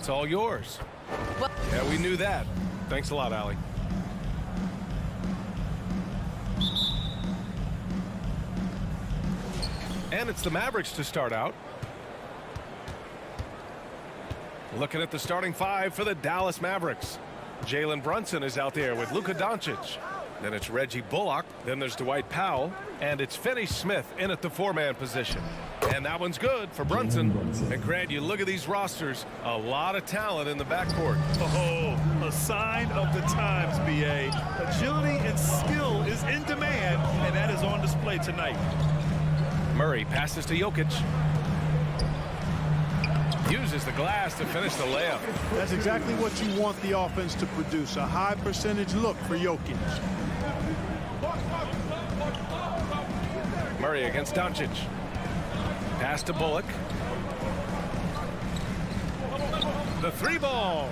it's all yours. Well, Yeah, we knew that. Thanks a lot, Allie. And it's the Mavericks to start out. Looking at the starting five for the Dallas Mavericks. Jalen Brunson is out there with Luka Doncic. Then it's Reggie Bullock. Then there's Dwight Powell. And it's Finney Smith in at the four-man position. And that one's good for Brunson. And Grant, you look at these rosters, a lot of talent in the backcourt. Oh, a sign of the times, B.A. Agility and skill is in demand, and that is on display tonight. Murray passes to Jokic. Uses the glass to finish the layup. That's exactly what you want the offense to produce, a high percentage look for Jokic. Murray against Doncic. Pass to Bullock. The three ball.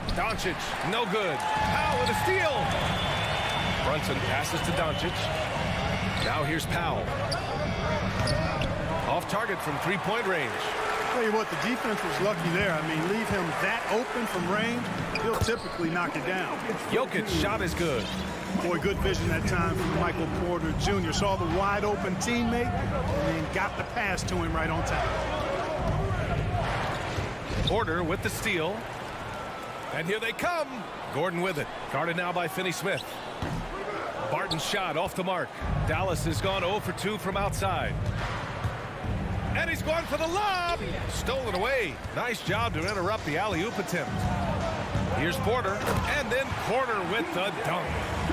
Doncic, no good. Powell with a steal. Brunson passes to Doncic. Now here's Powell. Off target from three-point range. Tell you what, the defense was lucky there. I mean, leave him that open from range, he'll typically knock it down. Jokic's shot is good. Boy, good vision that time from Michael Porter Jr. Saw the wide open teammate and then got the pass to him right on time. Porter with the steal. And here they come. Gordon with it. Guarded now by Finney Smith. Barton's shot off the mark. Dallas has gone 0 for 2 from outside. And he's going for the lob. Stolen away. Nice job to interrupt the alley-oop attempt. Here's Porter. And then Porter with the dunk.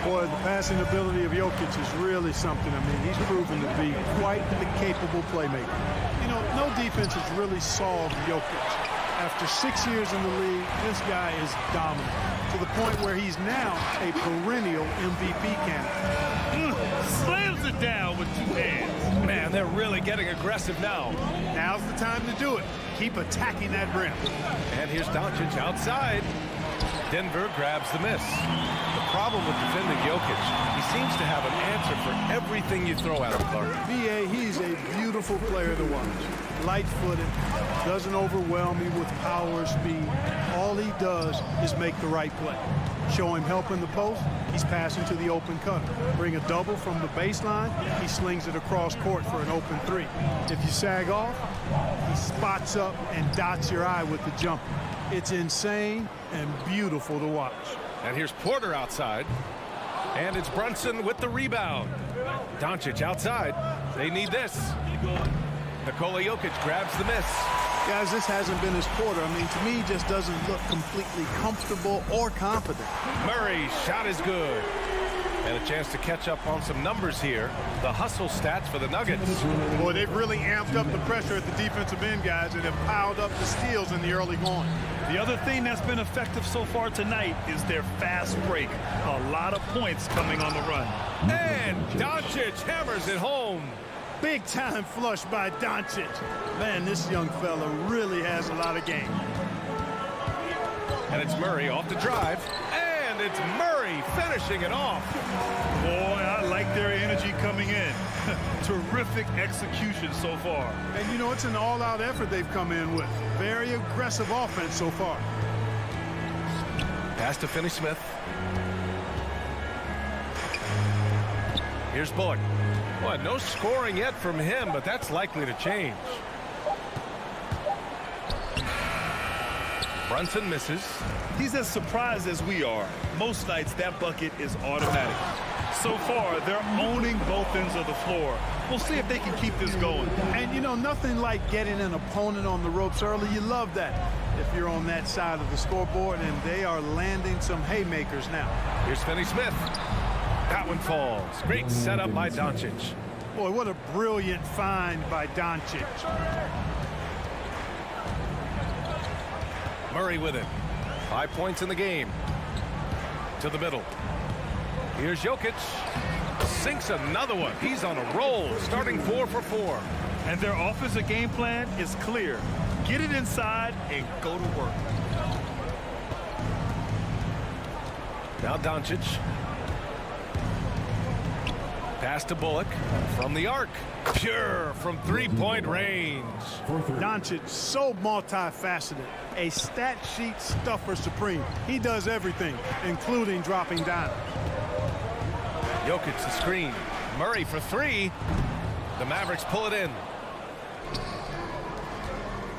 Boy, the passing ability of Jokic is really something. I mean, he's proven to be quite the capable playmaker. You know, no defense has really solved Jokic. After 6 years in the league, this guy is dominant to the point where he's now a perennial MVP candidate. Slams it down with two hands. Man, they're really getting aggressive now. Now's the time to do it. Keep attacking that rim. And here's Doncic outside. Denver grabs the miss. The problem with defending Jokic, he seems to have an answer for everything you throw at him, Clark. B.A., he's a beautiful player to watch. Light-footed, doesn't overwhelm you with power or speed. All he does is make the right play. Show him help in the post, he's passing to the open cutter. Bring a double from the baseline, he slings it across court for an open three. If you sag off, he spots up and dots your eye with the jumper. It's insane and beautiful to watch. And here's Porter outside. And it's Brunson with the rebound. Doncic outside. They need this. Nikola Jokic grabs the miss. Guys, this hasn't been his quarter. I mean, to me, he just doesn't look completely comfortable or confident. Murray's shot is good. And a chance to catch up on some numbers here. The hustle stats for the Nuggets. Boy, they've really amped up the pressure at the defensive end, guys, and have piled up the steals in the early going. The other thing that's been effective so far tonight is their fast break. A lot of points coming on the run. And Doncic hammers it home. Big time flush by Doncic. Man, this young fella really has a lot of game. And it's Murray off the drive. And it's Murray finishing it off. Boy, I like their energy coming in. Terrific execution so far. And, you know, it's an all-out effort they've come in with. Very aggressive offense so far. Pass to Finney Smith. Here's Bullock. Boy, no scoring yet from him, but that's likely to change. Brunson misses. He's as surprised as we are. Most nights, that bucket is automatic. So far, they're owning both ends of the floor. We'll see if they can keep this going. And, you know, nothing like getting an opponent on the ropes early. You love that if you're on that side of the scoreboard, and they are landing some haymakers now. Here's Finney Smith. That one falls. Great setup by Doncic. Boy, what a brilliant find by Doncic. Murray with it. 5 points in the game. To the middle. Here's Jokic. Sinks another one. He's on a roll, starting 4 for 4. And their offensive game plan is clear. Get it inside and go to work. Now Doncic. Pass to Bullock from the arc. Pure from three-point range. Doncic, so multifaceted. A stat sheet stuffer supreme. He does everything, including dropping down. Jokic the screen. Murray for three. The Mavericks pull it in.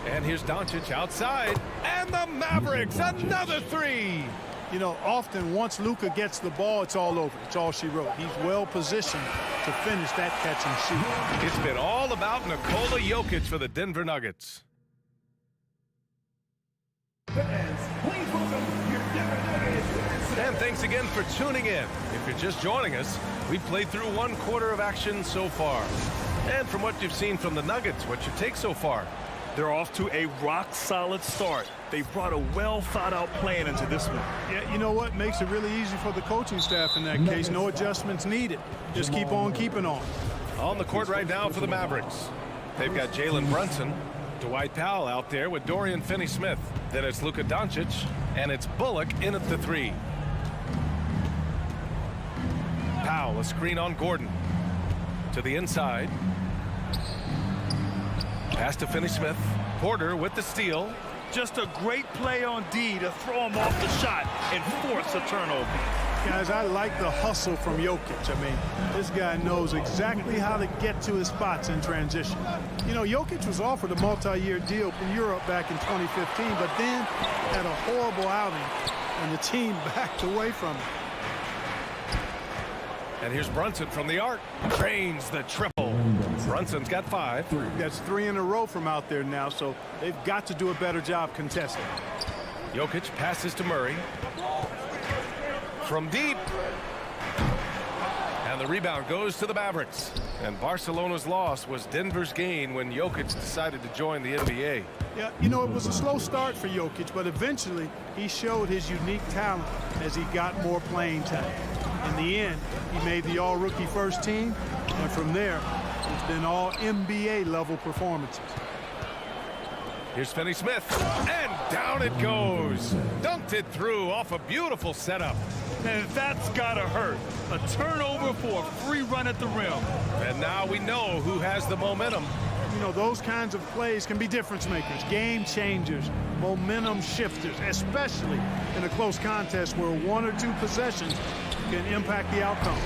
And here's Doncic outside. And the Mavericks, another three. You know, often once Luka gets the ball, it's all over. It's all she wrote. He's well positioned to finish that catch and shoot. It's been all about Nikola Jokic for the Denver Nuggets. And thanks again for tuning in. If you're just joining us, we've played through one quarter of action so far. And from what you've seen from the Nuggets, what's your take so far? They're off to a rock-solid start. They brought a well-thought-out plan into this one. Yeah, you know what? Makes it really easy for the coaching staff in that case. No adjustments needed. Just keep on keeping on. On the court right now for the Mavericks. They've got Jalen Brunson, Dwight Powell out there with Dorian Finney-Smith. Then it's Luka Doncic, and it's Bullock in at the three. Powell, a screen on Gordon. To the inside. Pass to Finney-Smith. Porter with the steal. Just a great play on D to throw him off the shot and force a turnover. Guys, I like the hustle from Jokic. I mean, this guy knows exactly how to get to his spots in transition. You know, Jokic was offered a multi-year deal in Europe back in 2015, but then had a horrible outing, and the team backed away from him. And here's Brunson from the arc. Drains the triple. Brunson's got 5. That's 3 in a row from out there now, so they've got to do a better job contesting. Jokic passes to Murray. From deep. And the rebound goes to the Mavericks. And Barcelona's loss was Denver's gain when Jokic decided to join the NBA. Yeah, you know, it was a slow start for Jokic, but eventually he showed his unique talent as he got more playing time. In the end, he made the all-rookie first team, and from there, it's been all NBA level performances. Here's Finney-Smith, and down it goes. Dunked it through off a beautiful setup. And that's gotta hurt. A turnover for a free run at the rim. And now we know who has the momentum. You know, those kinds of plays can be difference makers, game changers, momentum shifters, especially in a close contest where 1 or 2 possessions can impact the outcome.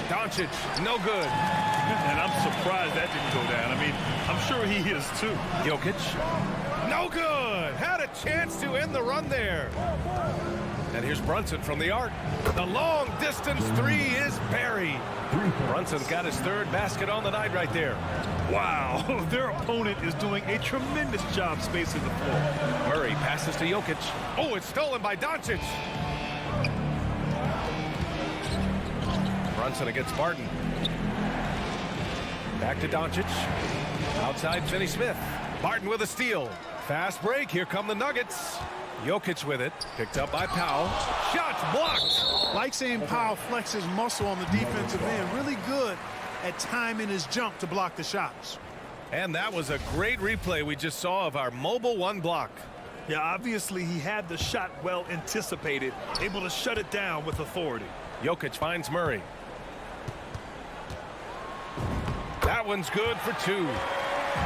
Doncic, no good. And I'm surprised that didn't go down. I mean, I'm sure he is too. Jokic, no good. Had a chance to end the run there. And here's Brunson from the arc. The long distance three is buried. Brunson's got his 3rd basket on the night right there. Wow, their opponent is doing a tremendous job spacing the floor. Murray passes to Jokic. Oh, it's stolen by Doncic. Brunson against Barton. Back to Doncic. Outside Finney-Smith. Barton with a steal. Fast break. Here come the Nuggets. Jokic with it. Picked up by Powell. Shots blocked. Like seeing Powell flex his muscle on the defensive end. Really good at timing his jump to block the shots. And that was a great replay we just saw of our mobile 1 block. Yeah, obviously he had the shot well anticipated, able to shut it down with authority. Jokic finds Murray. That one's good for 2.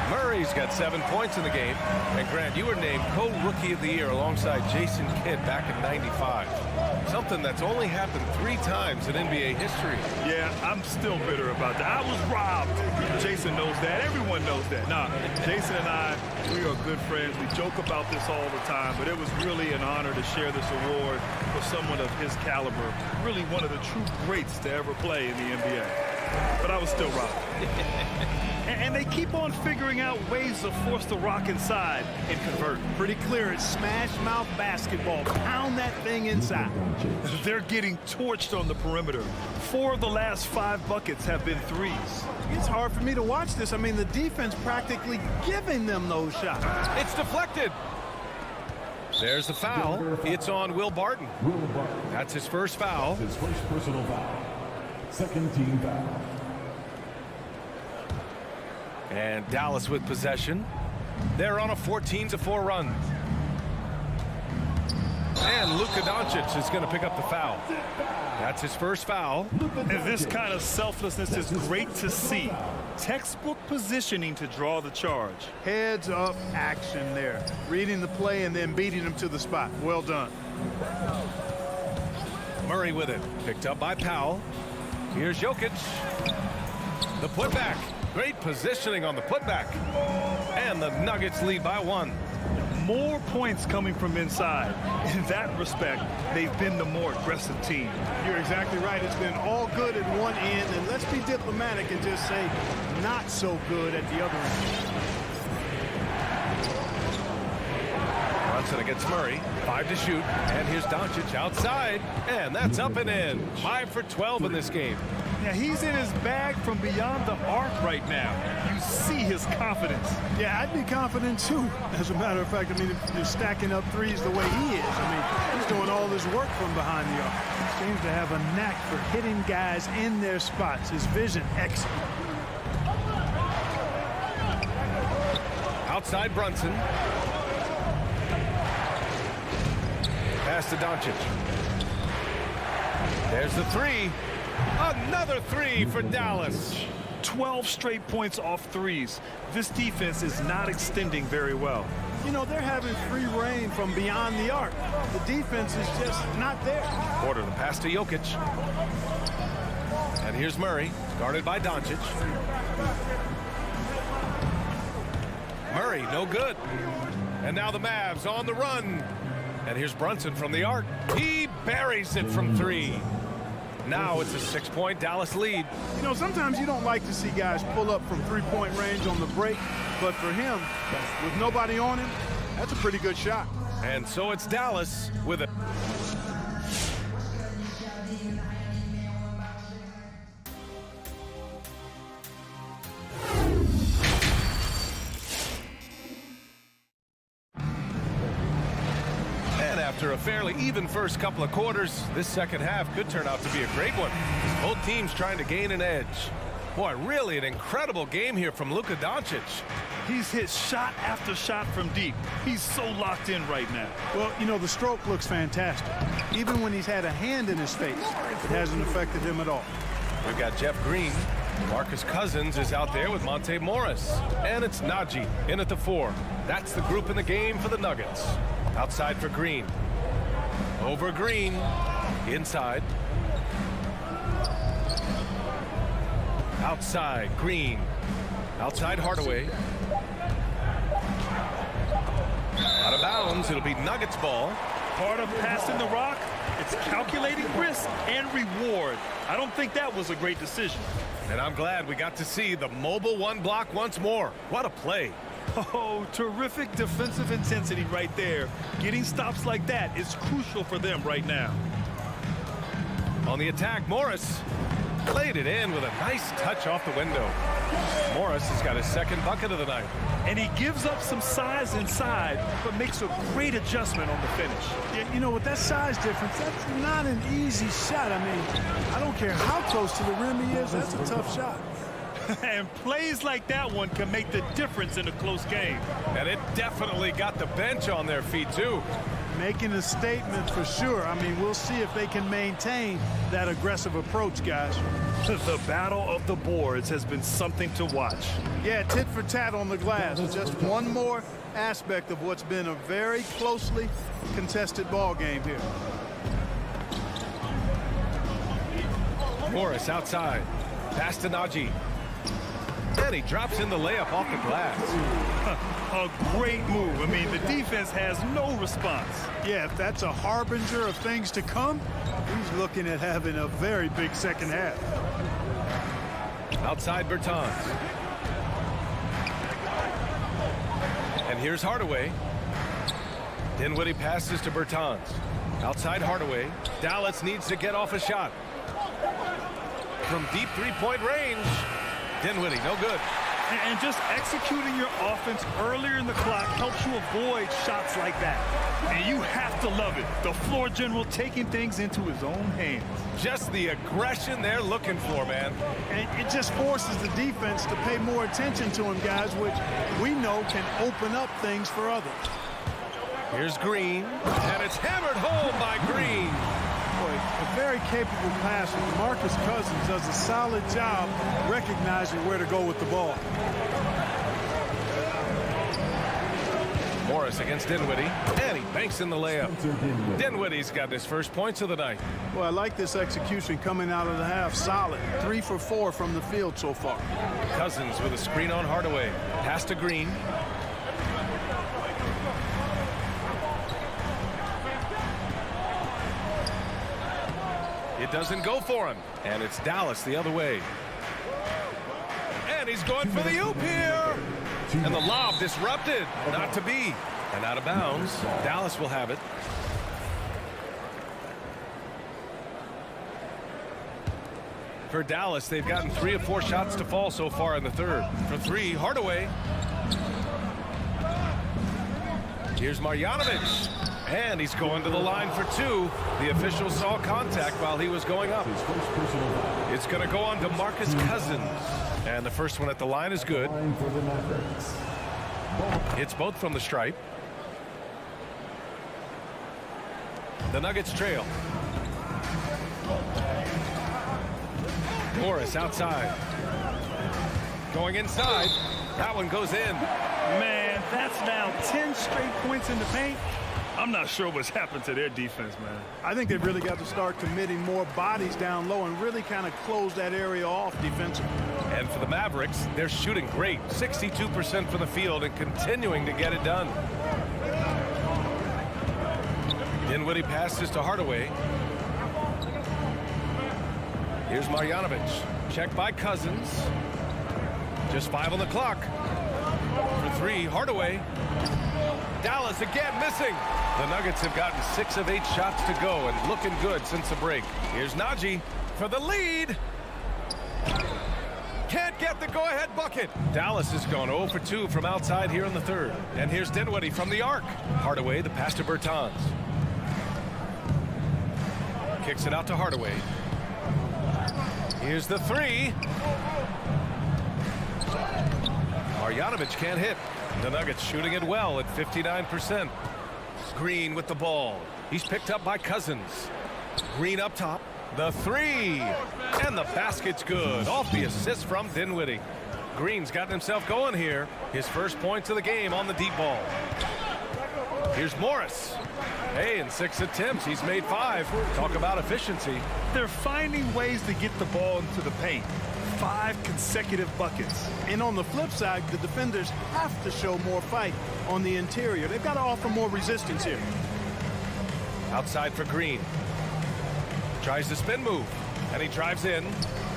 Murray's got 7 points in the game. And Grant, you were named co-rookie of the year alongside Jason Kidd back in '95. Something that's only happened 3 times in NBA history. Yeah, I'm still bitter about that. I was robbed. Jason knows that. Everyone knows that. Nah, Jason and I, we are good friends. We joke about this all the time, but it was really an honor to share this award for someone of his caliber. Really one of the true greats to ever play in the NBA. But I was still robbed. And they keep on figuring out ways to force the rock inside and convert. Pretty clear it's smash mouth basketball. Pound that thing inside. They're getting torched on the perimeter. 4 of the last 5 buckets have been threes. It's hard for me to watch this. I mean, the defense practically giving them those shots. It's deflected. There's the foul. It's on Will Barton. That's his first foul. His first personal foul. Second team foul. And Dallas with possession. They're on a 14-4 run. And Luka Doncic is going to pick up the foul. That's his first foul. And this kind of selflessness is great to see. Textbook positioning to draw the charge. Heads up action there. Reading the play and then beating him to the spot. Well done. Murray with it. Picked up by Powell. Here's Jokic. The putback. Great positioning on the putback. And the Nuggets lead by 1. More points coming from inside. In that respect, they've been the more aggressive team. You're exactly right. It's been all good at one end, and let's be diplomatic and just say not so good at the other end. Brunson against Murray. 5 to shoot. And here's Doncic outside. And that's up and in. 5 for 12 in this game. Yeah, he's in his bag from beyond the arc right now. You see his confidence. Yeah, I'd be confident too. As a matter of fact, I mean, if you're stacking up threes the way he is, I mean, he's doing all this work from behind the arc. Seems to have a knack for hitting guys in their spots. His vision, excellent. Outside Brunson. Pass to Doncic. There's the three. Another three for Dallas. 12 straight points off threes. This defense is not extending very well. You know, they're having free reign from beyond the arc. The defense is just not there. Porter the pass to Jokic. And here's Murray, guarded by Doncic. Murray, no good. And now the Mavs on the run. And here's Brunson from the arc. He buries it from 3. Now it's a 6-point Dallas lead. You know, sometimes you don't like to see guys pull up from three-point range on the break, but for him, with nobody on him, that's a pretty good shot. And so it's Dallas with it. After a fairly even first couple of quarters, this second half could turn out to be a great one. Both teams trying to gain an edge. Boy, really an incredible game here from Luka Doncic. He's hit shot after shot from deep. He's so locked in right now. Well, you know, the stroke looks fantastic. Even when he's had a hand in his face, it hasn't affected him at all. We've got Jeff Green. Marcus Cousins is out there with Monte Morris. And it's Najee in at the 4. That's the group in the game for the Nuggets. Outside for Green. Over Green. Inside. Outside Green. Outside Hardaway. Out of bounds. It'll be Nuggets ball. Part of passing the rock, it's calculating risk and reward. I don't think that was a great decision. And I'm glad we got to see the mobile 1 block once more. What a play. Oh, terrific defensive intensity right there. Getting stops like that is crucial for them right now. On the attack, Morris laid it in with a nice touch off the window. Morris has got his second bucket of the night. And he gives up some size inside, but makes a great adjustment on the finish. Yeah, you know, with that size difference, that's not an easy shot. I mean, I don't care how close to the rim he is, that's a tough shot. And plays like that one can make the difference in a close game. And it definitely got the bench on their feet, too. Making a statement for sure. I mean, we'll see if they can maintain that aggressive approach, guys. The battle of the boards has been something to watch. Yeah, tit for tat on the glass. Just one more aspect of what's been a very closely contested ball game here. Morris outside. Pass to Najee. And he drops in the layup off the glass. A great move. I mean, the defense has no response. Yeah, if that's a harbinger of things to come, he's looking at having a very big second half. Outside Bertans. And here's Hardaway. Dinwiddie passes to Bertans. Outside Hardaway. Dallas needs to get off a shot. From deep three-point range. Dinwiddie, no good. And just executing your offense earlier in the clock helps you avoid shots like that. And you have to love it. The floor general taking things into his own hands. Just the aggression they're looking for, man. And it just forces the defense to pay more attention to him, guys, which we know can open up things for others. Here's Green, and it's hammered home by Green. Boy, a very capable passer. Marcus Cousins does a solid job recognizing where to go with the ball. Morris against Dinwiddie, and he banks in the layup. Dinwiddie's got his first points of the night. Well, I like this execution coming out of the half. Solid. 3 for 4 from the field so far. Cousins with a screen on Hardaway. Pass to Green. It doesn't go for him, and it's Dallas the other way. And he's going for the oop here. And the lob disrupted. Not to be. And out of bounds. Dallas will have it. For Dallas, they've gotten 3 of 4 shots to fall so far in the third. For 3, Hardaway. Here's Marjanovic. And he's going to the line for 2. The official saw contact while he was going up. It's going to go on to Marcus Cousins. And the first one at the line is good. It's both from the stripe. The Nuggets trail. Morris outside. Going inside. That one goes in. Man, that's now 10 straight points in the paint. I'm not sure what's happened to their defense, man. I think they've really got to start committing more bodies down low and really kind of close that area off defensively. And for the Mavericks, they're shooting great. 62% from the field and continuing to get it done. Dinwiddie passes to Hardaway. Here's Marjanovic. Check by Cousins. Just 5 on the clock. For 3, Hardaway. Dallas again missing. The Nuggets have gotten 6 of 8 shots to go and looking good since the break. Here's Najee for the lead. Can't get the go-ahead bucket. Dallas has gone 0 for 2 from outside here in the third. And here's Dinwiddie from the arc. Hardaway, the pass to Bertans. Kicks it out to Hardaway. Here's the 3. Marjanovic can't hit. The Nuggets shooting it well at 59%. Green with the ball. He's picked up by Cousins. Green up top. The 3. And the basket's good. Off the assist from Dinwiddie. Green's gotten himself going here. His first points of the game on the deep ball. Here's Morris. Hey, in 6 attempts, he's made 5. Talk about efficiency. They're finding ways to get the ball into the paint. 5 consecutive buckets. And on the flip side, the defenders have to show more fight on the interior. They've got to offer more resistance here. Outside for Green. Tries the spin move. And he drives in.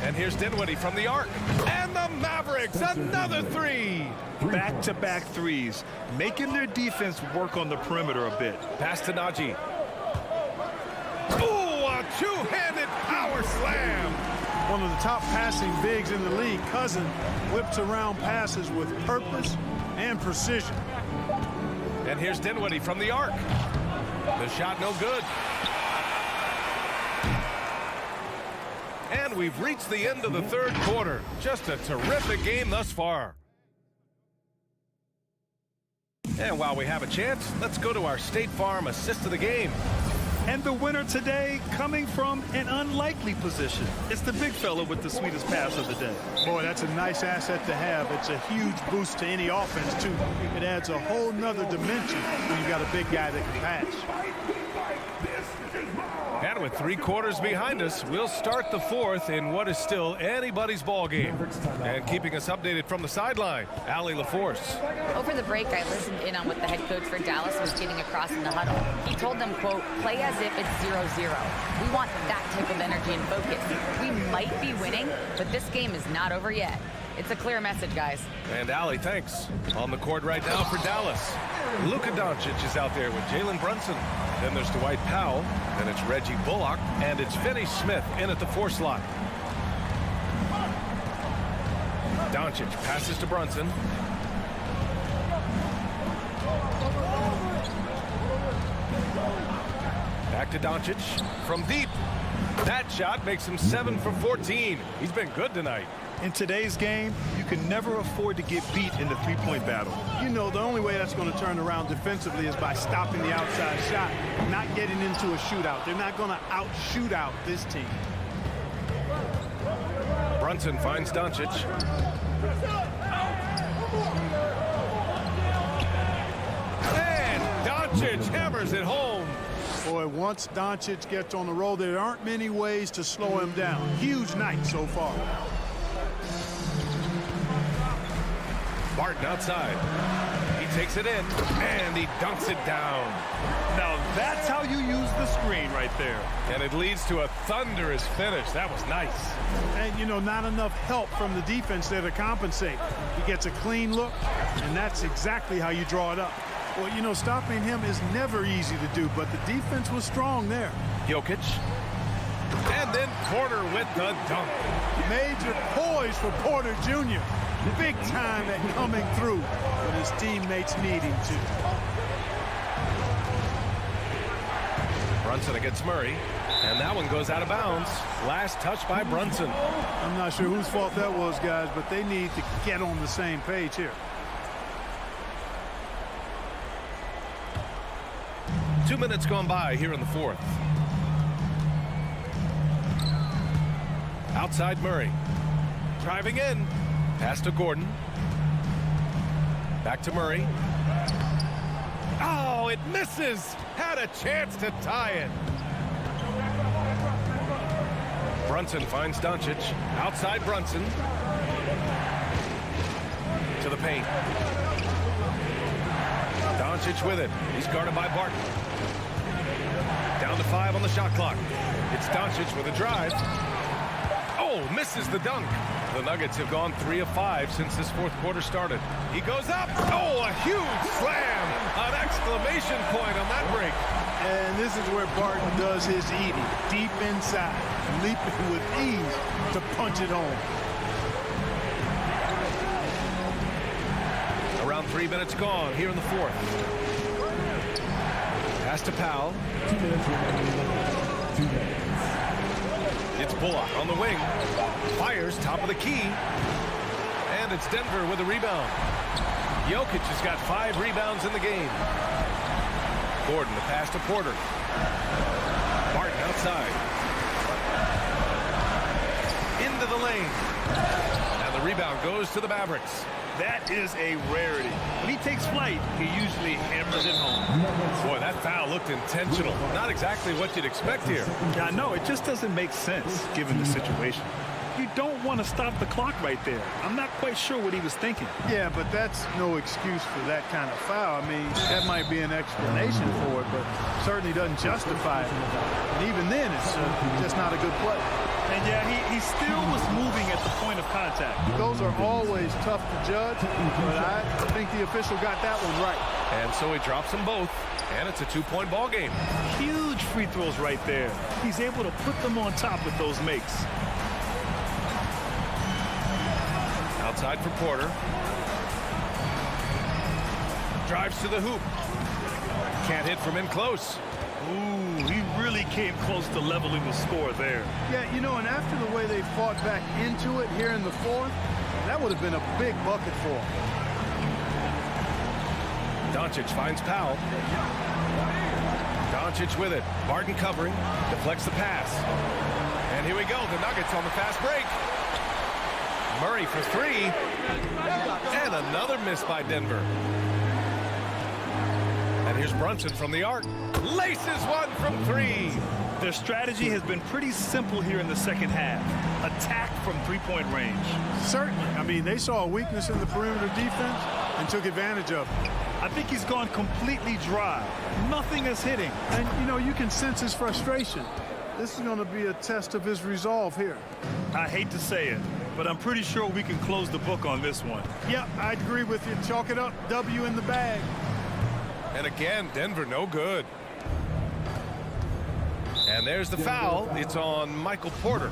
And here's Dinwiddie from the arc. And the Mavericks, another 3. Back-to-back threes, making their defense work on the perimeter a bit. Pass to Najee. Ooh, a two-handed power slam. One of the top passing bigs in the league, Cousins whips around passes with purpose and precision. And here's Dinwiddie from the arc. The shot no good. And we've reached the end of the third quarter. Just a terrific game thus far. And while we have a chance, let's go to our State Farm assist of the game. And the winner today coming from an unlikely position. It's the big fella with the sweetest pass of the day. Boy, that's a nice asset to have. It's a huge boost to any offense, too. It adds a whole nother dimension when you've got a big guy that can pass. And with 3 quarters behind us, we'll start the fourth in what is still anybody's ball game. And keeping us updated from the sideline, Allie LaForce. Over the break, I listened in on what the head coach for Dallas was getting across in the huddle. He told them, quote, play as if it's 0-0. We want that type of energy and focus. We might be winning, but this game is not over yet. It's a clear message, guys. And Allie, thanks. On the court right now for Dallas. Luka Doncic is out there with Jalen Brunson. Then there's Dwight Powell. Then it's Reggie Bullock. And it's Finney Smith in at the 4 slot. Doncic passes to Brunson. Back to Doncic from deep. That shot makes him 7 for 14. He's been good tonight. In today's game, you can never afford to get beat in the three-point battle. You know, the only way that's going to turn around defensively is by stopping the outside shot, not getting into a shootout. They're not going to out-shoot out this team. Brunson finds Doncic. And Doncic hammers it home. Boy, once Doncic gets on the roll, there aren't many ways to slow him down. Huge night so far. Barton outside. He takes it in, and he dunks it down. Now that's how you use the screen right there. And it leads to a thunderous finish. That was nice. And, you know, not enough help from the defense there to compensate. He gets a clean look, and that's exactly how you draw it up. Well, you know, stopping him is never easy to do, but the defense was strong there. Jokic. And then Porter with the dunk. Major poise for Porter Jr. Big time at coming through when his teammates need him to. Brunson against Murray. And that one goes out of bounds. Last touch by Brunson. I'm not sure whose fault that was, guys, but they need to get on the same page here. 2 minutes gone by here in the fourth. Outside Murray. Driving in. Pass to Gordon. Back to Murray. Oh, it misses. Had a chance to tie it. Brunson finds Doncic. Outside Brunson. To the paint. Doncic with it. He's guarded by Barton. Down to 5 on the shot clock. It's Doncic with a drive. Oh, misses the dunk. The Nuggets have gone 3 of 5 since this fourth quarter started. He goes up. Oh, a huge slam. An exclamation point on that break. And this is where Barton does his eating. Deep inside. Leaping with ease to punch it home. Around 3 minutes gone here in the fourth. Pass to Powell. 2 minutes remaining. 2 minutes. It's Bullock on the wing. Fires top of the key. And it's Denver with a rebound. Jokic has got 5 rebounds in the game. Gordon the pass to Porter. Barton outside. Into the lane. And the rebound goes to the Mavericks. That is a rarity. When he takes flight, he usually hammers it home. Boy, that foul looked intentional. Not exactly what you'd expect here. Yeah, I know. It just doesn't make sense given the situation. You don't want to stop the clock right there. I'm not quite sure what he was thinking. Yeah, but that's no excuse for that kind of foul. I mean, that might be an explanation for it, but certainly doesn't justify it. And even then, it's just not a good play. And yeah, he still was moving at the point of contact. Those are always tough to judge, but I think the official got that one right. And so he drops them both, and it's a 2-point ball game. Huge free throws right there. He's able to put them on top with those makes. Outside for Porter. Drives to the hoop. Can't hit from in close. Ooh, he really came close to leveling the score there. Yeah, you know, and after the way they fought back into it here in the fourth, that would have been a big bucket for him. Doncic finds Powell. Doncic with it. Barton covering. Deflects the pass. And here we go. The Nuggets on the fast break. Murray for 3. And another miss by Denver. And here's Brunson from the arc. Laces one from 3. Their strategy has been pretty simple here in the second half. Attack from three-point range. Certainly. I mean, they saw a weakness in the perimeter defense and took advantage of it. I think he's gone completely dry. Nothing is hitting. And, you know, you can sense his frustration. This is going to be a test of his resolve here. I hate to say it, but I'm pretty sure we can close the book on this one. Yeah, I'd agree with you. Chalk it up. W in the bag. And again, Denver no good. And there's the foul. It's on Michael Porter.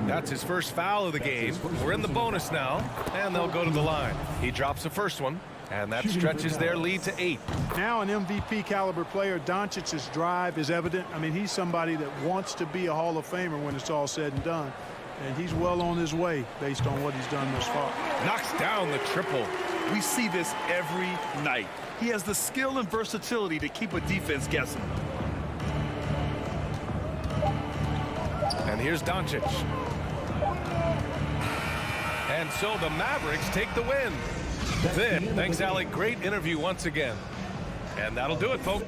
That's his first foul of the game. We're in the bonus now, and they'll go to the line. He drops the first one. And that Shooting for stretches their Dallas. lead to 8. Now an MVP caliber player, Doncic's drive is evident. I mean, he's somebody that wants to be a Hall of Famer when it's all said and done. And he's well on his way based on what he's done thus far. Knocks down the triple. We see this every night. He has the skill and versatility to keep a defense guessing. And here's Doncic. And so the Mavericks take the win. Then, thanks, Alec. Great interview once again. And that'll do it, folks.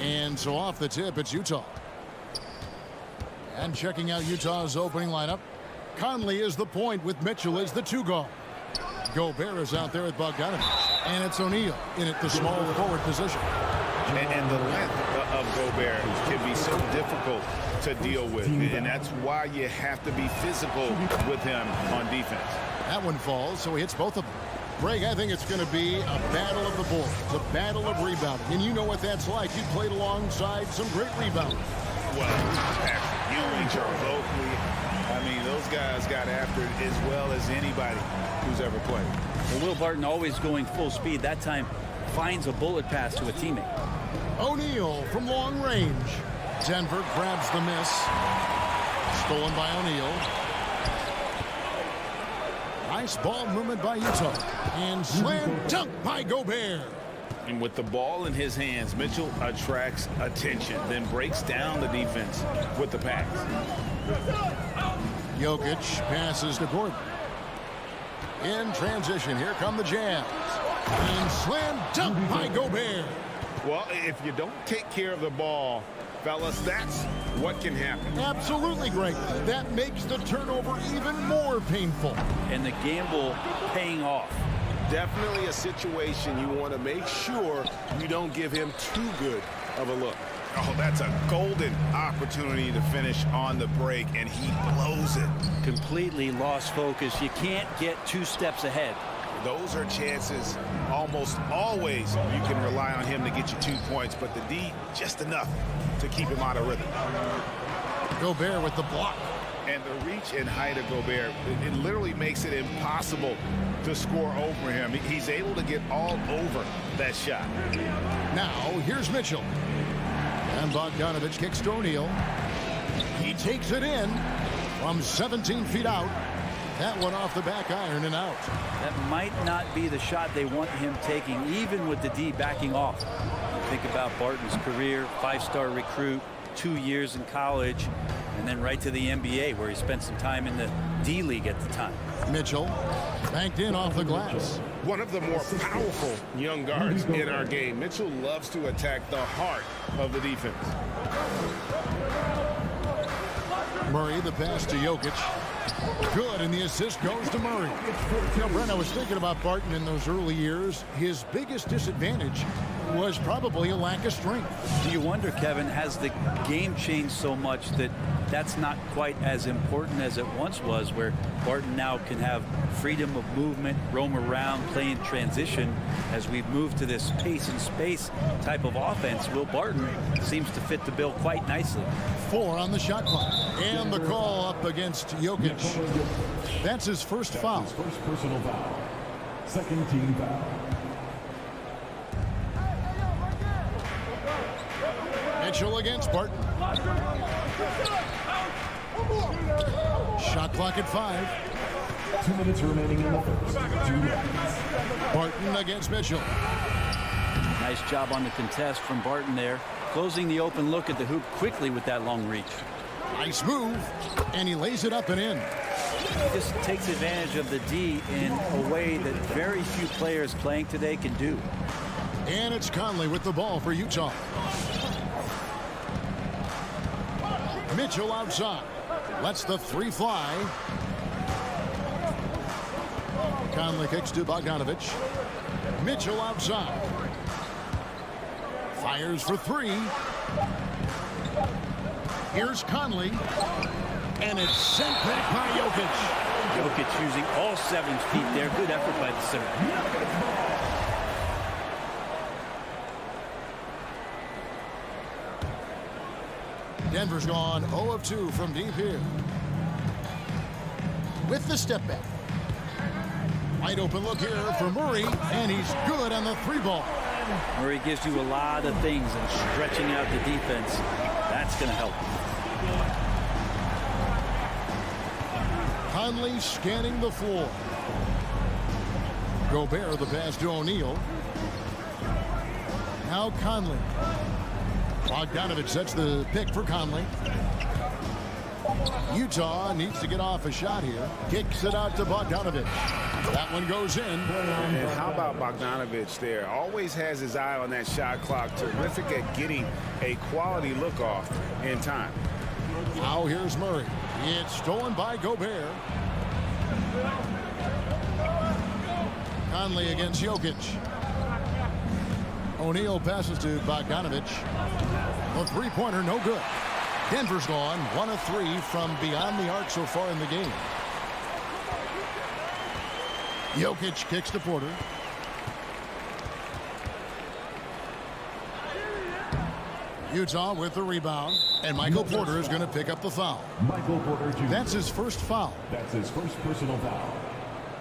And so off the tip, it's Utah. And checking out Utah's opening lineup, Conley is the point with Mitchell as the 2 guard. Gobert is out there with Bogdanovich. And it's O'Neal in at the small forward position. And the length of Gobert can be so difficult to deal with. And that's why you have to be physical with him on defense. That one falls, so he hits both of them. Greg, I think it's going to be a battle of the boards, a battle of rebounding. And you know what that's like. You played alongside some great rebounders. Well, Patrick Ewing, Charles Oakley, I mean, those guys got after it as well as anybody who's ever played. Well, Will Barton always going full speed. That time finds a bullet pass to a teammate. O'Neal from long range. Denver grabs the miss. Stolen by O'Neal. Nice ball movement by Utah. And slam dunk by Gobert. And with the ball in his hands, Mitchell attracts attention, then breaks down the defense with the pass. Jokic passes to Gordon. In transition, here come the Jazz. And slam dunk by Gobert. Well, if you don't take care of the ball, fellas, that's what can happen. Absolutely, Greg. That makes the turnover even more painful. And the gamble paying off. Definitely a situation you want to make sure you don't give him too good of a look. Oh, that's a golden opportunity to finish on the break, and he blows it. Completely lost focus. You can't get 2 steps ahead. Those are chances almost always you can rely on him to get you 2 points, but the D, just enough to keep him out of rhythm. Gobert with the block. And the reach and height of Gobert, it literally makes it impossible to score over him. He's able to get all over that shot. Now, here's Mitchell. And Bogdanovich kicks to O'Neal. He takes it in from 17 feet out. That one off the back iron and out. That might not be the shot they want him taking, even with the D backing off. Think about Barton's career, 5-star recruit, 2 years in college, and then right to the NBA, where he spent some time in the D-League at the time. Mitchell banked in off the glass. One of the more powerful young guards in our game. Mitchell loves to attack the heart of the defense. Murray, the pass to Jokic. Good, and the assist goes to Murray. You know, Brent, I was thinking about Barton in those early years. His biggest disadvantage was probably a lack of strength. Do you wonder, Kevin, has the game changed so much that that's not quite as important as it once was, where Barton now can have freedom of movement, roam around, play in transition? As we've moved to this pace and space type of offense, Will Barton seems to fit the bill quite nicely. 4 on the shot clock. And the call up against Jokic. That's his first foul. His first personal foul. Second team foul. Mitchell against Barton. Shot clock at 5. 2 minutes remaining in the first. 2 rounds. Barton against Mitchell. Nice job on the contest from Barton there. Closing the open look at the hoop quickly with that long reach. Nice move. And he lays it up and in. He just takes advantage of the D in a way that very few players playing today can do. And it's Conley with the ball for Utah. Mitchell outside. Lets the 3 fly. Conley kicks to Bogdanovich. Mitchell outside. Fires for 3. Here's Conley. And it's sent back by Jokic. Jokic using all 7 feet there. Good effort by the center. Denver's gone 0 of 2 from deep here. With the step back. Wide open look here for Murray, and he's good on the 3 ball. Murray gives you a lot of things, and stretching out the defense, that's going to help. Conley scanning the floor. Gobert the pass to O'Neal. Now Conley. Bogdanovich sets the pick for Conley. Utah needs to get off a shot here. Kicks it out to Bogdanovich. That one goes in. And how about Bogdanovich there? Always has his eye on that shot clock. Terrific at getting a quality look off in time. Now here's Murray. It's stolen by Gobert. Conley against Jokic. O'Neal passes to Bogdanovich. The three-pointer, no good. Denver's gone 1 of 3 from beyond the arc so far in the game. Jokic kicks to Porter. Utah with the rebound. And Michael Porter is going to pick up the foul. Michael Porter Jr. That's his first foul. That's his first personal foul.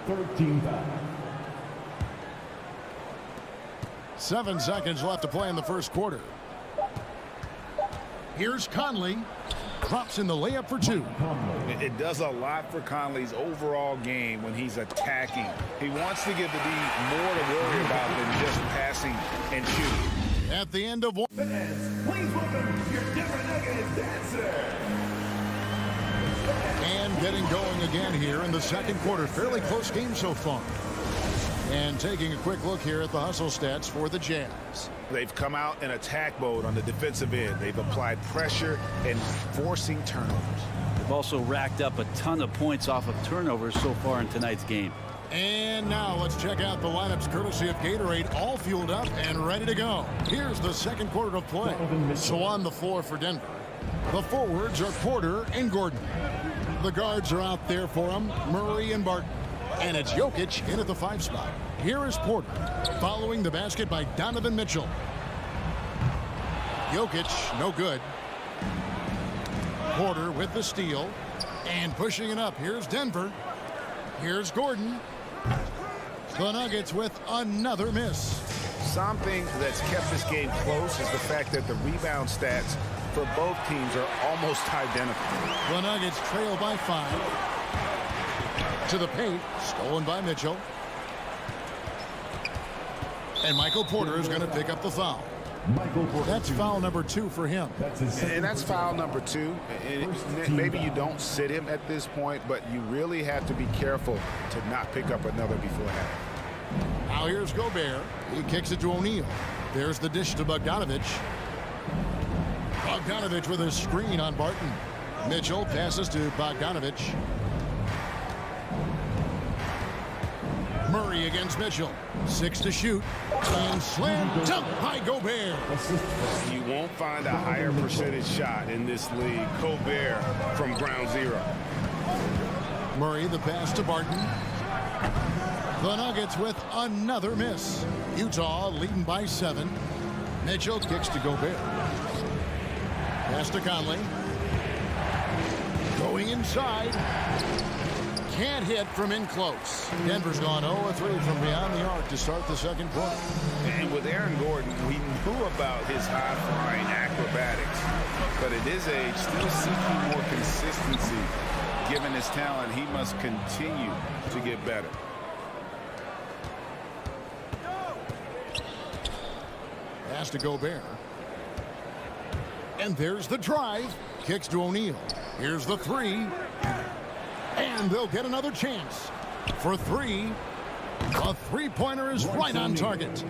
13 foul. 7 seconds left to play in the first quarter. Here's Conley. Drops in the layup for 2. It does a lot for Conley's overall game when he's attacking. He wants to give the D more to worry about than just passing and shooting. At the end of one. Fans, please welcome your Denver Nuggets dancer. And getting going again here in the second quarter. Fairly close game so far. And taking a quick look here at the hustle stats for the Jazz. They've come out in attack mode on the defensive end. They've applied pressure and forcing turnovers. They've also racked up a ton of points off of turnovers so far in tonight's game. And now let's check out the lineups courtesy of Gatorade, all fueled up and ready to go. Here's the second quarter of play. So on the floor for Denver, the forwards are Porter and Gordon. The guards are out there for them, Murray and Barton. And it's Jokic in at the 5 spot. Here is Porter, following the basket by Donovan Mitchell. Jokic, no good. Porter with the steal. And pushing it up. Here's Denver. Here's Gordon. The Nuggets with another miss. Something that's kept this game close is the fact that the rebound stats for both teams are almost identical. The Nuggets trail by 5. To the paint, stolen by Mitchell. And Michael Porter is going to pick up the foul. Michael Porter That's Jr. foul number 2 for him. That's his And that's foul number 2. And maybe you don't sit him at this point, but you really have to be careful to not pick up another beforehand. Now here's Gobert. He kicks it to O'Neal. There's the dish to Bogdanovich. Bogdanovich with a screen on Barton. Mitchell passes to Bogdanovich. Murray against Mitchell. 6 to shoot. And slam dunk by Gobert. You won't find a higher percentage shot in this league. Gobert from ground zero. Murray the pass to Barton. The Nuggets with another miss. Utah leading by 7. Mitchell kicks to Gobert. Pass to Conley. Going inside. Can't hit from in close. Denver's gone 0-3 from beyond the arc to start the second quarter. And with Aaron Gordon, we knew about his high-flying acrobatics. But at his age, still seeking more consistency. Given his talent, he must continue to get better. Pass to Gobert. And there's the drive. Kicks to O'Neal. Here's the 3. And they'll get another chance. For 3. A three-pointer is right on target.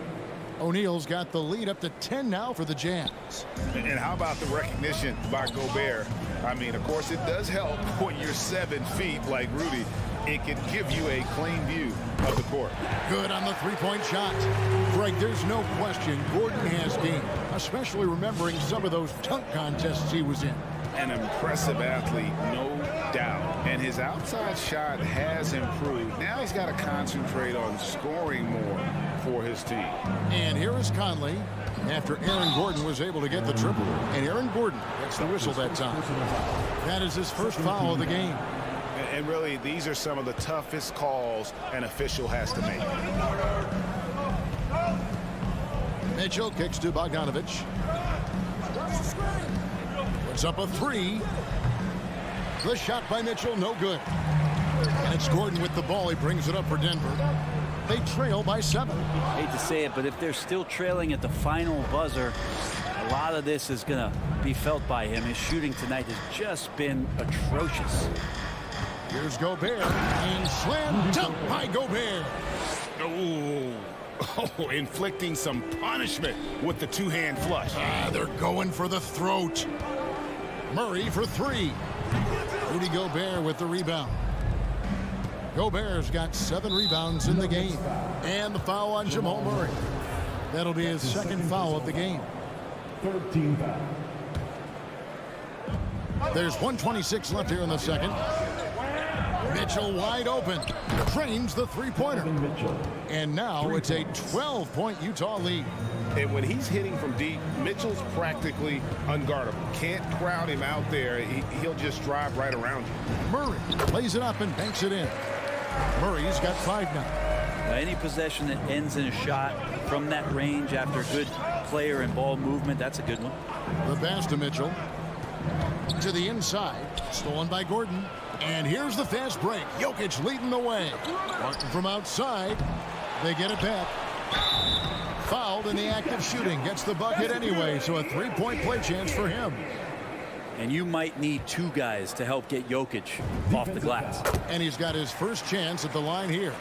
O'Neal's got the lead up to 10 now for the Jazz. And how about the recognition by Gobert? I mean, of course, it does help when you're 7 feet like Rudy. It can give you a clean view of the court. Good on the three-point shot. Greg, there's no question Gordon has game, especially remembering some of those dunk contests he was in. An impressive athlete, no doubt. And his outside shot has improved. Now he's got to concentrate on scoring more for his team. And here is Conley after Aaron Gordon was able to get the triple. And Aaron Gordon gets the whistle that time. That is his first foul of the game. And really, these are some of the toughest calls an official has to make. Mitchell kicks to Bogdanovich. Puts up a 3. The shot by Mitchell, no good. And it's Gordon with the ball. He brings it up for Denver. They trail by 7. Hate to say it, but if they're still trailing at the final buzzer, A lot of this is going to be felt by him. His shooting tonight has just been atrocious. Here's Gobert, and slam dunk by Gobert. Oh, inflicting some punishment with the two-hand flush. They're going for the throat. Murray for three. Rudy Gobert with the rebound. Gobert's got 7 rebounds in the game. And the foul on Jamal Murray. That'll be his second foul of the game. 13 foul. There's 1:26 left here in the second. Mitchell wide open. Trains the three-pointer. And now it's a 12-point Utah lead. And when he's hitting from deep, Mitchell's practically unguardable. Can't crowd him out there. He'll just drive right around you. Murray plays it up and banks it in. Murray's got 5 now. Any possession that ends in a shot from that range after good player and ball movement, that's a good one. The pass to Mitchell. To the inside. Stolen by Gordon. And here's the fast break. Jokic leading the way. Martin from outside. They get it back. Fouled in the act of shooting. Gets the bucket anyway, so a 3-point play chance for him. And you might need 2 guys to help get Jokic off the glass. And he's got his first chance at the line here.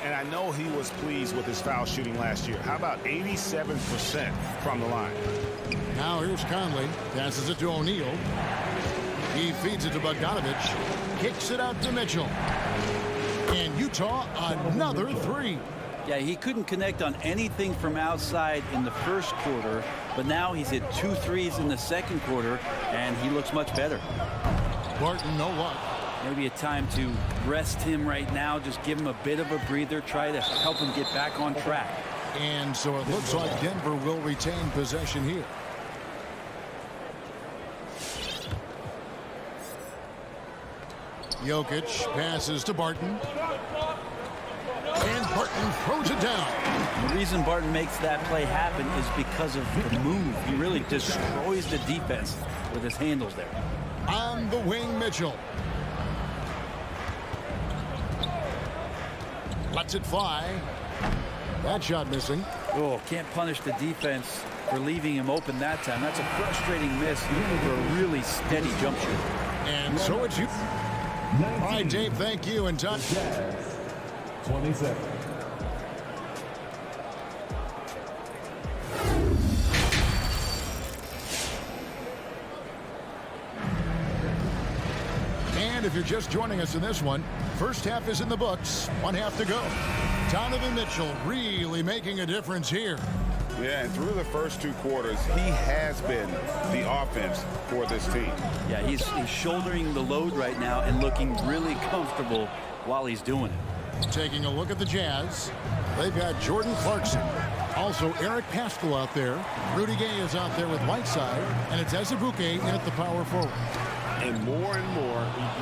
And I know he was pleased with his foul shooting last year. How about 87% from the line? Now here's Conley. Passes it to O'Neal. He feeds it to Bogdanovich. Kicks it out to Mitchell. And Utah another 3. Yeah, he couldn't connect on anything from outside in the first quarter, but now he's hit 2 threes in the second quarter, and he looks much better. Barton, no luck. Maybe a time to rest him right now, just give him a bit of a breather, try to help him get back on track. And so it looks like Denver will retain possession here. Jokic passes to Barton. And Barton throws it down. The reason Barton makes that play happen is because of the move. He really destroys the defense with his handles there. On the wing, Mitchell. Lets it fly. That shot missing. Oh, can't punish the defense for leaving him open that time. That's a frustrating miss for a really steady jump shot. And so it's you. All right, Dave, thank you. And Todd. 27. And if you're just joining us in this one, first half is in the books. 1 half to go. Donovan Mitchell really making a difference here. Yeah, and through the first 2 quarters, he has been the offense for this team. Yeah, he's shouldering the load right now and looking really comfortable while he's doing it. Taking a look at the Jazz. They've got Jordan Clarkson. Also Eric Paschall out there. Rudy Gay is out there with Whiteside. And it's Azubuike in at the power forward. And more,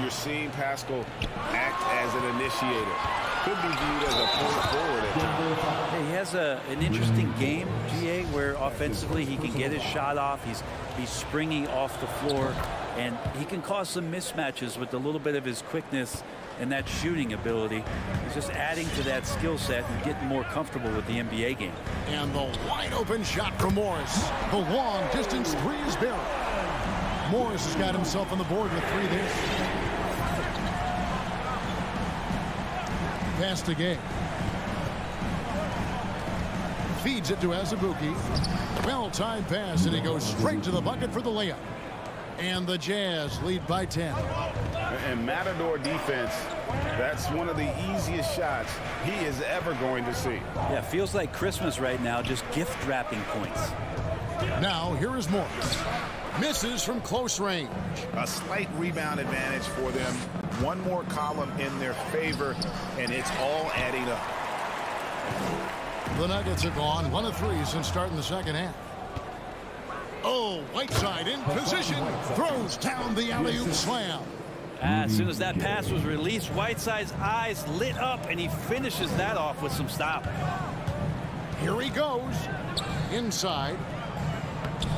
you're seeing Paschall act as an initiator. Could be viewed as a point forward at times. Hey, he has an interesting game, GA, where offensively he can get his shot off. He's springy off the floor, and he can cause some mismatches with a little bit of his quickness and that shooting ability. He's just adding to that skill set and getting more comfortable with the NBA game. And the wide open shot from Morris. The long distance 3 is buried. Morris has got himself on the board with 3 there. Pass to Gay. Feeds it to Azubuike. Well-timed pass, and he goes straight to the bucket for the layup. And the Jazz lead by 10. And Matador defense, that's one of the easiest shots he is ever going to see. Yeah, feels like Christmas right now, just gift wrapping points. Now, here is Morris. Misses from close range. A slight rebound advantage for them. One more column in their favor, and it's all adding up. The Nuggets have gone 1 of 3 since starting the second half. Oh, Whiteside in position. Throws down the alley-oop slam. As soon as that pass was released, Whiteside's eyes lit up, and he finishes that off with some stop. Here he goes. Inside.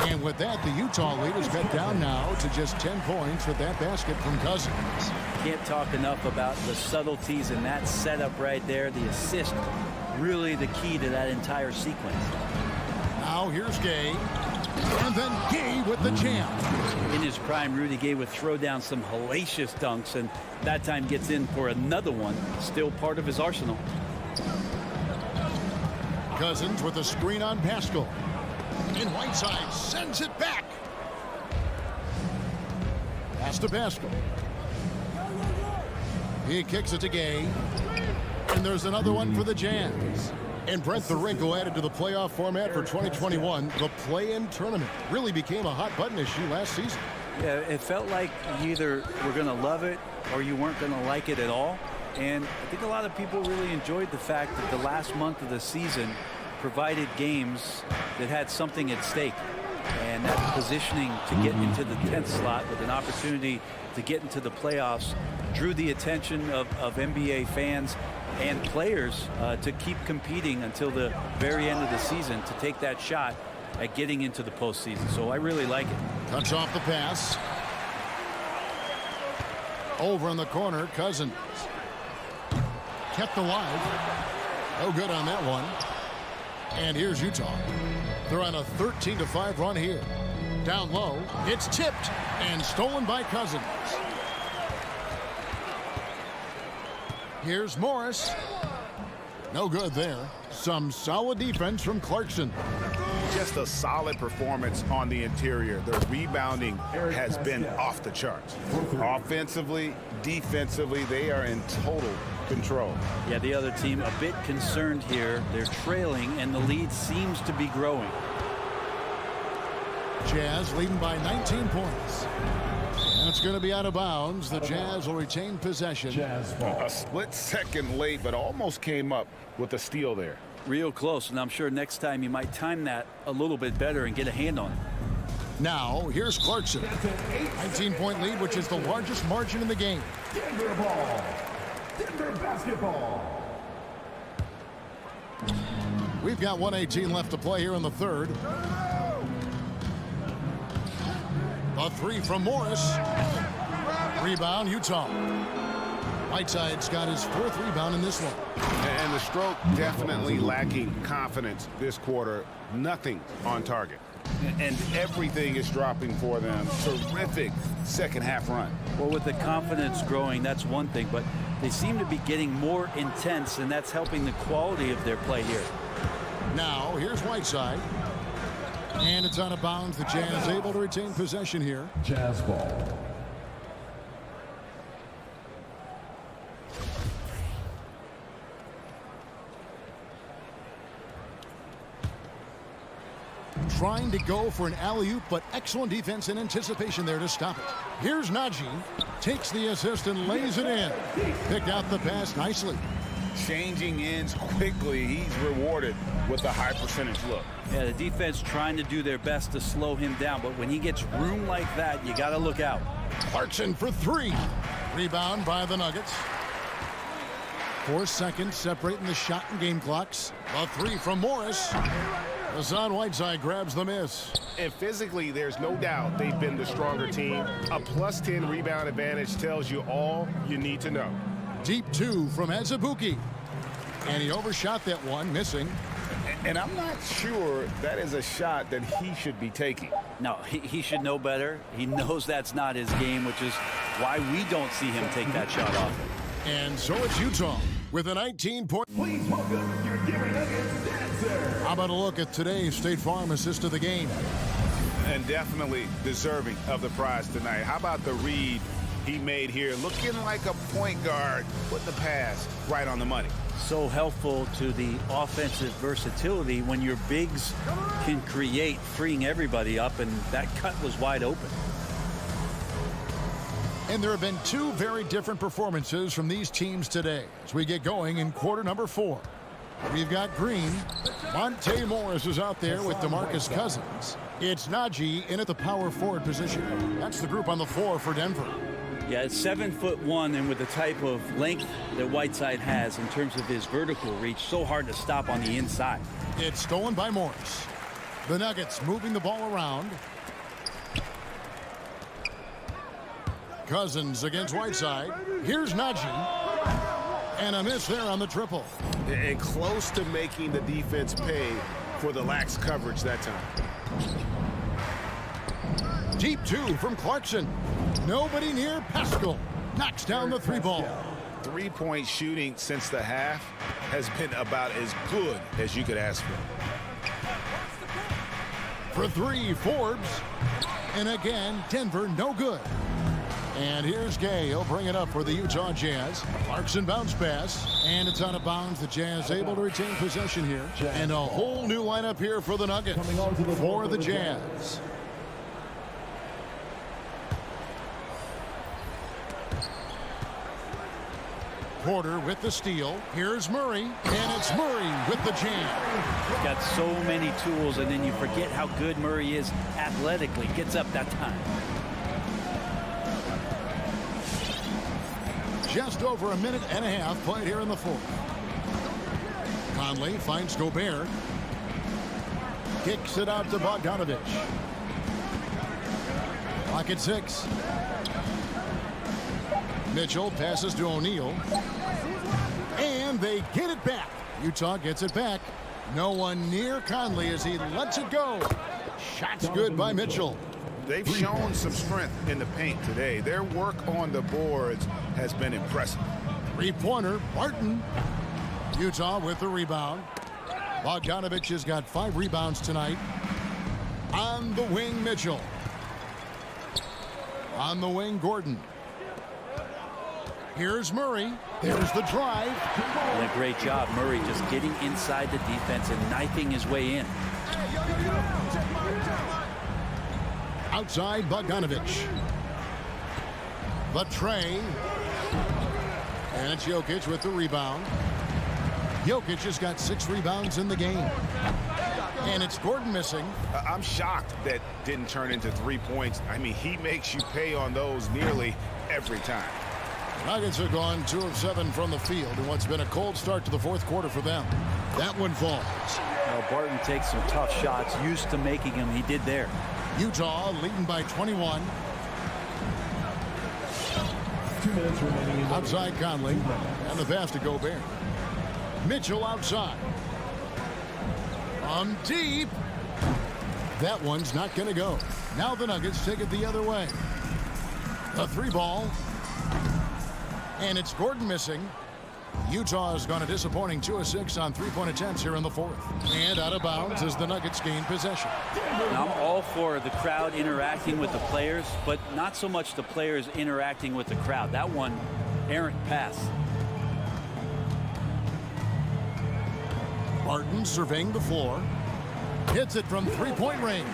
And with that, the Utah lead is cut down now to just 10 points with that basket from Cousins. Can't talk enough about the subtleties in that setup right there. The assist, really the key to that entire sequence. Now here's Gay. And then Gay with the jam. In his prime, Rudy Gay would throw down some hellacious dunks, and that time gets in for another one. Still part of his arsenal. Cousins with a screen on Pascal. And Whiteside sends it back. Pass to Pascal. He kicks it to Gay. And there's another one for the Jazz. And Brent, the wrinkle added to the playoff format for 2021, the play-in tournament really became a hot button issue last season. Yeah, it felt like you either were going to love it or you weren't going to like it at all. And I think a lot of people really enjoyed the fact that the last month of the season provided games that had something at stake. And that positioning to get into the 10th slot with an opportunity to get into the playoffs drew the attention of NBA fans and players to keep competing until the very end of the season to take that shot at getting into the postseason. So I really like it. Cuts off the pass. Over in the corner, Cousins. Kept alive. No good on that one. And here's Utah. They're on a 13-5 run here. Down low, it's tipped and stolen by Cousins. Here's Morris. No good there. Some solid defense from Clarkson. Just a solid performance on the interior. The rebounding has been off the charts. Offensively, defensively, they are in total control. Yeah, the other team a bit concerned here. They're trailing, and the lead seems to be growing. Jazz leading by 19 points. And it's going to be out of bounds. The Jazz will retain possession. Jazz ball. A split second late, but almost came up with a steal there. Real close, and I'm sure next time you might time that a little bit better and get a hand on it. Now, here's Clarkson. 19-point lead, which is the largest margin in the game. Denver ball. Denver basketball. We've got 1:18 left to play here in the third. A three from Morris. Rebound, Utah. Whiteside's got his fourth rebound in this one. And the Stroke definitely lacking confidence this quarter. Nothing on target. And everything is dropping for them. Terrific second half run. Well, with the confidence growing, that's one thing, but they seem to be getting more intense, and that's helping the quality of their play here. Now, here's Whiteside. And it's out of bounds. The Jazz able to retain possession here. Jazz ball. Trying to go for an alley-oop, but excellent defense and anticipation there to stop it. Here's Najee. Takes the assist and lays it in. Picked out the pass nicely. Changing ends quickly. He's rewarded with a high percentage look. Yeah, the defense trying to do their best to slow him down, but when he gets room like that, you got to look out. Clarkson for three. Rebound by the Nuggets. 4 seconds separating the shot and game clocks. A three from Morris. Hassan Whiteside grabs the miss. And physically, there's no doubt they've been the stronger team. A +10 rebound advantage tells you all you need to know. Deep two from Azubuike. And he overshot that one, missing. And I'm not sure that is a shot that he should be taking. No, he should know better. He knows that's not his game, which is why we don't see him take that shot off. And so it's Utah with a 19-point. Please welcome your Denver Nuggets dancer. How about a look at today's State Farm assist of the game? And definitely deserving of the prize tonight. How about the read he made here? Looking like a point guard with the pass right on the money. So helpful to the offensive versatility when your bigs can create, freeing everybody up, and that cut was wide open. And there have been two very different performances from these teams today as we get going in quarter number 4. We've got Green. Monte Morris is out there with DeMarcus Cousins. It's Najee in at the power forward position. That's the group on the floor for Denver. Yeah, it's 7'1", and with the type of length that Whiteside has in terms of his vertical reach, so hard to stop on the inside. It's stolen by Morris. The Nuggets moving the ball around. Cousins against Whiteside. Here's Najee. And a miss there on the triple. And close to making the defense pay for the lax coverage that time. Deep two from Clarkson. Nobody near Pascal. Knocks down the 3-ball. Three-point shooting since the half has been about as good as you could ask for. For 3, Forbes. And again, Denver no good. And here's Gay. He'll bring it up for the Utah Jazz. Clarkson bounce pass. And it's out of bounds. The Jazz able to retain possession here. And a whole new lineup here for the Nuggets. For the Jazz. Porter with the steal. Here's Murray. And it's Murray with the jam. He's got so many tools, and then you forget how good Murray is athletically. Gets up that time. Just over a minute and a half played here in the fourth. Conley finds Gobert. Kicks it out to Bogdanovich. Clock at 6. Mitchell passes to O'Neal. And they get it back. Utah gets it back. No one near Conley as he lets it go. Shots good by Mitchell. They've shown some strength in the paint today. Their work on the boards has been impressive. 3-pointer, Barton. Utah with the rebound. Bogdanovich has got 5 rebounds tonight. On the wing, Mitchell. On the wing, Gordon. Here's Murray. There's the drive. And a great job, Murray, just getting inside the defense and knifing his way in. Outside, Bogdanovich. The tray. And it's Jokic with the rebound. Jokic has got 6 rebounds in the game. And it's Gordon missing. I'm shocked that didn't turn into 3 points. I mean, he makes you pay on those nearly every time. Nuggets are gone 2 of 7 from the field in what's been a cold start to the fourth quarter for them. That one falls. Well, Barton takes some tough shots, used to making them. He did there. Utah leading by 21. 2 minutes remaining in the Outside Conley. And the pass to Gobert. Mitchell outside. Deep. That one's not going to go. Now the Nuggets take it the other way. A 3-ball. And it's Gordon missing. Utah has gone a disappointing 2 of 6 on 3-point attempts here in the fourth. And out of bounds as the Nuggets gain possession. Now, I'm all for the crowd interacting with the players, but not so much the players interacting with the crowd. That one, errant pass. Barton surveying the floor. Hits it from 3-point range.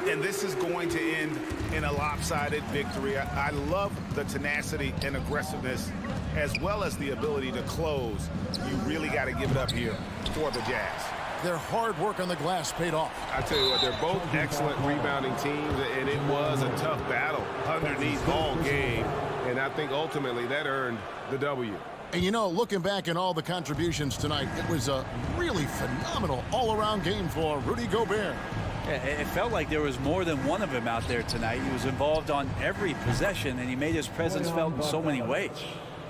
And this is going to end in a lopsided victory. I love the tenacity and aggressiveness as well as the ability to close. You really got to give it up here for the Jazz. Their hard work on the glass paid off. I tell you what, they're both excellent rebounding teams, and it was a tough battle underneath all game. And I think ultimately that earned the W. And you know, looking back at all the contributions tonight, it was a really phenomenal all-around game for Rudy Gobert. It felt like there was more than one of him out there tonight. He was involved on every possession, and he made his presence felt in so many ways.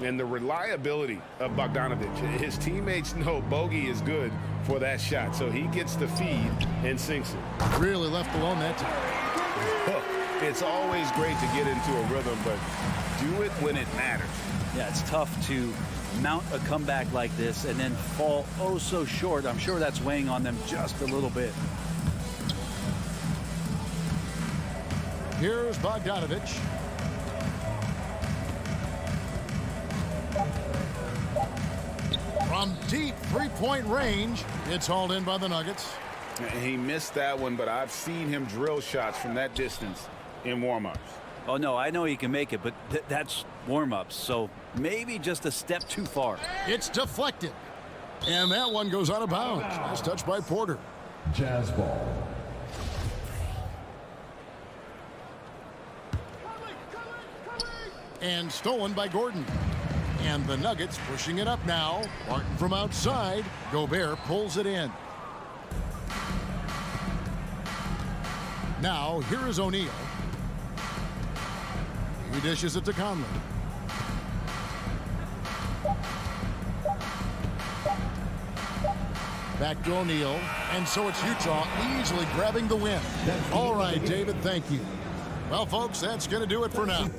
And the reliability of Bogdanovich. His teammates know Bogey is good for that shot, so he gets the feed and sinks it. Really left alone that time. Look, it's always great to get into a rhythm, but do it when it matters. Yeah, it's tough to mount a comeback like this and then fall oh so short. I'm sure that's weighing on them just a little bit. Here's Bogdanovich. From deep 3-point range, it's hauled in by the Nuggets. He missed that one, but I've seen him drill shots from that distance in warm-ups. Oh, no, I know he can make it, but that's warm-ups, so maybe just a step too far. It's deflected. And that one goes out of bounds. Nice touch by Porter. Jazz ball. And stolen by Gordon. And the Nuggets pushing it up now. Barton from outside. Gobert pulls it in. Now, here is O'Neal. He dishes it to Conley. Back to O'Neal. And so it's Utah easily grabbing the win. All right, David, thank you. Well, folks, that's going to do it for now.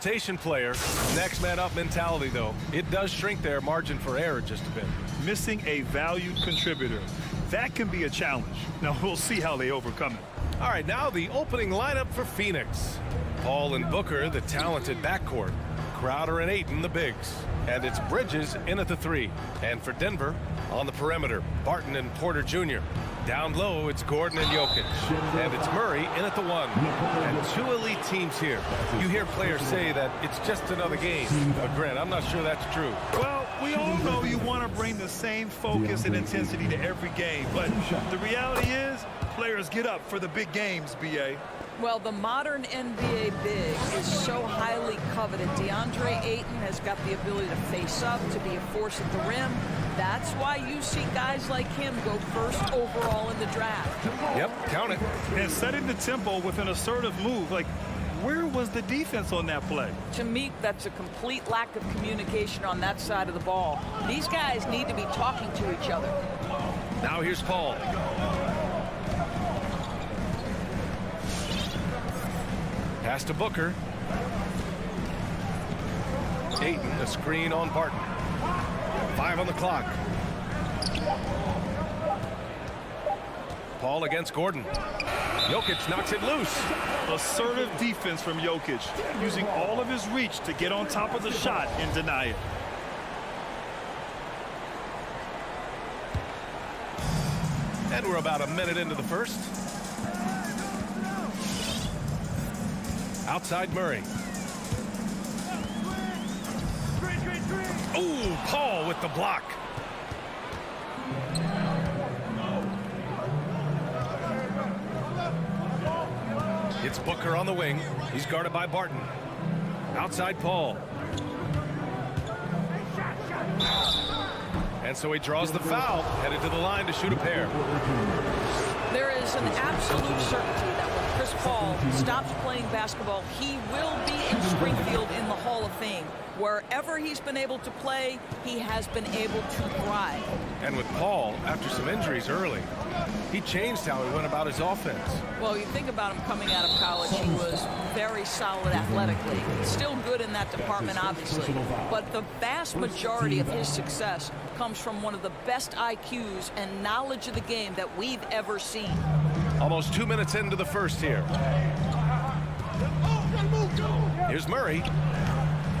rotation player. Next man up mentality, though. It does shrink their margin for error just a bit. Missing a valued contributor. That can be a challenge. Now, we'll see how they overcome it. All right, now the opening lineup for Phoenix. Paul and Booker, the talented backcourt. Crowder and Ayton, the bigs. And it's Bridges in at the 3. And for Denver, on the perimeter, Barton and Porter Jr. Down low, it's Gordon and Jokic. And it's Murray in at the 1. And 2 elite teams here. You hear players say that it's just another game. But Grant, I'm not sure that's true. Well, we all know you want to bring the same focus and intensity to every game. But the reality is, players get up for the big games, B.A. Well, the modern NBA big is so highly coveted. DeAndre Ayton has got the ability to face up, to be a force at the rim. That's why you see guys like him go first overall in the draft. Yep, count it. And setting the tempo with an assertive move. Like, where was the defense on that play? To me, that's a complete lack of communication on that side of the ball. These guys need to be talking to each other. Now here's Paul. Pass to Booker. Ayton, a screen on Barton. 5 on the clock. Paul against Gordon. Jokic knocks it loose. Assertive defense from Jokic, using all of his reach to get on top of the shot and deny it. And we're about a minute into the first. Outside Murray. Ooh, Paul with the block. It's Booker on the wing. He's guarded by Barton. Outside Paul. And so he draws the foul, headed to the line to shoot a pair. There is an absolute certainty that when Chris Paul stops playing basketball, he will be in Springfield in the Hall of Fame. Wherever he's been able to play, he has been able to thrive. And with Paul, after some injuries early, he changed how he went about his offense. Well, you think about him coming out of college, he was very solid athletically. Still good in that department, obviously. But the vast majority of his success comes from one of the best IQs and knowledge of the game that we've ever seen. Almost 2 minutes into the first here. Here's Murray.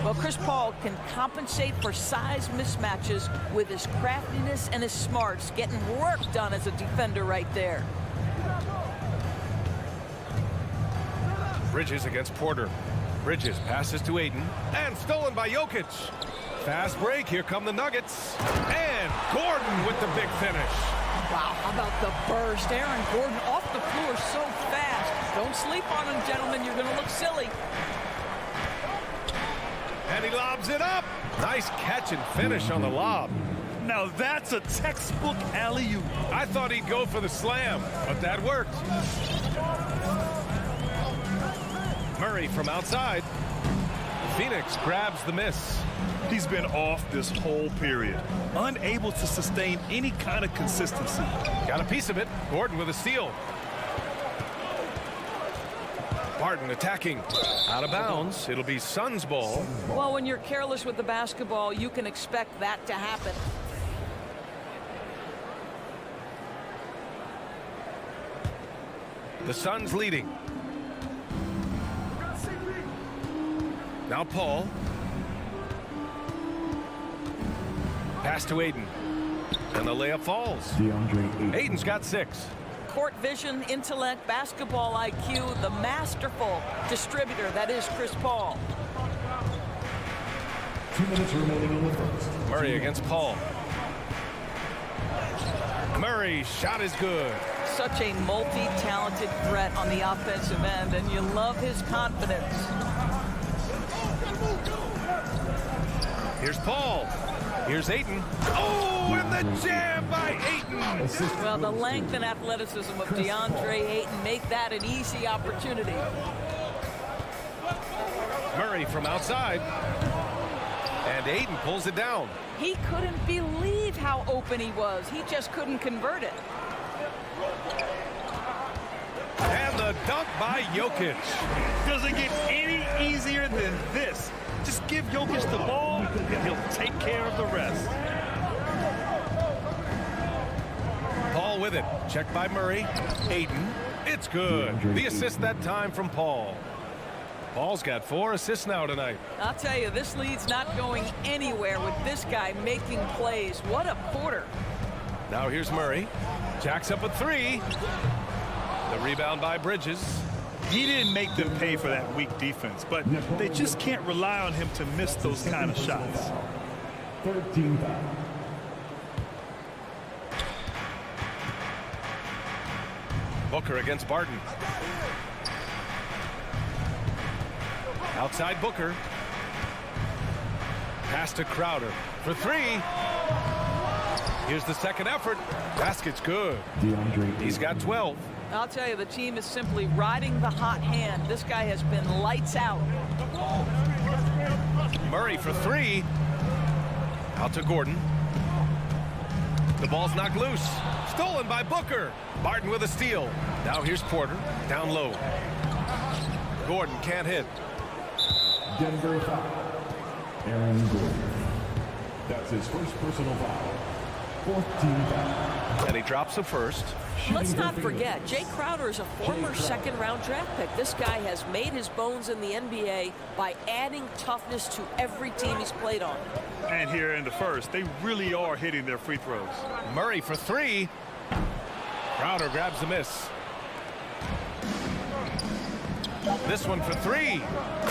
Well, Chris Paul can compensate for size mismatches with his craftiness and his smarts, getting work done as a defender right there. Bridges against Porter. Bridges passes to Ayton and stolen by Jokic. Fast break. Here come the Nuggets. And Gordon with the big finish. Wow, how about the burst? Aaron Gordon off the floor so fast. Don't sleep on him, gentlemen. You're going to look silly. And he lobs it up. Nice catch and finish on the lob. Now that's a textbook alley-oop. I thought he'd go for the slam, but that worked. Murray from outside. Phoenix grabs the miss. He's been off this whole period, unable to sustain any kind of consistency. Got a piece of it. Gordon with a steal. Barton attacking. Out of bounds. It'll be Suns ball. Well, when you're careless with the basketball, you can expect that to happen. The Suns leading. Now Paul. Pass to Ayton. And the layup falls. DeAndre Ayton. Ayton's got 6. Court vision, intellect, basketball IQ, the masterful distributor that is Chris Paul. 2 minutes remaining in the first. Murray against Paul. Murray, shot is good. Such a multi-talented threat on the offensive end, and you love his confidence. Here's Paul. Here's Ayton. Oh, and the jam by Ayton. Well, the length and athleticism of DeAndre Ayton make that an easy opportunity. Murray from outside. And Ayton pulls it down. He couldn't believe how open he was. He just couldn't convert it. And the dunk by Jokic. Doesn't get any easier than this. Just give Jokic the ball, and he'll take care of the rest. Paul with it. Checked by Murray. Ayton. It's good. The assist that time from Paul. Paul's got 4 assists now tonight. I'll tell you, this lead's not going anywhere with this guy making plays. What a quarter. Now here's Murray. Jacks up a 3. The rebound by Bridges. He didn't make them pay for that weak defense, but they just can't rely on him to miss those kind of shots. 13 foul. Booker against Barton. Outside Booker. Pass to Crowder for 3. Here's the second effort. Basket's good. He's got 12. I'll tell you, the team is simply riding the hot hand. This guy has been lights out. Murray for 3. Out to Gordon. The ball's knocked loose. Stolen by Booker. Barton with a steal. Now here's Porter. Down low. Gordon can't hit. Denver foul. Aaron Gordon. That's his first personal foul. 14 foul. And he drops the first. Let's not forget, Jay Crowder is a former second-round draft pick. This guy has made his bones in the NBA by adding toughness to every team he's played on. And here in the first, they really are hitting their free throws. Murray for 3. Crowder grabs the miss. This one for 3.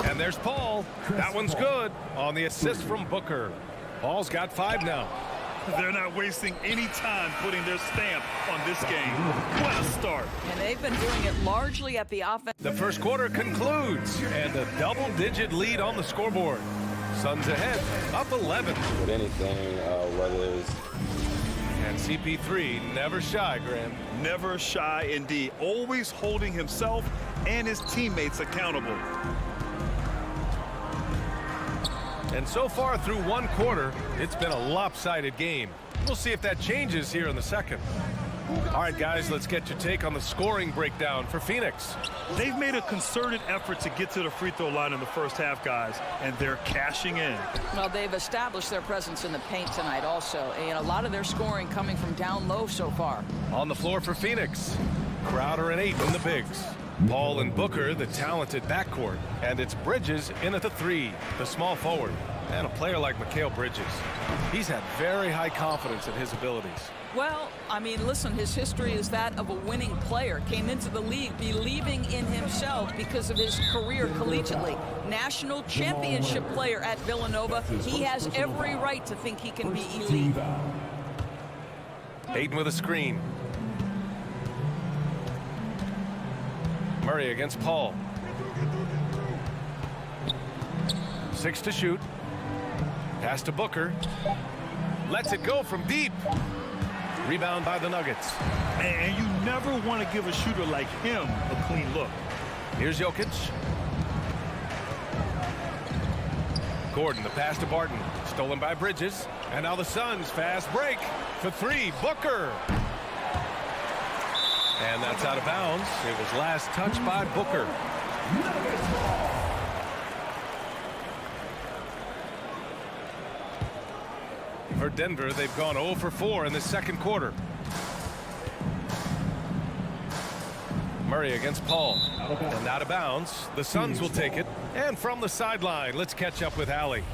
And there's Paul. That one's good on the assist from Booker. Paul's got 5 now. They're not wasting any time putting their stamp on this game. What a start. And they've been doing it largely at the offense. The first quarter concludes, and a double-digit lead on the scoreboard. Suns ahead, up 11. With anything, whether it's... And CP3 never shy, Graham. Never shy indeed. Always holding himself and his teammates accountable. And so far through one quarter, it's been a lopsided game. We'll see if that changes here in the second. All right, guys, let's get your take on the scoring breakdown for Phoenix. They've made a concerted effort to get to the free throw line in the first half, guys, and they're cashing in. Well, they've established their presence in the paint tonight also, and a lot of their scoring coming from down low so far. On the floor for Phoenix, Crowder and Ayton, the bigs. Paul and Booker, the talented backcourt. And it's Bridges in at the 3, the small forward. And a player like Mikal Bridges, he's had very high confidence in his abilities. Well, I mean, listen, his history is that of a winning player. Came into the league believing in himself because of his career collegiately. National championship player at Villanova. He has every right to think he can be elite. Ayton with a screen. Murray against Paul. 6 to shoot. Pass to Booker. Lets it go from deep. Rebound by the Nuggets. And you never want to give a shooter like him a clean look. Here's Jokic. Gordon, the pass to Barton. Stolen by Bridges. And now the Suns fast break for 3. Booker. And that's out of bounds. It was last touched by Booker. For Denver, they've gone 0 for 4 in the second quarter. Murray against Paul. And out of bounds. The Suns will take it. And from the sideline, let's catch up with Allie.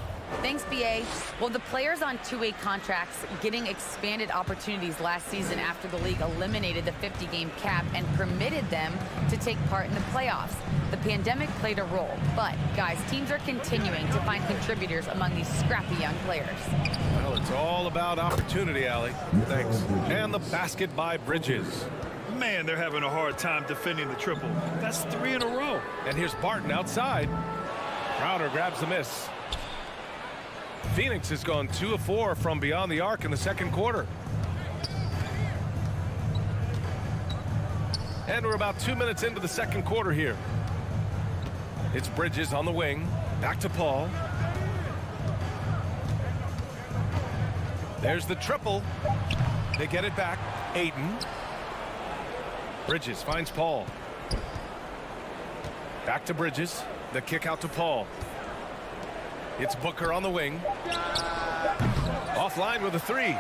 Thanks, BA. Well, the players on two-way contracts getting expanded opportunities last season after the league eliminated the 50-game cap and permitted them to take part in the playoffs. The pandemic played a role, but, guys, teams are continuing to find contributors among these scrappy young players. Well, it's all about opportunity, Allie. Thanks. And the basket by Bridges. Man, they're having a hard time defending the triple. That's 3 in a row. And here's Barton outside. Crowder grabs the miss. Phoenix has gone 2 of 4 from beyond the arc in the second quarter. And we're about 2 minutes into the second quarter here. It's Bridges on the wing. Back to Paul. There's the triple. They get it back. Ayton. Bridges finds Paul. Back to Bridges. The kick out to Paul. It's Booker on the wing. Offline with a three.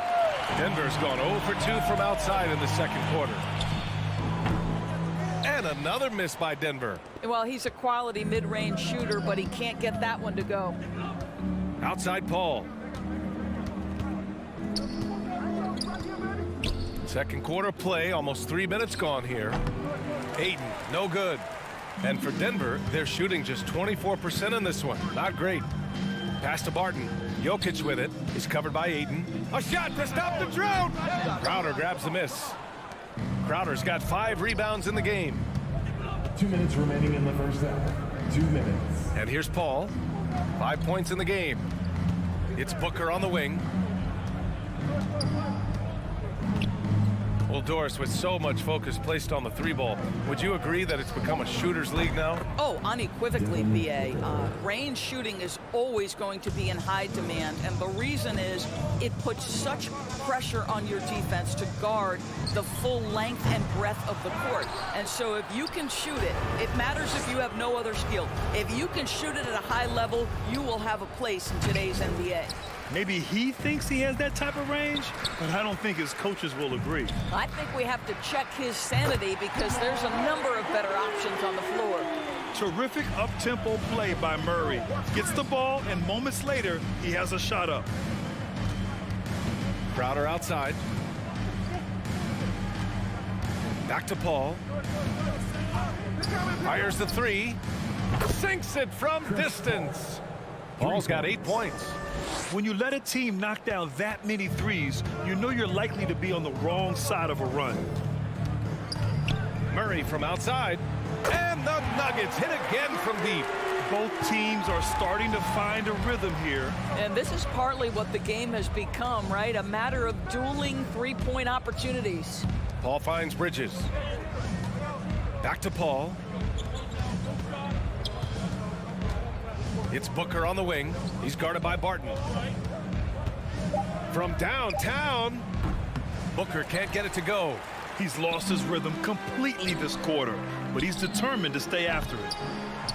Denver's gone 0 for 2 from outside in the second quarter. And another miss by Denver. Well, he's a quality mid-range shooter, but he can't get that one to go. Outside Paul. Second quarter play, almost 3 minutes gone here. Ayton, no good. And for Denver, they're shooting just 24% in this one. Not great. Pass to Barton. Jokic with it. He's covered by Ayton. A shot to stop the drought. Crowder grabs the miss. Crowder's got 5 rebounds in the game. 2 minutes remaining in the first half. 2 minutes. And here's Paul. 5 points in the game. It's Booker on the wing. Well, Doris, with so much focus placed on the 3-ball, would you agree that it's become a shooter's league now? Oh, unequivocally, BA. Range shooting is always going to be in high demand, and the reason is it puts such pressure on your defense to guard the full length and breadth of the court. And so if you can shoot it, it matters if you have no other skill. If you can shoot it at a high level, you will have a place in today's NBA. Maybe he thinks he has that type of range, but I don't think his coaches will agree. I think we have to check his sanity because there's a number of better options on the floor. Terrific up-tempo play by Murray. Gets the ball, and moments later, he has a shot up. Crowder outside. Back to Paul. Fires the 3. Sinks it from distance. Paul's got 8 points. When you let a team knock down that many threes, you know you're likely to be on the wrong side of a run. Murray from outside. And the Nuggets hit again from deep. Both teams are starting to find a rhythm here. And this is partly what the game has become, right? A matter of dueling three-point opportunities. Paul finds Bridges. Back to Paul. It's Booker on the wing. He's guarded by Barton. From downtown, Booker can't get it to go. He's lost his rhythm completely this quarter, but he's determined to stay after it.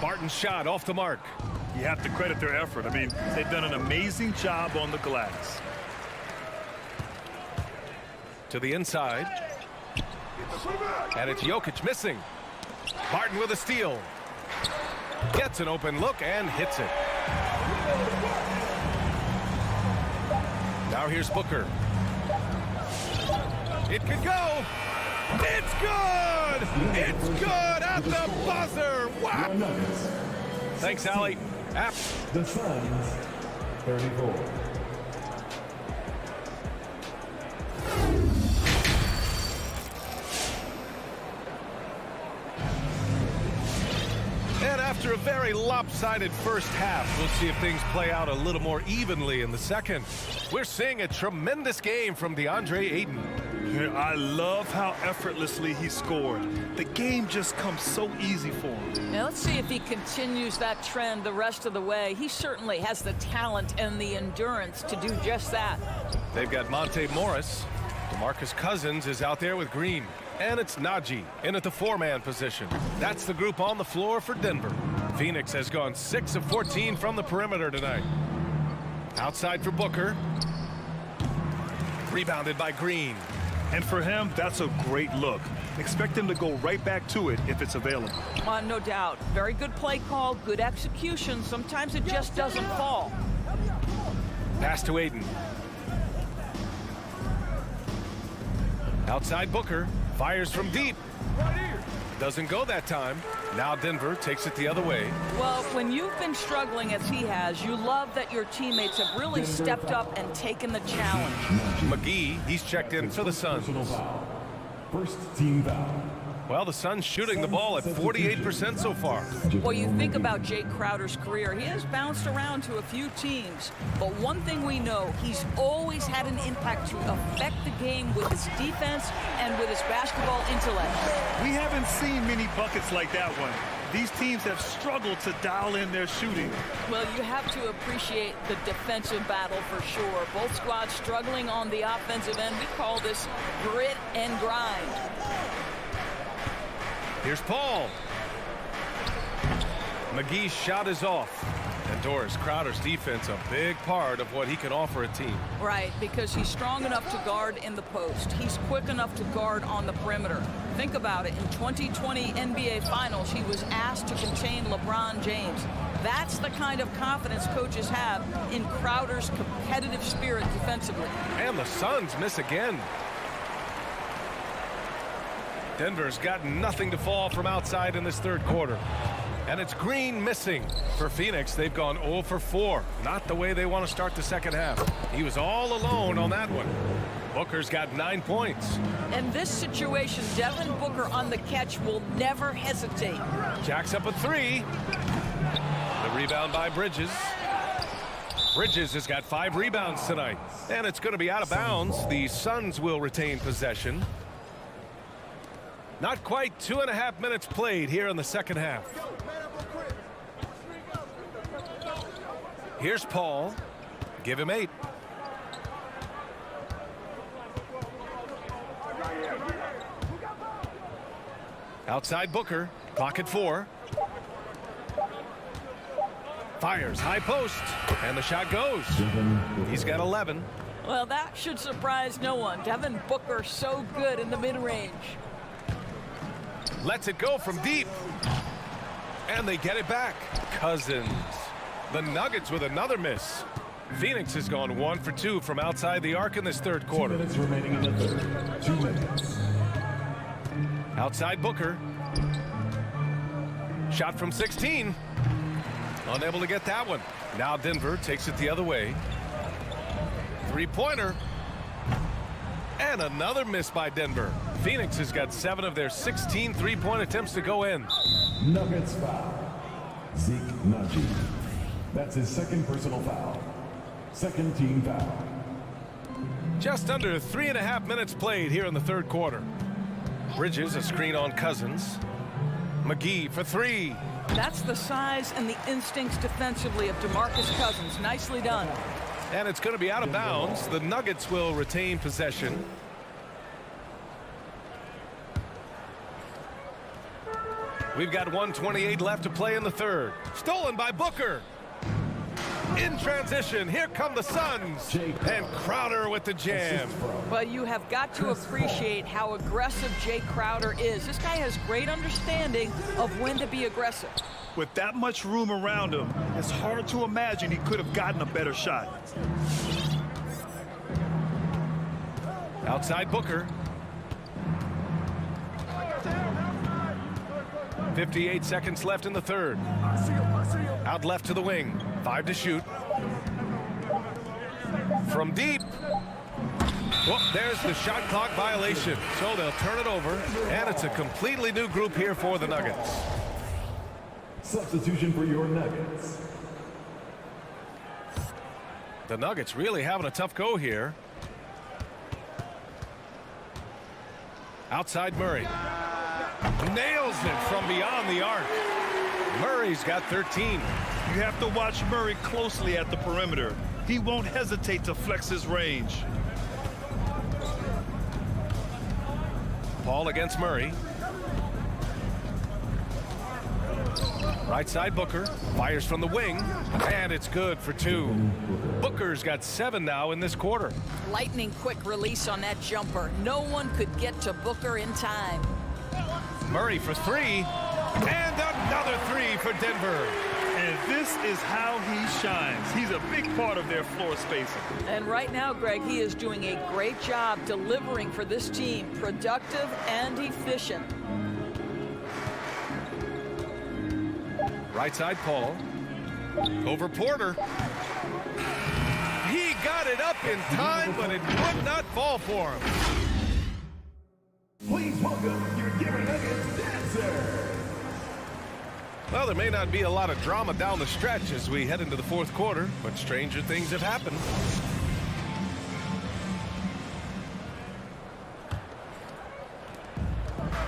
Barton's shot off the mark. You have to credit their effort. I mean, they've done an amazing job on the glass. To the inside. And it's Jokic missing. Barton with a steal. Gets an open look and hits it. Now here's Booker. It could go. It's good. It's good at the buzzer. Wow. Thanks, Allie. Apps. The Suns, 34. And after a very lopsided first half, we'll see if things play out a little more evenly in the second. We're seeing a tremendous game from DeAndre Ayton. I love how effortlessly he scored. The game just comes so easy for him. Now let's see if he continues that trend the rest of the way. He certainly has the talent and the endurance to do just that. They've got Monte Morris. DeMarcus Cousins is out there with Green. And it's Najee in at the 4-man position. That's the group on the floor for Denver. Phoenix has gone 6 of 14 from the perimeter tonight. Outside for Booker. Rebounded by Green. And for him, that's a great look. Expect him to go right back to it if it's available. No doubt. Very good play call, good execution. Sometimes it just doesn't fall. Pass to Ayton. Outside Booker. Fires from deep. Doesn't go that time. Now Denver takes it the other way. Well, when you've been struggling as he has, you love that your teammates have really stepped up and taken the challenge. McGee, he's checked in for the Suns. First team foul. Well, the Suns shooting the ball at 48% so far. Well, you think about Jay Crowder's career. He has bounced around to a few teams. But one thing we know, he's always had an impact to affect the game with his defense and with his basketball intellect. We haven't seen many buckets like that one. These teams have struggled to dial in their shooting. Well, you have to appreciate the defensive battle for sure. Both squads struggling on the offensive end. We call this grit and grind. Here's Paul. McGee's shot is off. And Doris, Crowder's defense a big part of what he can offer a team. Right, because he's strong enough to guard in the post. He's quick enough to guard on the perimeter. Think about it. In 2020 NBA Finals, he was asked to contain LeBron James. That's the kind of confidence coaches have in Crowder's competitive spirit defensively. And the Suns miss again. Denver's got nothing to fall from outside in this third quarter. And it's Green missing. For Phoenix, they've gone 0 for 4. Not the way they want to start the second half. He was all alone on that one. Booker's got 9 points. In this situation, Devin Booker on the catch will never hesitate. Jacks up a 3. The rebound by Bridges. Bridges has got 5 rebounds tonight. And it's going to be out of bounds. The Suns will retain possession. Not quite 2.5 minutes played here in the second half. Here's Paul. Give him 8. Outside Booker. Clock at 4. Fires high post. And the shot goes. He's got 11. Well, that should surprise no one. Devin Booker so good in the mid-range. Lets it go from deep. And they get it back. Cousins. The Nuggets with another miss. Phoenix has gone 1 for 2 from outside the arc in this third quarter. 2 minutes remaining in the third. 2 minutes. Outside Booker. Shot from 16. Unable to get that one. Now Denver takes it the other way. Three-pointer. And another miss by Denver. Phoenix has got 7 of their 16 three-point attempts to go in. Nuggets foul. Zeke Naji. That's his second personal foul. Second team foul. Just under 3.5 minutes played here in the third quarter. Bridges a screen on Cousins. McGee for 3. That's the size and the instincts defensively of DeMarcus Cousins. Nicely done. And it's going to be out of bounds. The Nuggets will retain possession. We've got 1:28 left to play in the third. Stolen by Booker. In transition, here come the Suns. And Crowder with the jam. But you have got to appreciate how aggressive Jay Crowder is. This guy has great understanding of when to be aggressive. With that much room around him, it's hard to imagine he could have gotten a better shot. Outside Booker. 58 seconds left in the third. Out left to the wing. 5 to shoot. From deep. Well, there's the shot clock violation. So they'll turn it over. And it's a completely new group here for the Nuggets. Substitution for your Nuggets. The Nuggets really having a tough go here. Outside Murray. Nails it from beyond the arc. Murray's got 13. You have to watch Murray closely at the perimeter. He won't hesitate to flex his range. Paul against Murray. Right side Booker. Fires from the wing. And it's good for 2. Booker's got 7 now in this quarter. Lightning quick release on that jumper. No one could get to Booker in time. Murray for 3. And another 3 for Denver. And this is how he shines. He's a big part of their floor spacing. And right now, Greg, he is doing a great job delivering for this team. Productive and efficient. Right side Paul. Over Porter. He got it up in time, but it would not fall for him. Please welcome your Denver Nuggets dancer. Well, there may not be a lot of drama down the stretch as we head into the fourth quarter, but stranger things have happened.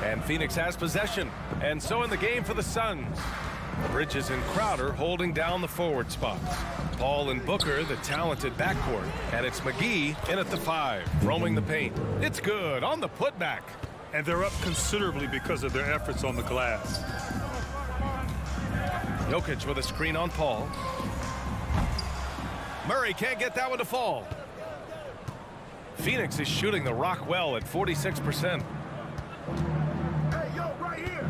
And Phoenix has possession, and so in the game for the Suns. Bridges and Crowder holding down the forward spots. Paul and Booker, the talented backcourt. And it's McGee in at the 5, roaming the paint. It's good on the putback. And they're up considerably because of their efforts on the glass. Jokic with a screen on Paul. Murray can't get that one to fall. Phoenix is shooting the rock well at 46%. Hey, yo, right here.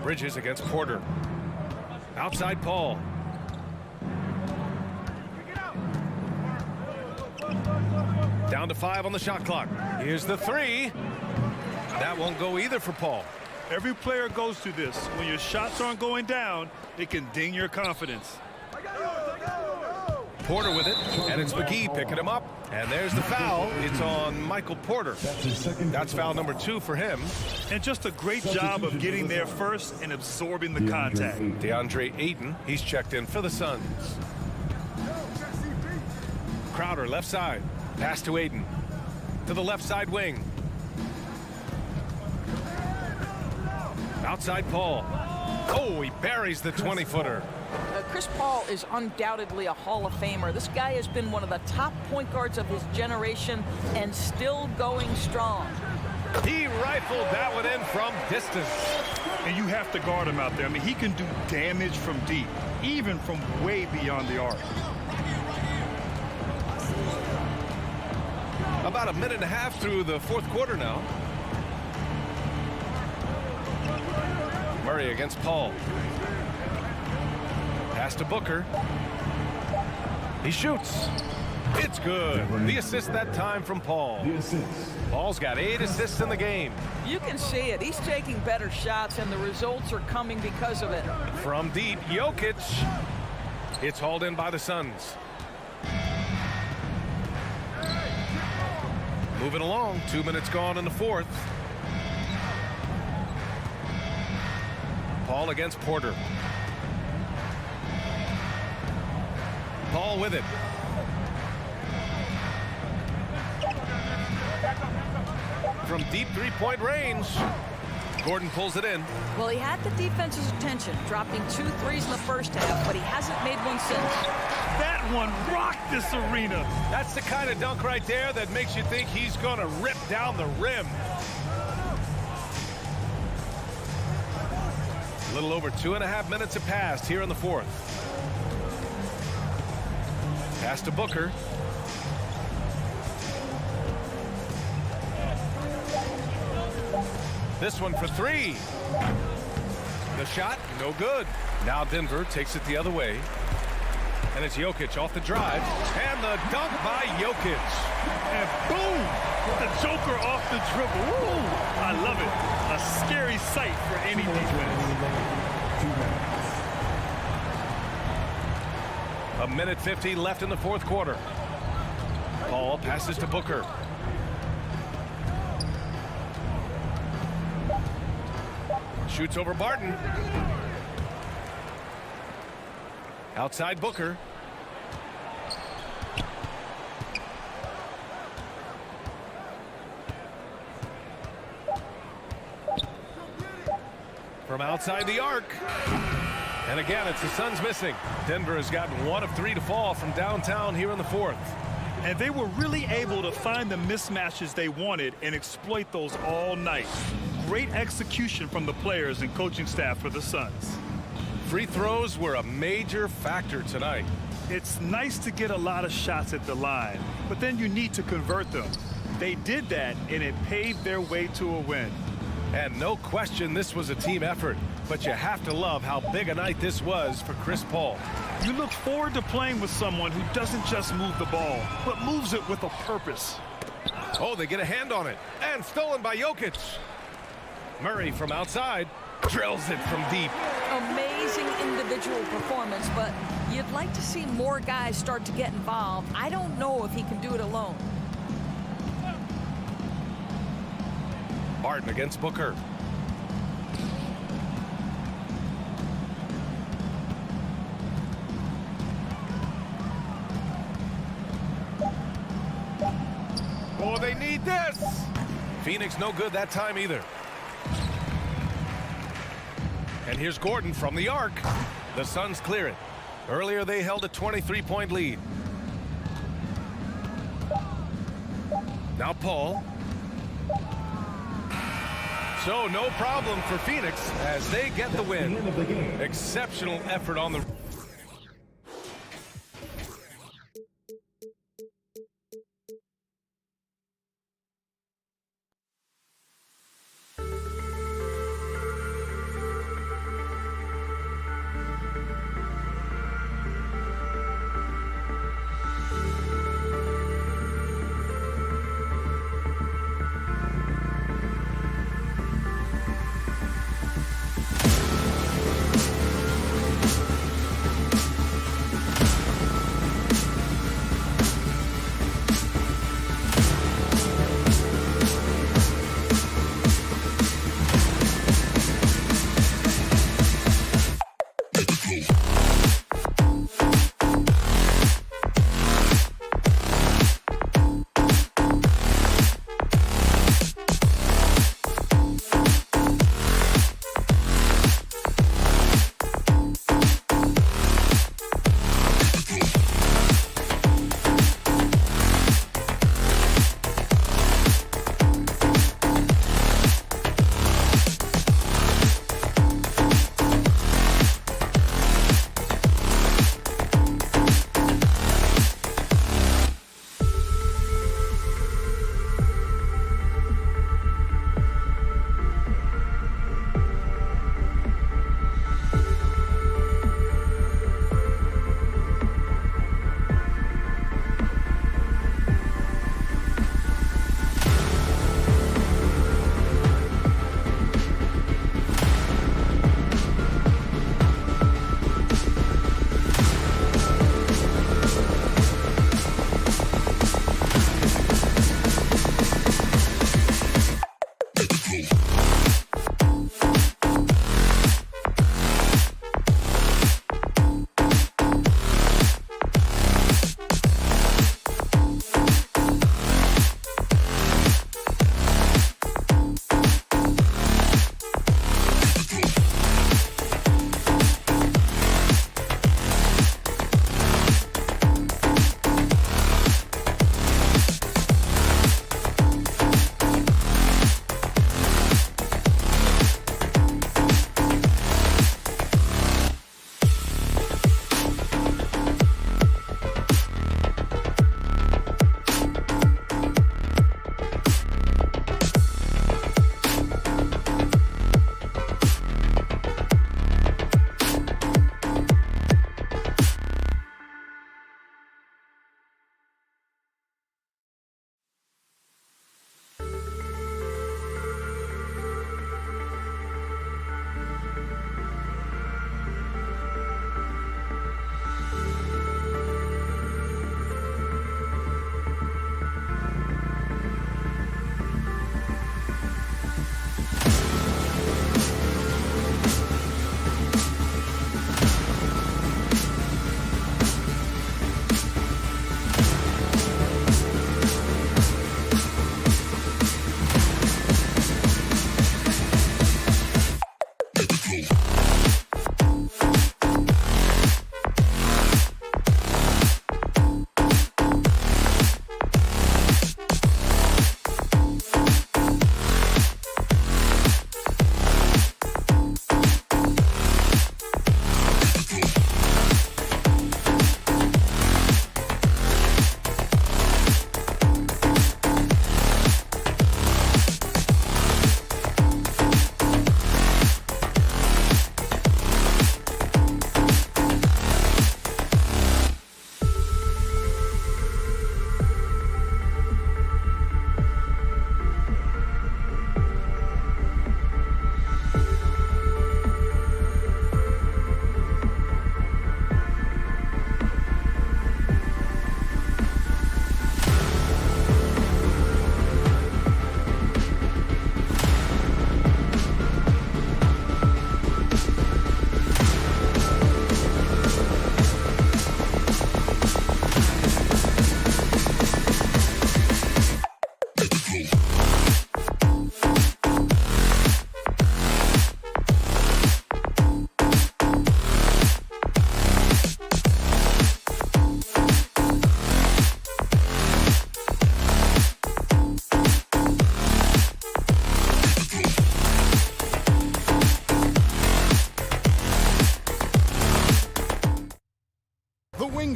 Bridges against Porter. Outside Paul. Down to 5 on the shot clock. Here's the 3. That won't go either for Paul. Every player goes through this. When your shots aren't going down, it can ding your confidence. Porter with it, and it's McGee picking him up. And there's the foul. It's on Michael Porter. That's foul number 2 for him. And just a great job of getting there first and absorbing the contact. DeAndre Ayton, he's checked in for the Suns. Crowder left side. Pass to Ayton. To the left side wing. Outside Paul. Oh, he buries the 20-footer. Chris Paul is undoubtedly a Hall of Famer. This guy has been one of the top point guards of his generation and still going strong. He rifled that one in from distance. And you have to guard him out there. I mean, he can do damage from deep, even from way beyond the arc. About a minute and a half through the fourth quarter now. Murray against Paul. Pass to Booker. He shoots. It's good. The assist that time from Paul. Paul's got 8 assists in the game. You can see it. He's taking better shots, and the results are coming because of it. From deep, Jokic. It's hauled in by the Suns. Moving along. 2 minutes gone in the fourth. Paul against Porter. Paul with it. From deep three-point range. Gordon pulls it in. Well, he had the defense's attention, dropping 2 threes in the first half, but he hasn't made one since. That one rocked this arena. That's the kind of dunk right there that makes you think he's going to rip down the rim. A little over 2.5 minutes have passed here in the fourth. Pass to Booker. This one for 3. The shot, no good. Now Denver takes it the other way. And it's Jokic off the drive. And the dunk by Jokic. And boom! The Joker off the dribble. Woo! I love it. A scary sight for any defense. A minute 50 left in the fourth quarter. Paul passes to Booker. Shoots over Barton. Outside Booker. From outside the arc. And again, it's the Suns missing. Denver has gotten 1 of 3 to fall from downtown here in the fourth. And they were really able to find the mismatches they wanted and exploit those all night. Great execution from the players and coaching staff for the Suns. Free throws were a major factor tonight. It's nice to get a lot of shots at the line, but then you need to convert them. They did that, and it paved their way to a win. And no question this was a team effort, but you have to love how big a night this was for Chris Paul. You look forward to playing with someone who doesn't just move the ball, but moves it with a purpose. Oh, they get a hand on it, and stolen by Jokic. Murray from outside drills it from deep. Amazing individual performance, but you'd like to see more guys start to get involved. I don't know if he can do it alone. Barton against Booker. Oh, they need this. Phoenix no good that time either. And here's Gordon from the arc. The Suns clear it. Earlier they held a 23-point lead. Now Paul. So no problem for Phoenix as they get the win. Exceptional effort on the...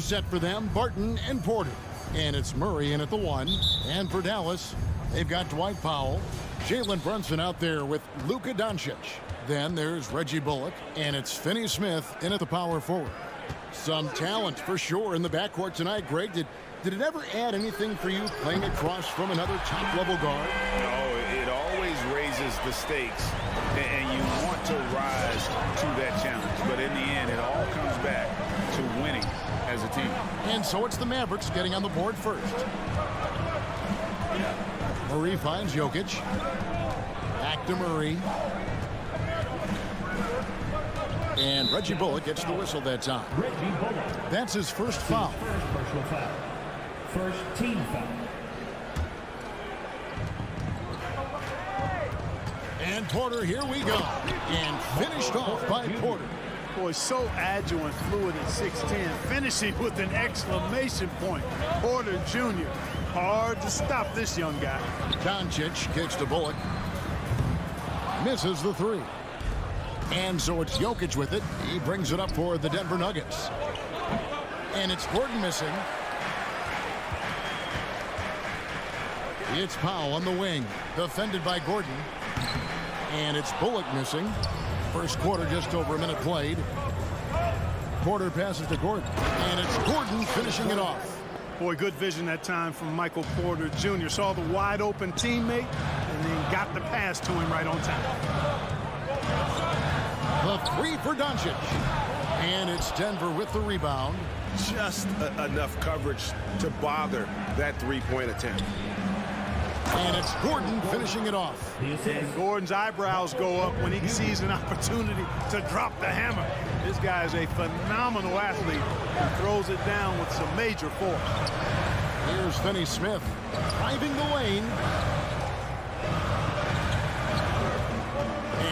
set for them, Barton and Porter. And it's Murray in at the 1. And for Dallas, they've got Dwight Powell, Jalen Brunson out there with Luka Doncic. Then there's Reggie Bullock, and it's Finney-Smith in at the power forward. Some talent for sure in the backcourt tonight. Greg, did it ever add anything for you playing across from another top-level guard? No, it always raises the stakes, and you want to rise to that challenge. But in the end, it all comes back to winning as a team. And so it's the Mavericks getting on the board first. Murray finds Jokic. Back to Murray. And Reggie Bullock gets the whistle that time. That's his first foul. Personal foul. First team foul. And Porter, here we go. And finished off by Porter. Boy, so agile and fluid at 6'10", finishing with an exclamation point. Porter Jr. Hard to stop this young guy. Doncic kicks to Bullock. Misses the 3. And so it's Jokic with it. He brings it up for the Denver Nuggets. And it's Gordon missing. It's Powell on the wing. Defended by Gordon. And it's Bullock missing. First quarter, just over a minute played. Porter passes to Gordon. And it's Gordon finishing it off. Boy, good vision that time from Michael Porter Jr. Saw the wide open teammate and then got the pass to him right on time. The 3 for Doncic. And it's Denver with the rebound. Just enough coverage to bother that three-point attempt. And it's Gordon finishing it off. And Gordon's eyebrows go up when he sees an opportunity to drop the hammer. This guy is a phenomenal athlete who throws it down with some major force. Here's Finney-Smith driving the lane.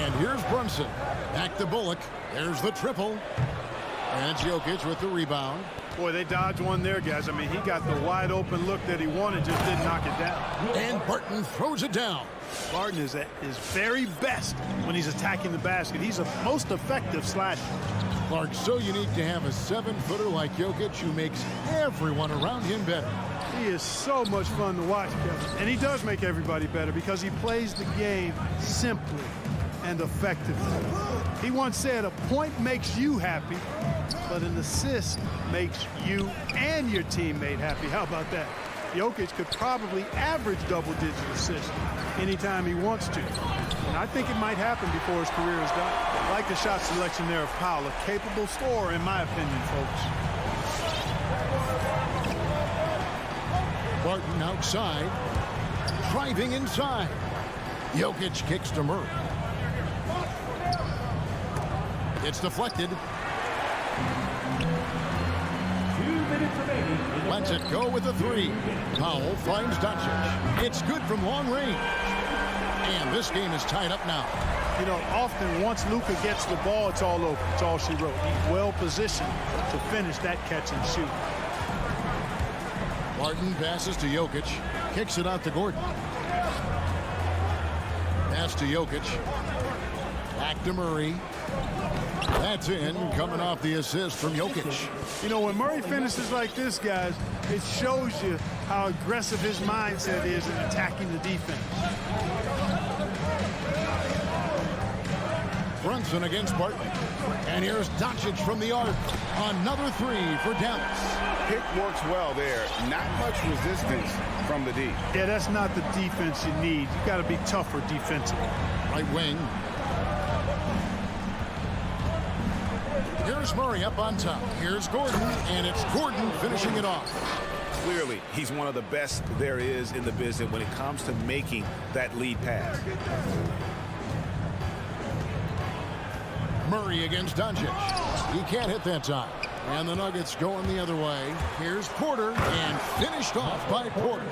And here's Brunson. Back to Bullock. There's the triple. And it's Jokic with the rebound. Boy, they dodged one there, guys. I mean, he got the wide open look that he wanted, just didn't knock it down. And Barton throws it down. Barton is at his very best when he's attacking the basket. He's a most effective slasher. Clark, so unique to have a 7-footer like Jokic who makes everyone around him better. He is so much fun to watch, Kevin. And he does make everybody better because he plays the game simply and effectively. He once said, a point makes you happy, but an assist makes you and your teammate happy. How about that? Jokic could probably average double-digit assists anytime he wants to. And I think it might happen before his career is done. I like the shot selection there of Powell, a capable scorer in my opinion, folks. Barton outside, driving inside. Jokic kicks to Murray. It's deflected. 2 minutes remaining. Lets it go with a 3. Powell finds Doncic. It's good from long range. And this game is tied up now. You know, often once Luka gets the ball, it's all over. It's all she wrote. He's well positioned to finish that catch and shoot. Barton passes to Jokic. Kicks it out to Gordon. Pass to Jokic. Back to Murray. That's in, coming off the assist from Jokic. You know, when Murray finishes like this, guys, it shows you how aggressive his mindset is in attacking the defense. Brunson against Barton. And here's Doncic from the arc. Another 3 for Dallas. Pick works well there. Not much resistance from the D. Yeah, that's not the defense you need. You got to be tougher defensively. Right wing. Here's Murray up on top. Here's Gordon, and it's Gordon finishing it off. Clearly, he's one of the best there is in the business when it comes to making that lead pass. Murray against Doncic. He can't hit that time. And the Nuggets going the other way. Here's Porter, and finished off by Porter.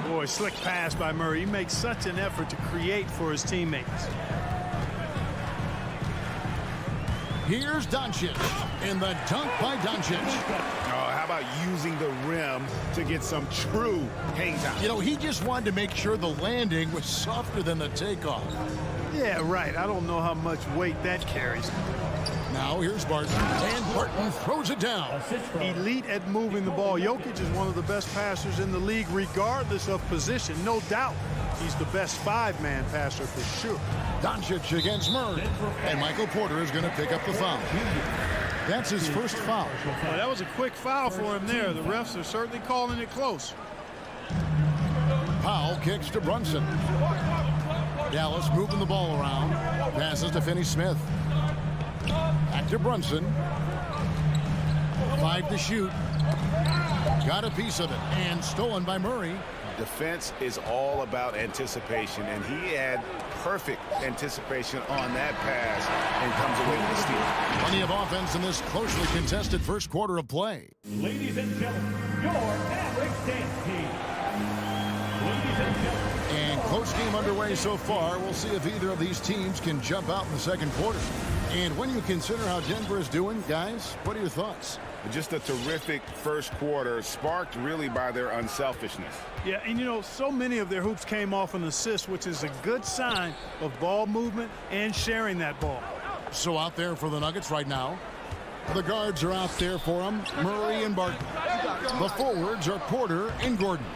Boy, slick pass by Murray. He makes such an effort to create for his teammates. Here's Doncic, and the dunk by Doncic. Oh, how about using the rim to get some true hang time? You know, he just wanted to make sure the landing was softer than the takeoff. Yeah, right. I don't know how much weight that carries. Now here's Barton, and Barton throws it down. Elite at moving the ball. Jokic is one of the best passers in the league, regardless of position. No doubt he's the best five-man passer for sure. Doncic against Murray, and Michael Porter is going to pick up the foul. That's his first foul. Well, that was a quick foul for him there. The refs are certainly calling it close. Powell kicks to Brunson. Dallas moving the ball around. Passes to Finney-Smith. Back to Brunson. 5 to shoot. Got a piece of it, and stolen by Murray. Defense is all about anticipation, and he had perfect anticipation on that pass and comes away with the steal. Plenty of offense in this closely contested first quarter of play. Ladies and gentlemen, your Mavericks dance team. Ladies and gentlemen. And close game underway so far. We'll see if either of these teams can jump out in the second quarter. And when you consider how Denver is doing, guys, what are your thoughts? Just a terrific first quarter, sparked really by their unselfishness. Yeah, and you know, so many of their hoops came off an assist, which is a good sign of ball movement and sharing that ball. So out there for the Nuggets right now. The guards are out there for them, Murray and Barton. The forwards are Porter and Gordon.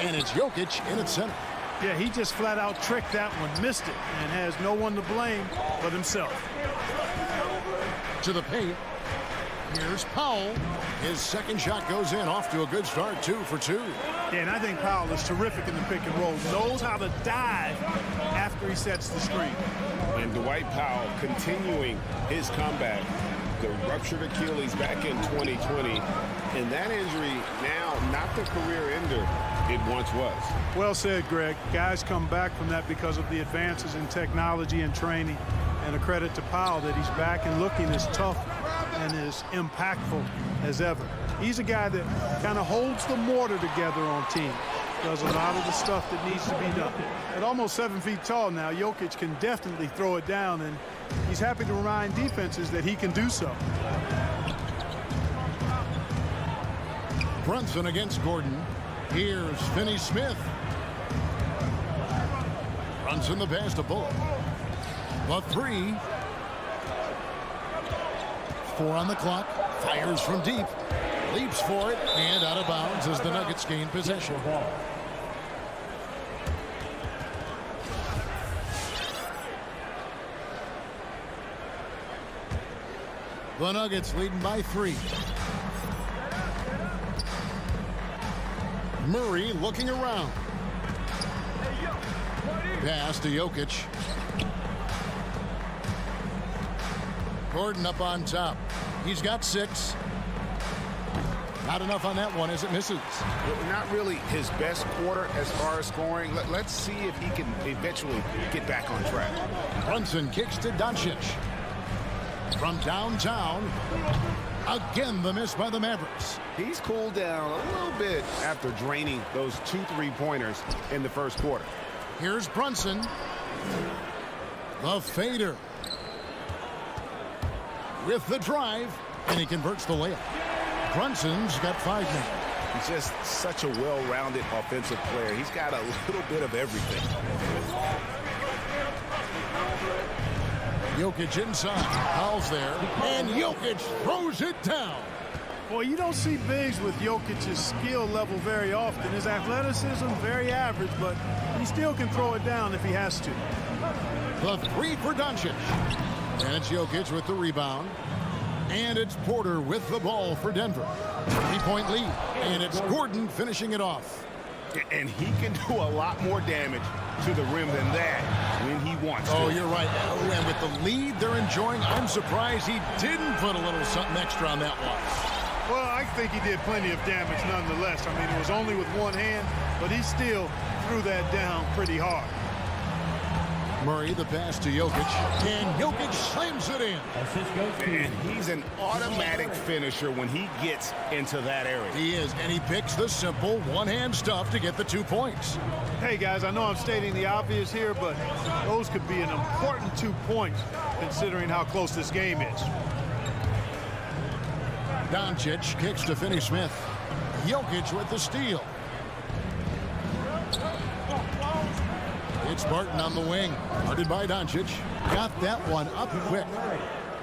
And it's Jokic in its center. Yeah, he just flat out tricked that one, missed it, and has no one to blame but himself. To the paint. Here's Powell. His second shot goes in, off to a good start, 2 for 2. Yeah, and I think Powell is terrific in the pick and roll. Knows how to dive after he sets the screen. And Dwight Powell continuing his comeback. The ruptured Achilles back in 2020. And that injury now not the career ender it once was. Well said, Greg. Guys come back from that because of the advances in technology and training. And a credit to Powell that he's back and looking as tough and as impactful as ever. He's a guy that kind of holds the mortar together on team. Does a lot of the stuff that needs to be done. At almost 7 feet tall now, Jokic can definitely throw it down, and he's happy to remind defenses that he can do so. Brunson against Gordon. Here's Finney-Smith. Brunson the pass to Bullock. The 3. 4 on the clock. Fires from deep. Leaps for it, and out of bounds as the Nuggets gain possession. The Nuggets leading by 3. Murray looking around. Pass to Jokic. Gordon up on top. He's got 6. Not enough on that one as it misses. Not really his best quarter as far as scoring. Let's see if he can eventually get back on track. Brunson kicks to Doncic. From downtown. Again, the miss by the Mavericks. He's cooled down a little bit after draining those 2 3-pointers in the first quarter. Here's Brunson. The fader. With the drive, and he converts the layup. Brunson's got 5 now. He's just such a well-rounded offensive player. He's got a little bit of everything. Jokic inside. Powell's there. And Jokic throws it down. Boy, you don't see bigs with Jokic's skill level very often. His athleticism, very average, but he still can throw it down if he has to. The 3 for Doncic. And it's Jokic with the rebound. And it's Porter with the ball for Denver. 3-point lead. And it's Gordon finishing it off. And he can do a lot more damage to the rim than that when he wants to. Oh, you're right. And with the lead they're enjoying, I'm surprised he didn't put a little something extra on that one. Well, I think he did plenty of damage nonetheless. I mean, it was only with one hand, but he still threw that down pretty hard. Murray, the pass to Jokic, and Jokic slams it in. And he's an automatic finisher when he gets into that area. He is, and he picks the simple one-hand stuff to get the 2 points. Hey, guys, I know I'm stating the obvious here, but those could be an important 2 points considering how close this game is. Doncic kicks to Finney-Smith. Jokic with the steal. It's Barton on the wing. Guarded by Doncic. Got that one up quick.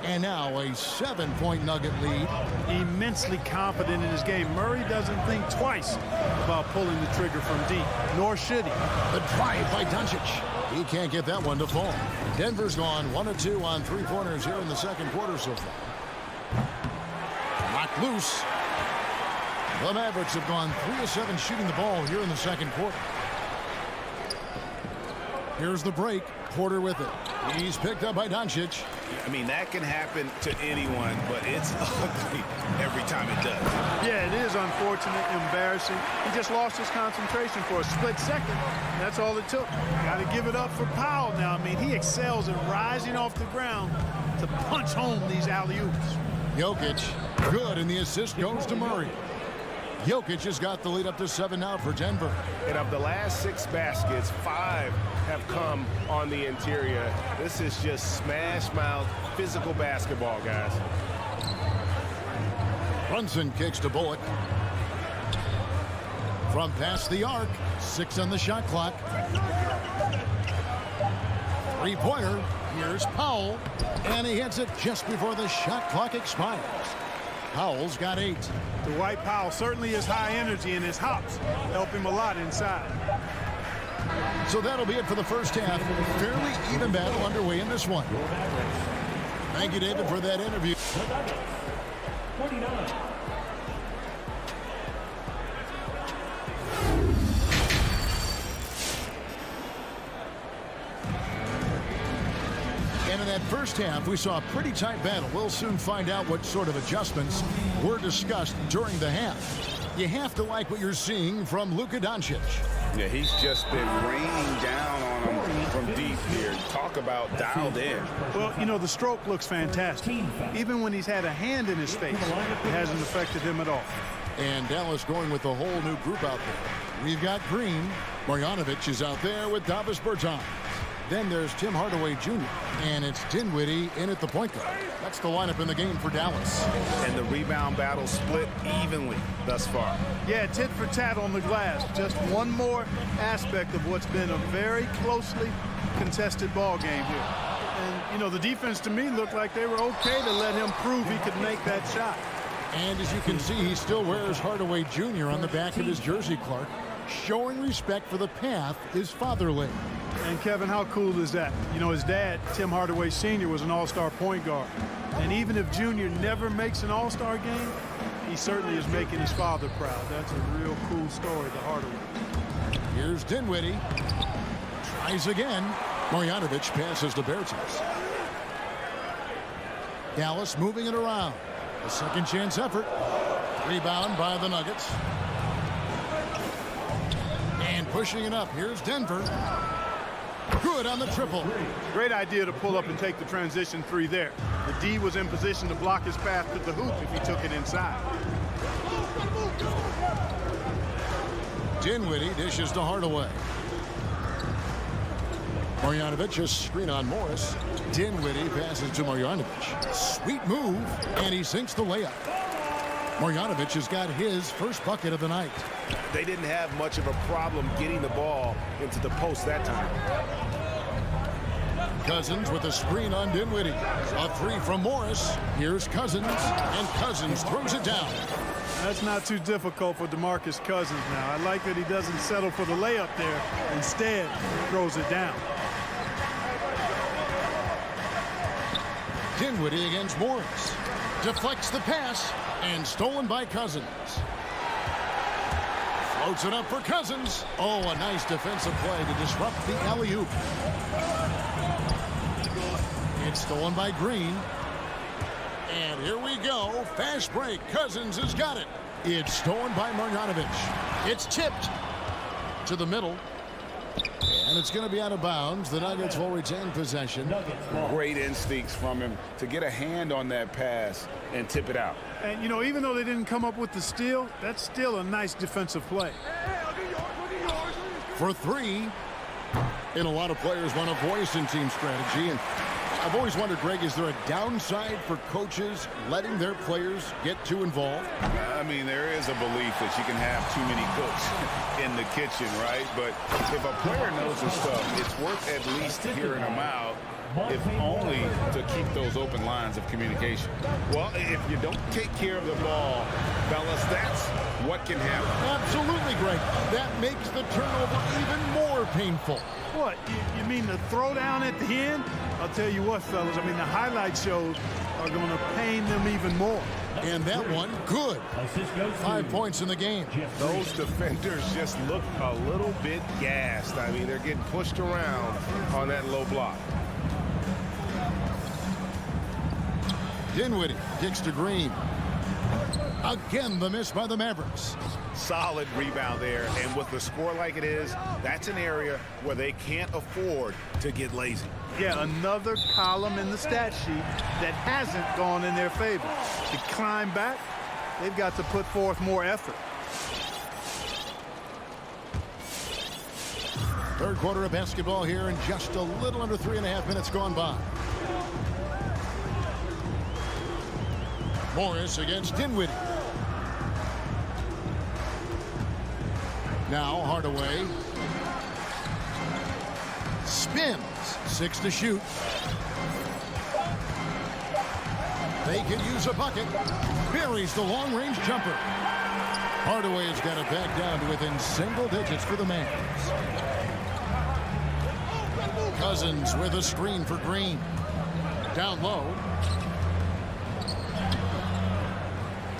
And now a 7-point Nugget lead. Immensely confident in his game. Murray doesn't think twice about pulling the trigger from deep, nor should he. The drive by Doncic. He can't get that one to fall. Denver's gone 1 of 2 on three-pointers here in the second quarter so far. Locked loose. The Mavericks have gone 3 of 7 shooting the ball here in the second quarter. Here's the break. Porter with it. He's picked up by Doncic. I mean, that can happen to anyone, but it's ugly every time it does. Yeah, it is unfortunate, embarrassing. He just lost his concentration for a split second. That's all it took. Got to give it up for Powell now. I mean, he excels in rising off the ground to punch home these alley-oops. Jokic, good, and the assist goes to Murray. Jokic has got the lead up to 7 now for Denver. And of the last 6 baskets, 5 have come on the interior. This is just smash-mouth physical basketball, guys. Brunson kicks to Bullock. From past the arc, 6 on the shot clock. Three-pointer. Here's Powell. And he hits it just before the shot clock expires. Powell's got 8. Dwight Powell certainly is high energy, and his hops help him a lot inside. So that'll be it for the first half. Fairly even battle underway in this one. Thank you, David, for that interview. 49. And in that first half, we saw a pretty tight battle. We'll soon find out what sort of adjustments were discussed during the half. You have to like what you're seeing from Luka Doncic. Yeah, he's just been raining down on him from deep here. Talk about dialed in. Well, you know, the stroke looks fantastic. Even when he's had a hand in his face, it hasn't affected him at all. And Dallas going with a whole new group out there. We've got Green. Marjanovic is out there with Davis Bertans. Then there's Tim Hardaway Jr. And it's Dinwiddie in at the point guard. That's the lineup in the game for Dallas. And the rebound battle split evenly thus far. Yeah, tit for tat on the glass. Just one more aspect of what's been a very closely contested ball game here. And, you know, the defense to me looked like they were okay to let him prove he could make that shot. And as you can see, he still wears Hardaway Jr. on the back of his jersey, Clark. Showing respect for the path his father laid. And Kevin, how cool is that? You know, his dad, Tim Hardaway Sr., was an all-star point guard. And even if Junior never makes an all-star game, he certainly is making his father proud. That's a real cool story to Hardaway. Here's Dinwiddie. Tries again. Marjanovic passes to Bertans. Dallas moving it around. A second chance effort. Rebound by the Nuggets. And pushing it up. Here's Denver. Good on the triple. Great idea to pull up and take the transition three there. The D was in position to block his path to the hoop if he took it inside. Dinwiddie dishes to Hardaway. Marjanovic a screen on Morris. Dinwiddie passes to Marjanovic. Sweet move, and he sinks the layup. Marjanovic has got his first bucket of the night. They didn't have much of a problem getting the ball into the post that time. Cousins with a screen on Dinwiddie. A three from Morris. Here's Cousins, and Cousins throws it down. That's not too difficult for DeMarcus Cousins now. I like that he doesn't settle for the layup there. Instead, throws it down. Dinwiddie against Morris. Deflects the pass, and stolen by Cousins. Floats it up for Cousins. Oh, a nice defensive play to disrupt the alley-oop. It's stolen by Green. And here we go. Fast break. Cousins has got it. It's stolen by Marjanovic. It's tipped to the middle. And it's going to be out of bounds. The Nuggets will retain possession. Great instincts from him to get a hand on that pass and tip it out. And, you know, even though they didn't come up with the steal, that's still a nice defensive play. For three. And a lot of players want a voice in team strategy. And I've always wondered, Greg, is there a downside for coaches letting their players get too involved? I mean, there is a belief that you can have too many cooks in the kitchen, right? But if a player knows his stuff, it's worth at least hearing them out if only to keep those open lines of communication. Well, if you don't take care of the ball, fellas, that's what can happen. Absolutely, Greg. That makes the turnover even more painful. What, you mean the throwdown at the end? I'll tell you what, fellas, I mean, the highlight shows are going to pain them even more. And that one, good. 5 points in the game. Those defenders just look a little bit gassed. I mean, they're getting pushed around on that low block. Dinwiddie kicks to Green. Again, the miss by the Mavericks. Solid rebound there, and with the score like it is, that's an area where they can't afford to get lazy. Yeah, another column in the stat sheet that hasn't gone in their favor. To climb back, they've got to put forth more effort. Third quarter of basketball here, and just a little under 3.5 minutes gone by. Morris against Dinwiddie. Now Hardaway spins. 6 to shoot. They could use a bucket. Buries the long-range jumper. Hardaway has got it back down to within single digits for the Mavs. Cousins with a screen for Green. Down low.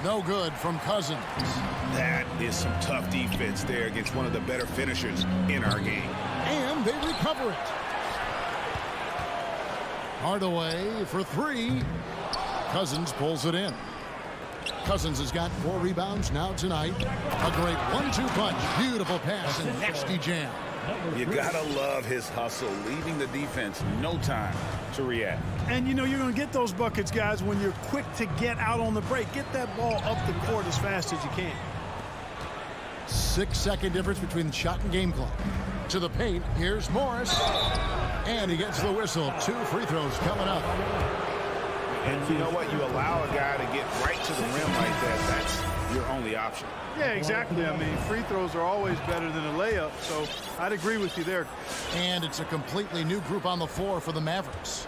No good from Cousins. That is some tough defense there against one of the better finishers in our game. And they recover it. Hardaway for 3. Cousins pulls it in. Cousins has got 4 rebounds now tonight. A great 1-2 punch. Beautiful pass and nasty jam. You gotta love his hustle, leaving the defense no time to react. And you know you're going to get those buckets, guys, when you're quick to get out on the break. Get that ball up the court as fast as you can. 6-second difference between the shot and game clock. To the paint, here's Morris. And he gets the whistle. 2 free throws coming up. And you know what? You allow a guy to get right to the rim like that. That's your only option. Yeah, exactly. I mean, free throws are always better than a layup, so I'd agree with you there. And it's a completely new group on the floor for the Mavericks.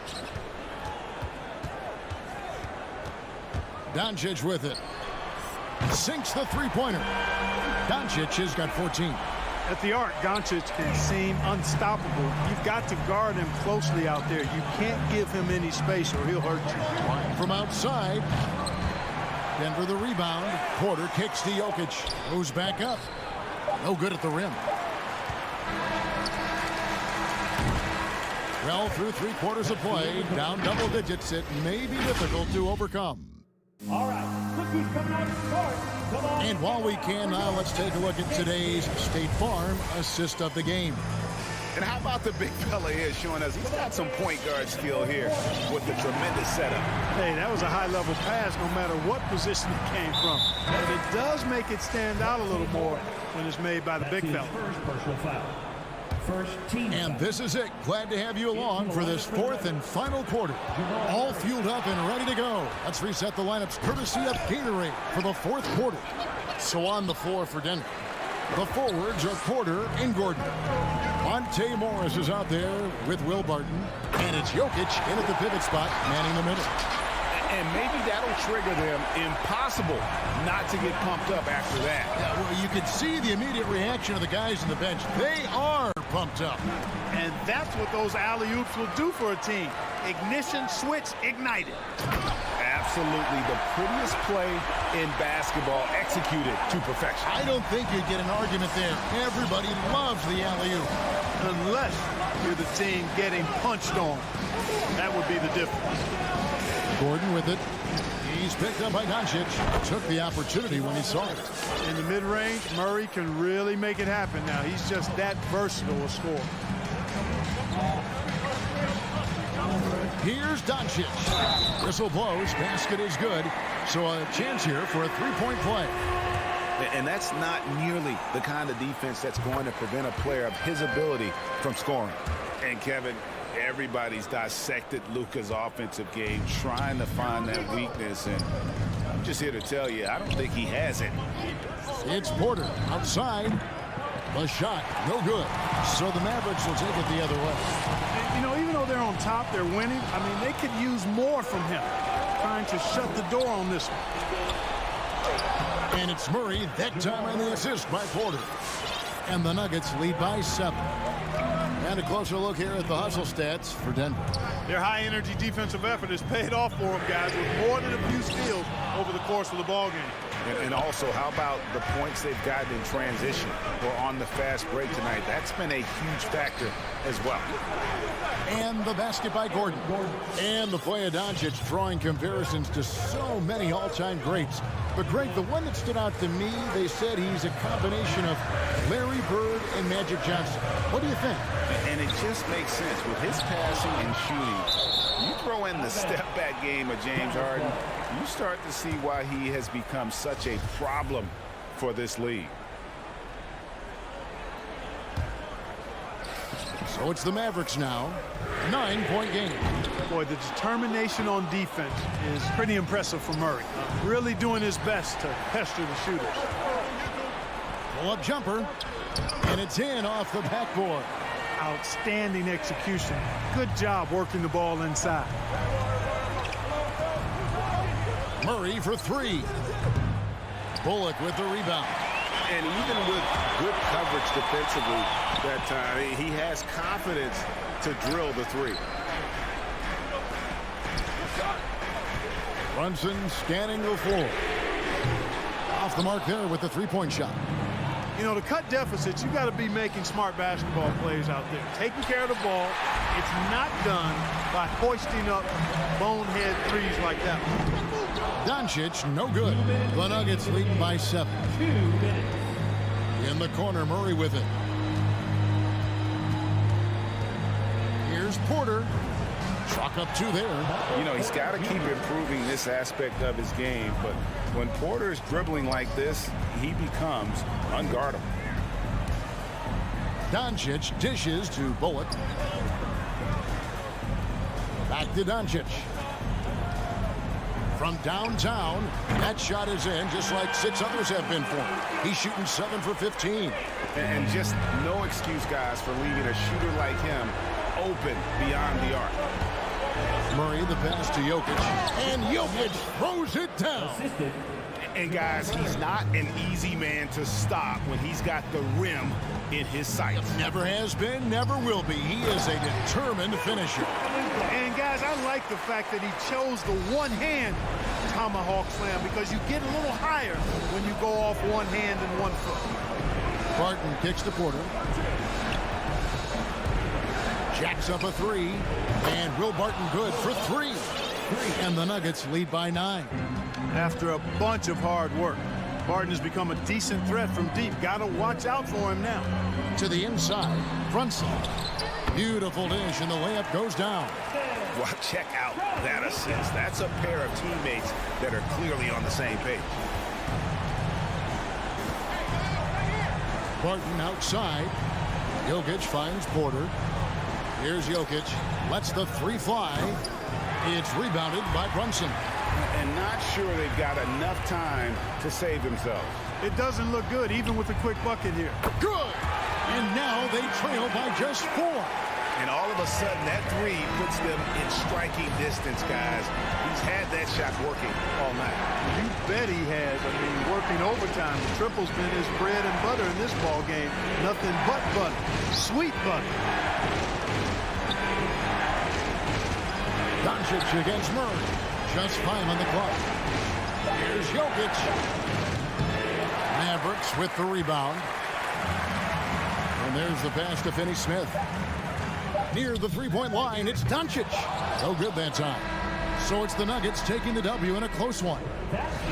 Doncic with it. Sinks the three-pointer. Doncic has got 14. At the arc, Doncic can seem unstoppable. You've got to guard him closely out there. You can't give him any space or he'll hurt you. From outside, Denver the rebound. Porter kicks to Jokic. Goes back up. No good at the rim. Well, through 3 quarters of play, down double digits, it may be difficult to overcome. All right, look who's coming out to start. Come on. And while we can, now let's take a look at today's State Farm assist of the game. And how about the big fella here showing us he's got some point guard skill here with the tremendous setup. Hey, that was a high-level pass no matter what position it came from. But it does make it stand out a little more when it's made by the big fella. First personal foul. First team. And this is it. Glad to have you along for this 4th and final quarter. All fueled up and ready to go. Let's reset the lineups courtesy of Gatorade for the 4th quarter. So on the floor for Denver, the forwards are Porter and Gordon. Monte Morris is out there with Will Barton. And it's Jokic in at the pivot spot, manning the middle. And maybe that'll trigger them. Impossible not to get pumped up after that. Yeah, well, you can see the immediate reaction of the guys on the bench. They are pumped up. And that's what those alley-oops will do for a team. Ignition, switch, ignited. Absolutely the prettiest play in basketball executed to perfection. I don't think you'd get an argument there. Everybody loves the alley-oop. Unless you're the team getting punched on. That would be the difference. Gordon with it. He's picked up by Doncic. Took the opportunity when he saw it. In the mid-range, Murray can really make it happen now. He's just that versatile a scorer. Here's Doncic. Whistle blows. Basket is good. So a chance here for a three-point play. And that's not nearly the kind of defense that's going to prevent a player of his ability from scoring. And Kevin, everybody's dissected Luka's offensive game, trying to find that weakness. And I'm just here to tell you, I don't think he has it. It's Porter outside. The shot, no good. So the Mavericks will take it the other way. You know, even though they're on top, they're winning. I mean, they could use more from him. Trying to shut the door on this one. And it's Murray, that time on the assist by Porter. And the Nuggets lead by 7. And a closer look here at the hustle stats for Denver. Their high-energy defensive effort has paid off for them, guys, with more than a few steals over the course of the ballgame. And also, how about the points they've gotten in transition or on the fast break tonight? That's been a huge factor as well. And the basket by Gordon. And the play of Doncic, drawing comparisons to so many all-time greats. But, Greg, the one that stood out to me, they said he's a combination of Larry Bird and Magic Johnson. What do you think? And it just makes sense. With his passing and shooting, you throw in the step-back game of James Harden, you start to see why he has become such a problem for this league. So it's the Mavericks now. 9-point game. Boy, the determination on defense is pretty impressive for Murray. Really doing his best to pester the shooters. Pull-up jumper. And it's in off the backboard. Outstanding execution. Good job working the ball inside. Murray for 3. Bullock with the rebound. And even with good coverage defensively that time, he has confidence to drill the 3. Brunson scanning the floor. Off the mark there with the 3-point shot. You know, to cut deficits, you got to be making smart basketball plays out there. Taking care of the ball. It's not done by hoisting up bonehead threes like that. Doncic, no good. The Nuggets leading by 7. In the corner, Murray with it. Here's Porter. Chalk up 2 there. You know, he's got to keep improving this aspect of his game, but when Porter's dribbling like this, he becomes unguardable. Doncic dishes to Bullock. Back to Doncic. From downtown, that shot is in just like 6 others have been for him. He's shooting 7 for 15. And just no excuse, guys, for leaving a shooter like him open beyond the arc. Murray the pass to Jokic. And Jokic throws it down. And, guys, he's not an easy man to stop when he's got the rim in his sights. Never has been, never will be. He is a determined finisher. And, guys, I like the fact that he chose the one-hand tomahawk slam because you get a little higher when you go off one hand and 1 foot. Barton kicks to Porter. Jacks up a 3. And Will Barton good for 3. And the Nuggets lead by 9. After a bunch of hard work, Barton has become a decent threat from deep. Got to watch out for him now. To the inside, Brunson. Beautiful dish, and the layup goes down. Well, check out that assist. That's a pair of teammates that are clearly on the same page. Barton outside. Jokic finds Porter. Here's Jokic. Lets the 3 fly. It's rebounded by Brunson. And not sure they've got enough time to save themselves. It doesn't look good, even with a quick bucket here. Good! And now they trail by just 4. And all of a sudden, that 3 puts them in striking distance, guys. He's had that shot working all night. You bet he has. I mean, working overtime. The triple's been his bread and butter in this ball game. Nothing but butter. Sweet butter. Doncic against Murray. Just 5 on the clock. Here's Jokic. Mavericks with the rebound. And there's the pass to Finney-Smith. Near the 3-point line, it's Doncic. No good that time. So it's the Nuggets taking the W in a close one.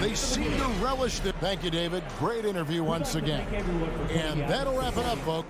They seem to relish it. Thank you, David. Great interview once again. And that'll wrap it up, folks.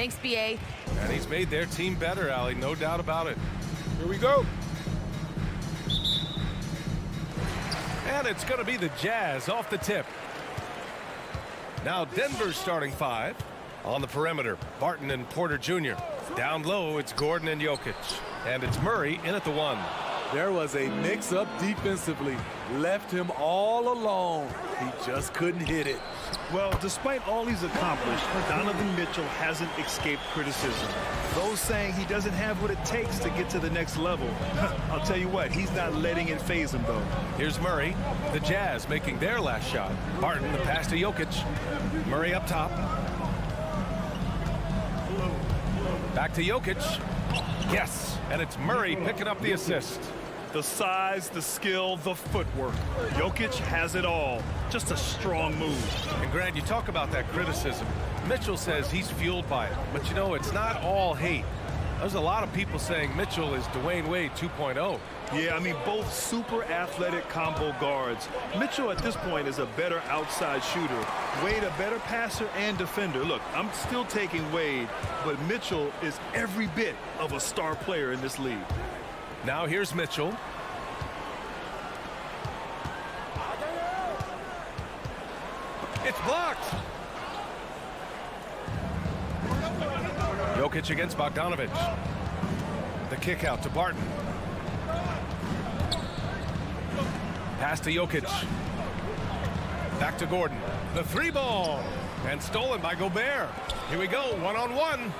Thanks, BA. And he's made their team better, Allie, no doubt about it. Here we go. And it's going to be the Jazz off the tip. Now Denver's starting 5. On the perimeter, Barton and Porter Jr. Down low, it's Gordon and Jokic. And it's Murray in at the 1. There was a mix-up defensively. Left him all alone. He just couldn't hit it. Well, despite all he's accomplished, Donovan Mitchell hasn't escaped criticism. Those saying he doesn't have what it takes to get to the next level. I'll tell you what, he's not letting it faze him, though. Here's Murray. The Jazz making their last shot. Barton, the pass to Jokic. Murray up top. Back to Jokic. Yes, and it's Murray picking up the assist. The size, the skill, the footwork. Jokic has it all. Just a strong move. And Grant, you talk about that criticism. Mitchell says he's fueled by it. But you know, it's not all hate. There's a lot of people saying Mitchell is Dwayne Wade 2.0. Yeah, I mean, both super athletic combo guards. Mitchell at this point is a better outside shooter. Wade a better passer and defender. Look, I'm still taking Wade, but Mitchell is every bit of a star player in this league. Now here's Mitchell. It's blocked. Jokic against Bogdanovic. The kick out to Barton. Pass to Jokic. Back to Gordon. The 3 ball. And stolen by Gobert. Here we go, 1-on-1.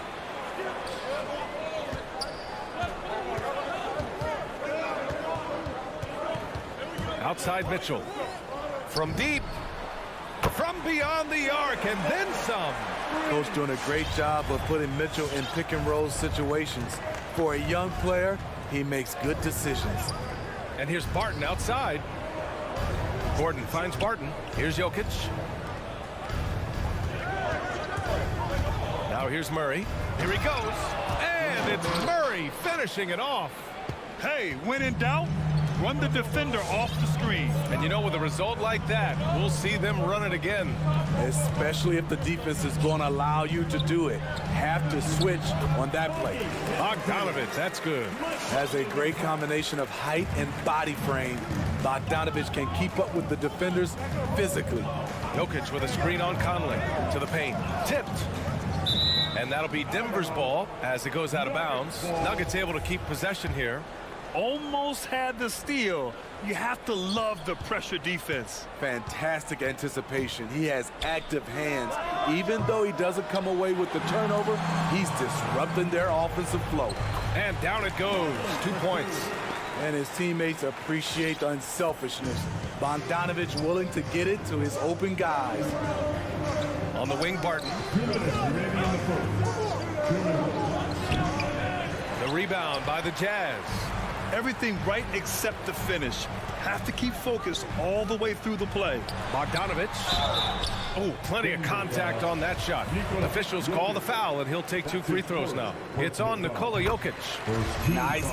Outside Mitchell. From deep. From beyond the arc, and then some. Coach doing a great job of putting Mitchell in pick and roll situations. For a young player, he makes good decisions. And here's Barton outside. Gordon finds Barton. Here's Jokic. Now here's Murray. Here he goes. And it's Murray finishing it off. Hey, when in doubt, run the defender off the screen. And you know, with a result like that, we'll see them run it again. Especially if the defense is going to allow you to do it. Have to switch on that play. Bogdanovic, that's good. Has a great combination of height and body frame. Bogdanovic can keep up with the defenders physically. Jokic with a screen on Conley to the paint. Tipped. And that'll be Denver's ball as it goes out of bounds. Nuggets able to keep possession here. Almost had the steal. You have to love the pressure defense. Fantastic anticipation. He has active hands. Even though he doesn't come away with the turnover, he's disrupting their offensive flow. And down it goes. 2 points. And his teammates appreciate the unselfishness. Bogdanovic willing to get it to his open guys. On the wing, Barton. The rebound by the Jazz. Everything right except the finish. Have to keep focused all the way through the play. Bogdanovic. Oh, plenty of contact on that shot. Officials call the foul, and he'll take 2 free throws now. It's on Nikola Jokic. Nice.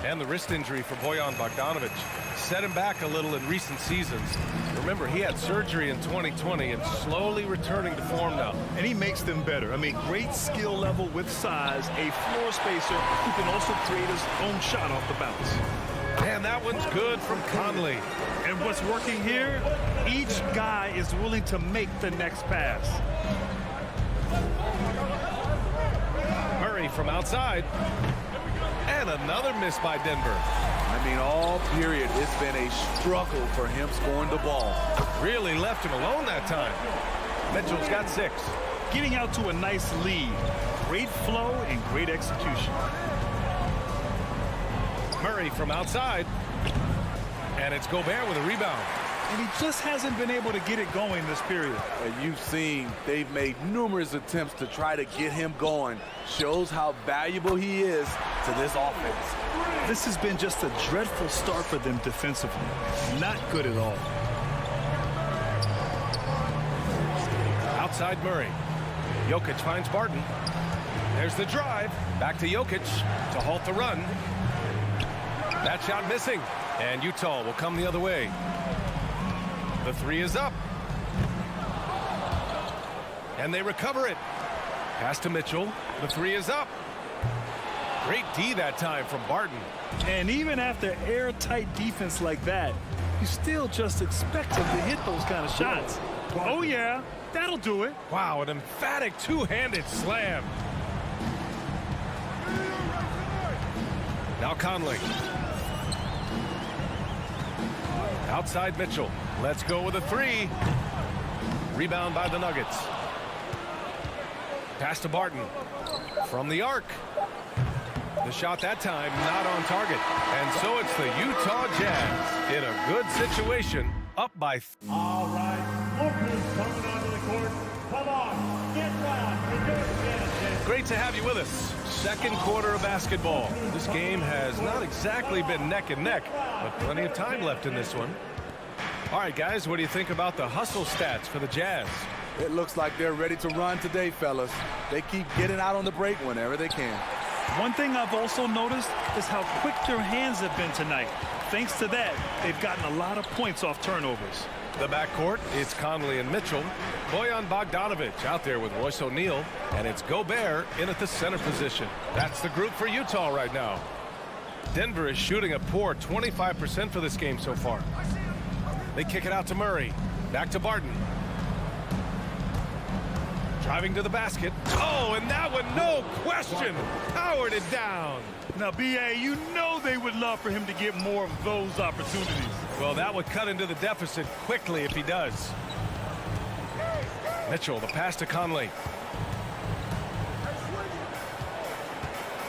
And the wrist injury for Bojan Bogdanovic set him back a little in recent seasons. Remember, he had surgery in 2020 and slowly returning to form now. And he makes them better. I mean, great skill level with size, a floor spacer who can also create his own shot off the bounce. And that one's good from Conley. And what's working here, each guy is willing to make the next pass. Murray from outside. And another miss by Denver. I mean, all period, it's been a struggle for him scoring the ball. Really left him alone that time. Mitchell's got 6. Getting out to a nice lead. Great flow and great execution. Murray from outside. And it's Gobert with a rebound. And he just hasn't been able to get it going this period. And you've seen they've made numerous attempts to try to get him going. Shows how valuable he is to this offense. This has been just a dreadful start for them defensively. Not good at all. Outside Murray. Jokic finds Barton. There's the drive. Back to Jokic to halt the run. That shot missing. And Utah will come the other way. The 3 is up. And they recover it. Pass to Mitchell. The three is up. Great D that time from Barton. And even after airtight defense like that, you still just expect him to hit those kind of shots. Oh, yeah, that'll do it. Wow, an emphatic two-handed slam. Now Conley. Outside Mitchell. Let's go with a three. Rebound by the Nuggets. Pass to Barton. From the arc. The shot that time not on target. And so it's the Utah Jazz in a good situation, up by. All right, Lucas coming onto the court. Come on, get down. Great to have you with us. Second quarter of basketball. This game has not exactly been neck and neck, but plenty of time left in this one. All right, guys, what do you think about the hustle stats for the Jazz? It looks like they're ready to run today, fellas. They keep getting out on the break whenever they can. One thing I've also noticed is how quick their hands have been tonight. Thanks to that, they've gotten a lot of points off turnovers. The backcourt, it's Conley and Mitchell. Bojan Bogdanovic out there with Royce O'Neal. And it's Gobert in at the center position. That's the group for Utah right now. Denver is shooting a poor 25% for this game so far. They kick it out to Murray. Back to Barton. Driving to the basket. Oh, and that one, no question, powered it down. Now, B.A., you know they would love for him to get more of those opportunities. Well, that would cut into the deficit quickly if he does. Mitchell, the pass to Conley.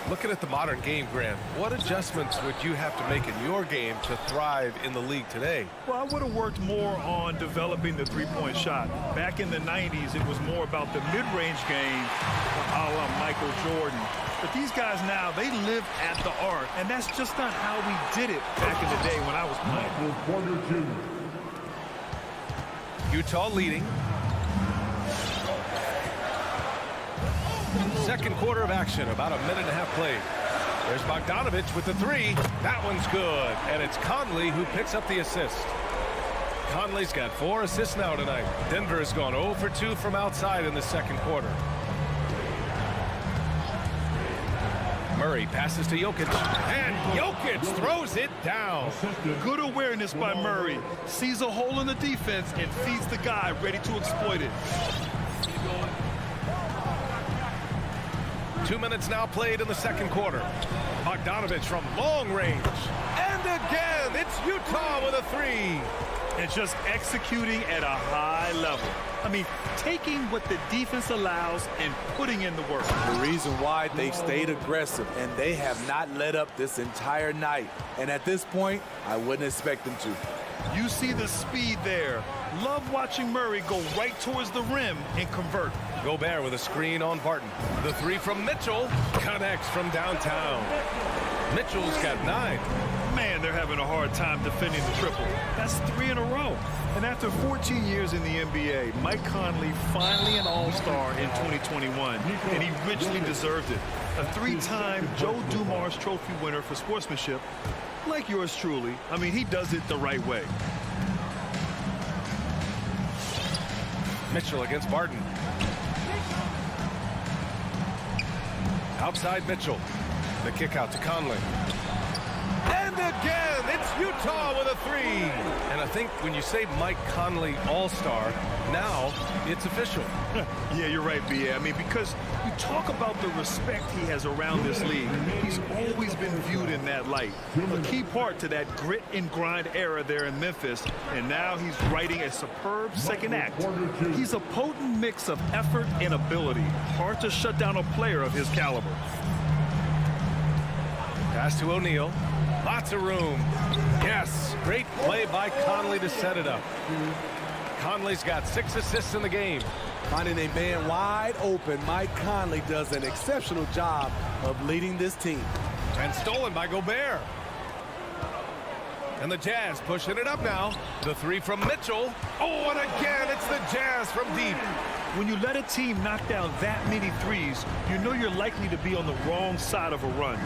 Looking at the modern game, Grant, what adjustments would you have to make in your game to thrive in the league today? Well, I would have worked more on developing the three-point shot. Back in the 90s, it was more about the mid-range game, a la Michael Jordan. But these guys now, they live at the arc, and that's just not how we did it back in the day when I was playing. Utah leading. Second quarter of action, about a minute and a half played. There's Bogdanovic with the three. That one's good, and it's Conley who picks up the assist. Conley's got 4 assists now tonight. Denver has gone 0 for 2 from outside in the second quarter. Murray passes to Jokic, and Jokic throws it down. Good awareness by Murray. Sees a hole in the defense and feeds the guy ready to exploit it. 2 minutes now played in the second quarter. Bogdanovic from long range. And again, it's Utah with a three. And just executing at a high level. I mean, taking what the defense allows and putting in the work. The reason why they stayed aggressive, and they have not let up this entire night. And at this point, I wouldn't expect them to. You see the speed there. Love watching Murray go right towards the rim and convert. Gobert with a screen on Barton. The three from Mitchell connects from downtown. Mitchell's got 9. Man, they're having a hard time defending the triple. That's 3 in a row. And after 14 years in the NBA, Mike Conley finally an all-star in 2021, and he richly deserved it. A 3-time Joe Dumars Trophy winner for sportsmanship, like yours truly. I mean, he does it the right way. Mitchell against Barton. Outside Mitchell. The kick out to Conley. And again, it's Utah with a three. And I think when you say Mike Conley All-Star, now it's official. Yeah, you're right, B.A. I mean, because you talk about the respect he has around this league. He's always been viewed in that light. A key part to that grit and grind era there in Memphis. And now he's writing a superb second act. He's a potent mix of effort and ability. Hard to shut down a player of his caliber. Pass to O'Neal. Lots of room. Yes, great play by Conley to set it up. Conley's got 6 assists in the game. Finding a man wide open, Mike Conley does an exceptional job of leading this team. And stolen by Gobert. And the Jazz pushing it up now. The three from Mitchell. Oh, and again, it's the Jazz from deep. When you let a team knock down that many threes, you know you're likely to be on the wrong side of a run.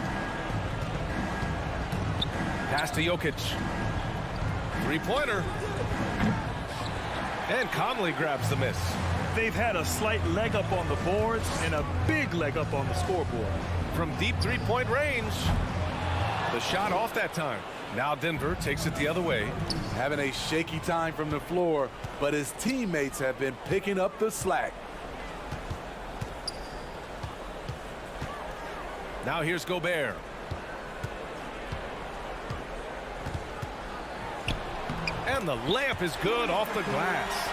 Pass to Jokic. Three-pointer. And Conley grabs the miss. They've had a slight leg up on the boards and a big leg up on the scoreboard. From deep three-point range. The shot off that time. Now Denver takes it the other way. Having a shaky time from the floor, but his teammates have been picking up the slack. Now here's Gobert. And the layup is good off the glass.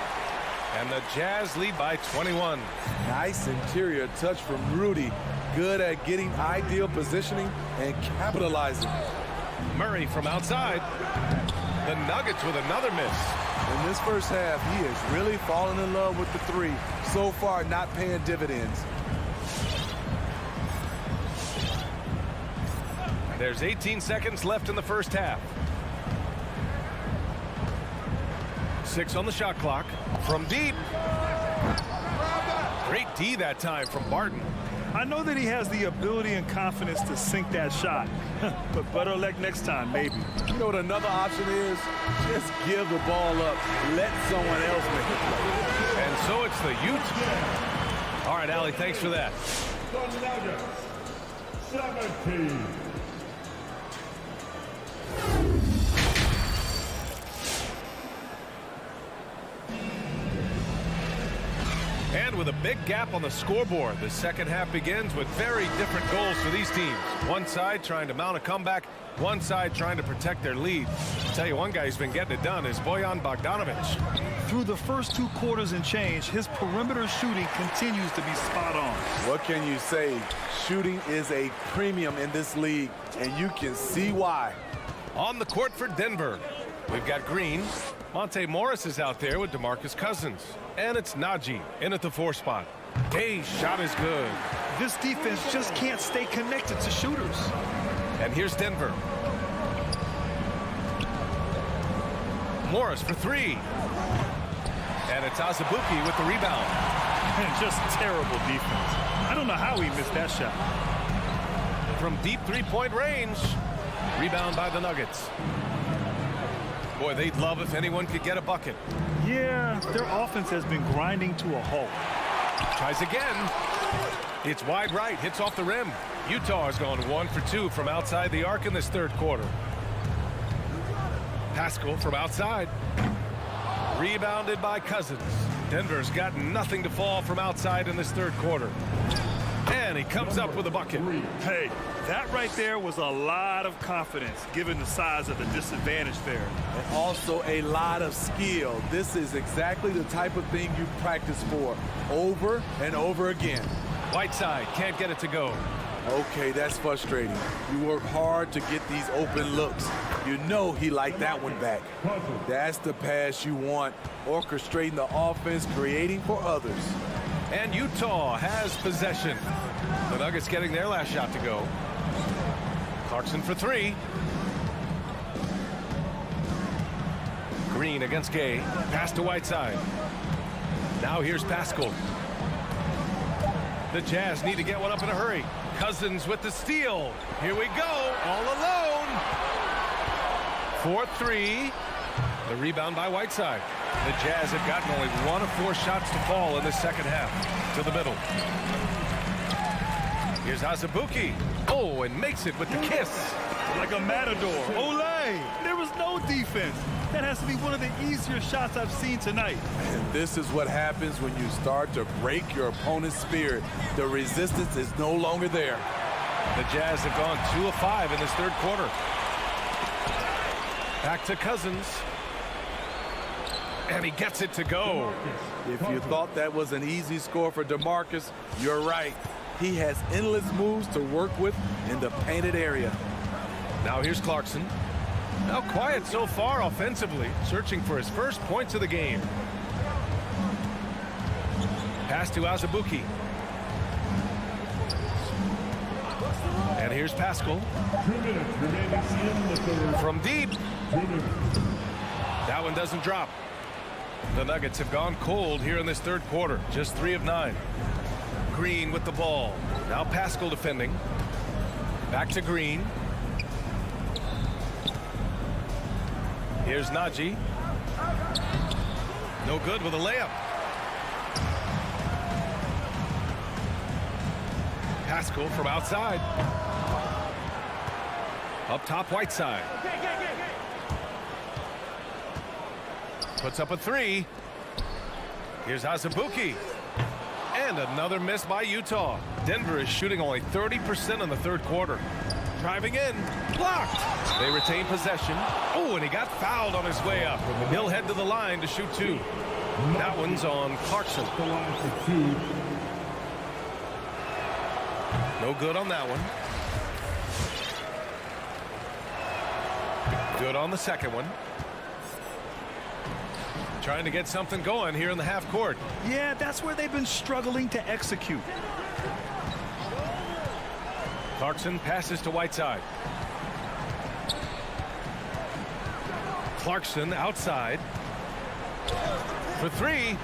And the Jazz lead by 21. Nice interior touch from Rudy. Good at getting ideal positioning and capitalizing. Murray from outside. The Nuggets with another miss. In this first half, he is really falling in love with the three. So far, not paying dividends. There's 18 seconds left in the first half. 6 on the shot clock. From deep. Great D that time from Barton. I know that he has the ability and confidence to sink that shot, but better luck next time, maybe. You know what another option is? Just give the ball up. Let someone else make it play. And so it's the Utes. All right, Allie, thanks for that. The Nuggets, 17. And with a big gap on the scoreboard, the second half begins with very different goals for these teams. One side trying to mount a comeback, one side trying to protect their lead. I'll tell you, one guy who's been getting it done is Bojan Bogdanovic. Through the first 2 quarters and change, his perimeter shooting continues to be spot on. What can you say? Shooting is a premium in this league, and you can see why. On the court for Denver, we've got Green. Monte Morris is out there with DeMarcus Cousins. And it's Najee in at the 4 spot. Gay's shot is good. This defense just can't stay connected to shooters. And here's Denver. Morris for 3. And it's Azubuike with the rebound. And just terrible defense. I don't know how he missed that shot. From deep three-point range. Rebound by the Nuggets. Boy, they'd love if anyone could get a bucket. Yeah, their offense has been grinding to a halt. Tries again. It's wide right, hits off the rim. Utah has gone 1 for 2 from outside the arc in this third quarter. Pascal from outside. Rebounded by Cousins. Denver's got nothing to fall from outside in this third quarter. And he comes up with a bucket. Hey, that right there was a lot of confidence given the size of the disadvantage there. And also a lot of skill. This is exactly the type of thing you practice for over and over again. Whiteside can't get it to go. Okay, that's frustrating. You work hard to get these open looks. You know he liked that one back. That's the pass you want. Orchestrating the offense, creating for others. And Utah has possession. The Nuggets getting their last shot to go. Clarkson for 3. Green against Gay. Pass to Whiteside. Now here's Pascal. The Jazz need to get one up in a hurry. Cousins with the steal. Here we go. All alone. 4-3. The rebound by Whiteside. The Jazz have gotten only 1 of 4 shots to fall in the second half. To the middle. Here's Azubuike. Oh, and makes it with the kiss. Like a matador. Olay! There was no defense. That has to be one of the easier shots I've seen tonight. And this is what happens when you start to break your opponent's spirit. The resistance is no longer there. The Jazz have gone 2 of 5 in this third quarter. Back to Cousins. And he gets it to go. If you thought that was an easy score for DeMarcus, you're right. He has endless moves to work with in the painted area. Now here's Clarkson. Now quiet so far offensively, searching for his first points of the game. Pass to Azubuike. And here's Pascal. 2 minutes remaining in the third. From deep. 2 minutes. That one doesn't drop. The Nuggets have gone cold here in this third quarter. Just 3 of 9. Green with the ball. Now Pascal defending. Back to Green. Here's Najee. No good with a layup. Pascal from outside. Up top, Whiteside. Puts up a three. Here's Azubuike. And another miss by Utah. Denver is shooting only 30% in the third quarter. Driving in. Blocked. They retain possession. Oh, and he got fouled on his way up. He'll head to the line to shoot two. That one's on Clarkson. No good on that one. Good on the second one. Trying to get something going here in the half court. Yeah, that's where they've been struggling to execute. Clarkson passes to Whiteside. Clarkson outside. For three.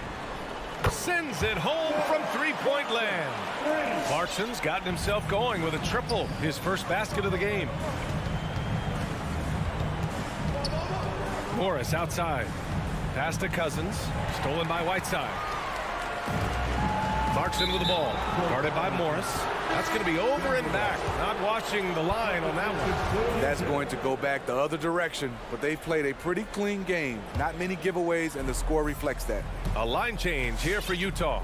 Sends it home from three-point land. Clarkson's gotten himself going with a triple. His first basket of the game. Morris outside. Pass to Cousins. Stolen by Whiteside. Clarkson with the ball. Guarded by Morris. That's going to be over and back. Not watching the line on that one. That's going to go back the other direction, but they've played a pretty clean game. Not many giveaways, and the score reflects that. A line change here for Utah.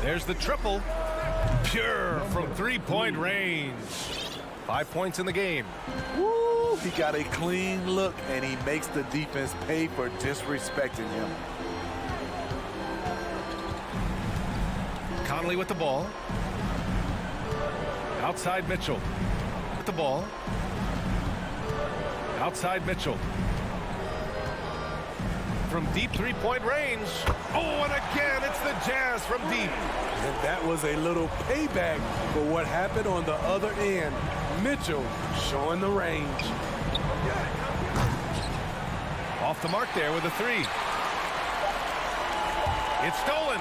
There's the triple. Pure from three-point range. 5 points in the game. Woo! He got a clean look, and he makes the defense pay for disrespecting him. Conley with the ball. Outside Mitchell. With the ball. Outside Mitchell. From deep three-point range. Oh, and again, it's the Jazz from deep. And that was a little payback for what happened on the other end. Mitchell showing the range. Off the mark there with a three. It's stolen.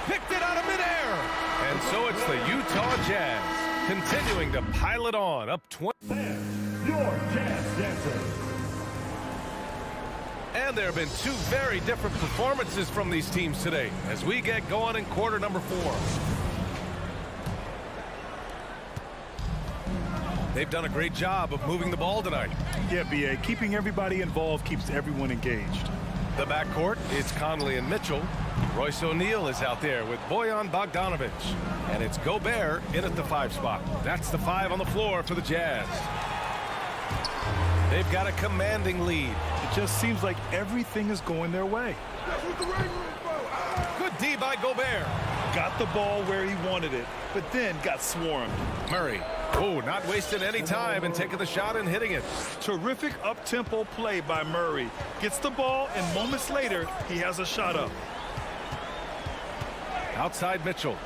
Picked it out of midair. And so it's the Utah Jazz continuing to pile it on, up 20. Your Jazz Dancer. And there have been two very different performances from these teams today as we get going in quarter number 4. They've done a great job of moving the ball tonight. Yeah, B.A., keeping everybody involved keeps everyone engaged. The backcourt is Conley and Mitchell. Royce O'Neal is out there with Bojan Bogdanovic. And it's Gobert in at the 5 spot. That's the 5 on the floor for the Jazz. They've got a commanding lead. It just seems like everything is going their way. Good D by Gobert. Got the ball where he wanted it, but then got swarmed. Murray. Oh, not wasting any time and taking the shot and hitting it. Terrific up-tempo play by Murray. Gets the ball, and moments later, he has a shot up. Outside Mitchell.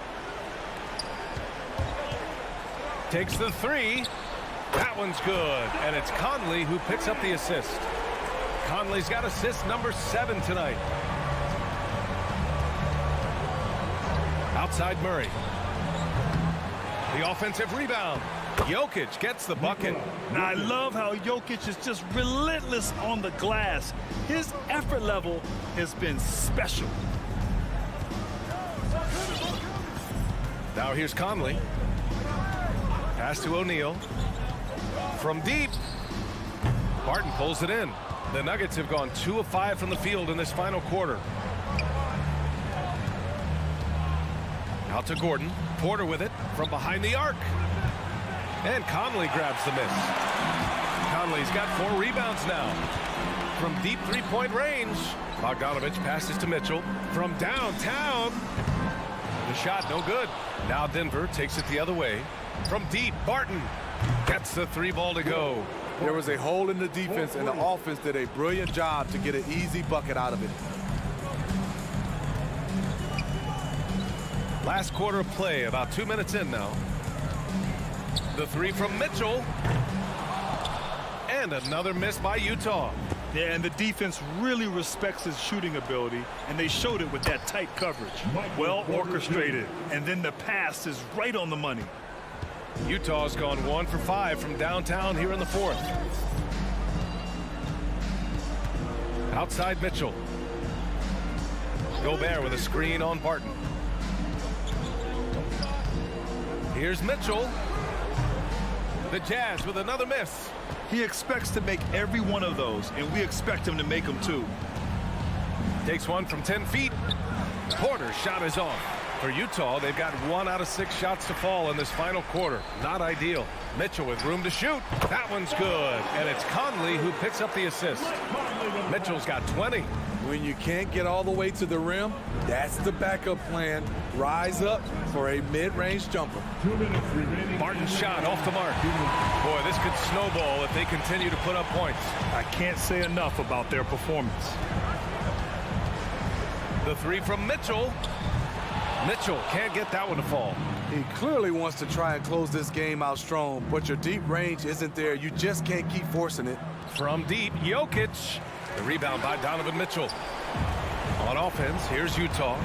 Takes the 3. That one's good. And it's Conley who picks up the assist. Conley's got assist number 7 tonight. Outside Murray. The offensive rebound. Jokic gets the bucket. Now, I love how Jokic is just relentless on the glass. His effort level has been special. Now here's Conley. Pass to O'Neal. From deep. Barton pulls it in. The Nuggets have gone 2 of 5 from the field in this final quarter. Out to Gordon. Porter with it from behind the arc. And Conley grabs the miss. Conley's got 4 rebounds now. From deep three-point range, Bogdanovic passes to Mitchell. From downtown, the shot no good. Now Denver takes it the other way. From deep, Barton gets the 3 ball to go. There was a hole in the defense, and the offense did a brilliant job to get an easy bucket out of it. Last quarter of play, about 2 minutes in now. The 3 from Mitchell. And another miss by Utah. Yeah, and the defense really respects his shooting ability, and they showed it with that tight coverage. Well orchestrated, and then the pass is right on the money. Utah's gone 1 for 5 from downtown here in the 4th. Outside Mitchell. Gobert with a screen on Barton. Here's Mitchell. The Jazz with another miss. He expects to make every one of those, and we expect him to make them too. Takes one from 10 feet. Porter's shot is off. For Utah, they've got 1 out of 6 shots to fall in this final quarter. Not ideal. Mitchell with room to shoot. That one's good. And it's Conley who picks up the assist. Mitchell's got 20. When you can't get all the way to the rim, that's the backup plan. Rise up for a mid-range jumper. 2 minutes remaining. Barton's shot off the mark. Boy, this could snowball if they continue to put up points. I can't say enough about their performance. The 3 from Mitchell. Mitchell can't get that one to fall. He clearly wants to try and close this game out strong, but your deep range isn't there. You just can't keep forcing it. From deep, Jokic. The rebound by Donovan Mitchell. On offense, here's Utah.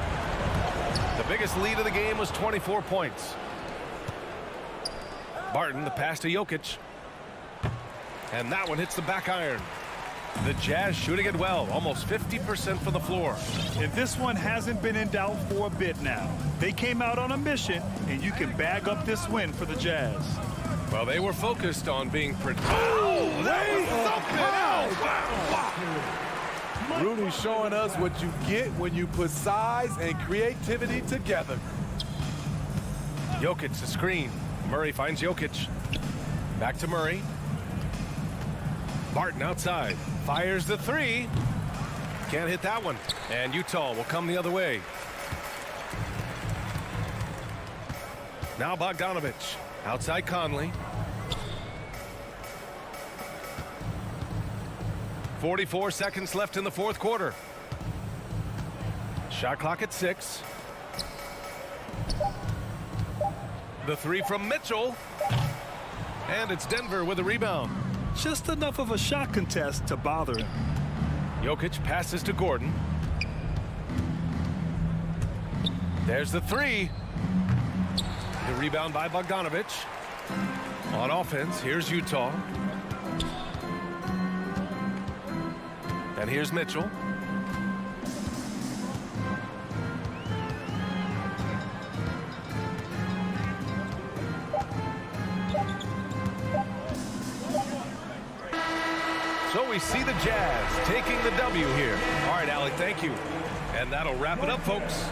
The biggest lead of the game was 24 points. Barton, the pass to Jokic. And that one hits the back iron. The Jazz shooting it well, almost 50% from the floor. And this one hasn't been in doubt for a bit now. They came out on a mission, and you can bag up this win for the Jazz. Well, they were focused on being productive. Oh, wow. Rudy showing us what you get when you put size and creativity together. Jokic, the screen. Murray finds Jokic. Back to Murray. Barton outside. Fires the 3. Can't hit that one. And Utah will come the other way. Now Bogdanovich. Outside Conley. 44 seconds left in the fourth quarter. Shot clock at 6. The 3 from Mitchell. And it's Denver with a rebound. Just enough of a shot contest to bother him. Jokic passes to Gordon. There's the 3. The rebound by Bogdanovich. On offense, here's Utah. And here's Mitchell. So we see the Jazz taking the W here. All right, Alec, thank you. And that'll wrap it up, folks.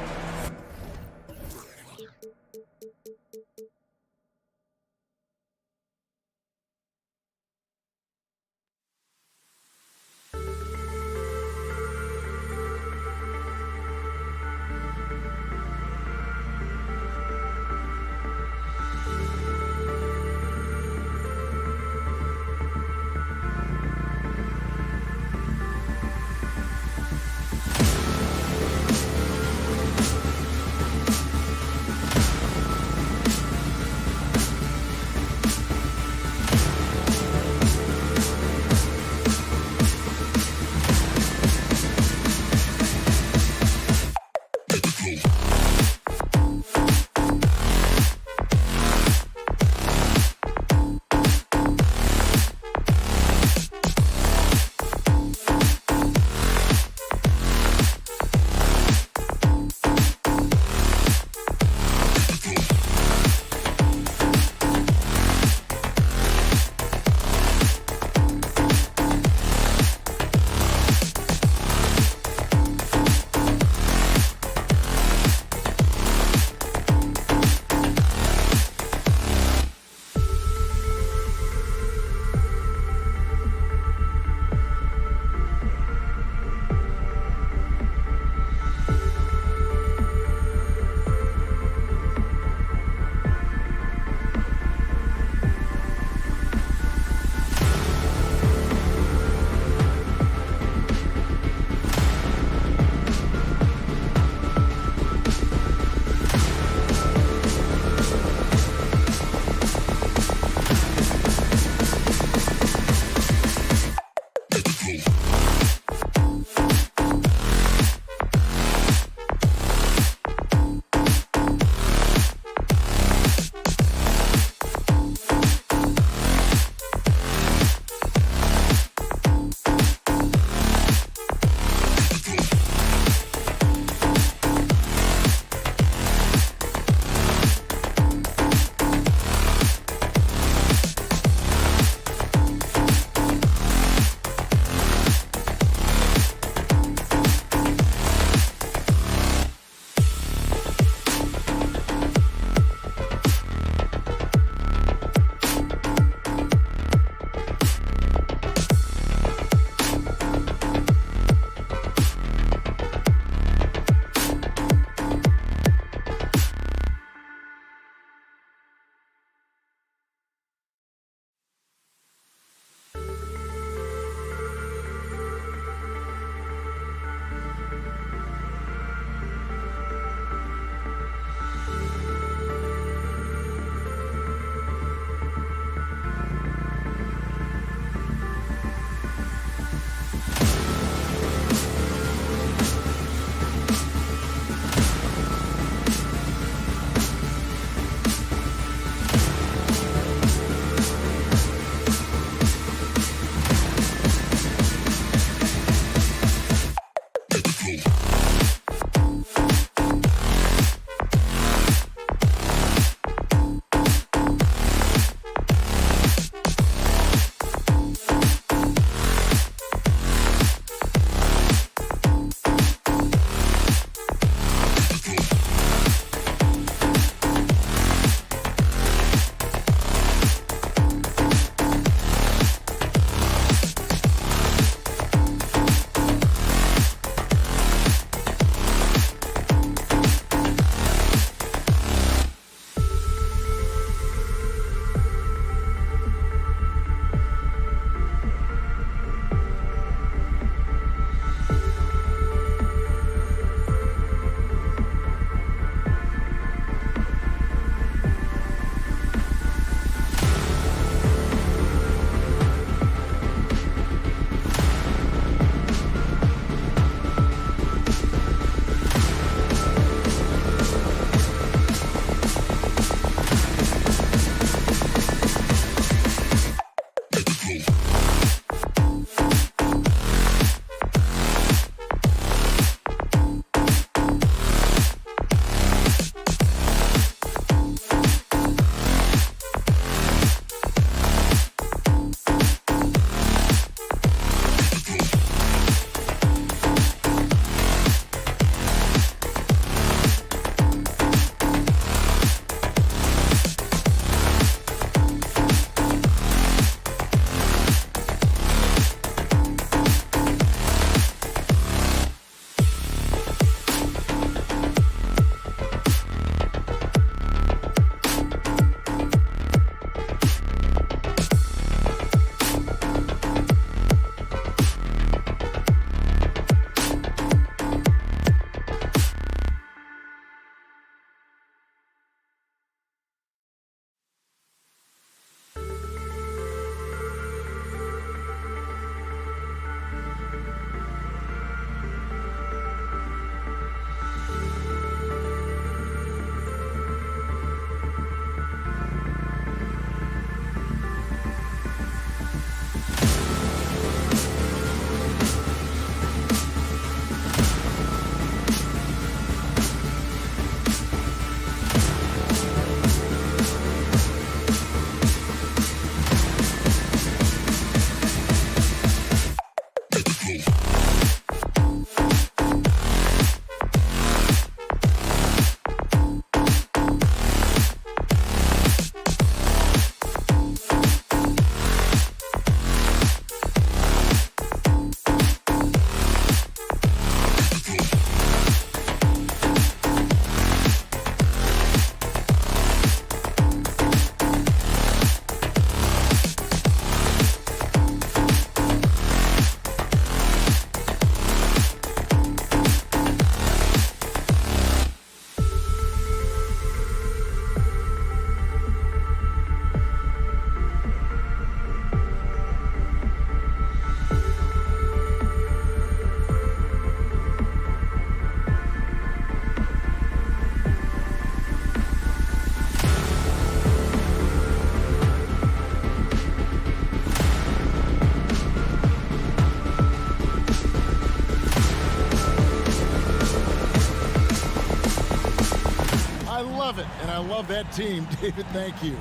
that team. David, thank you.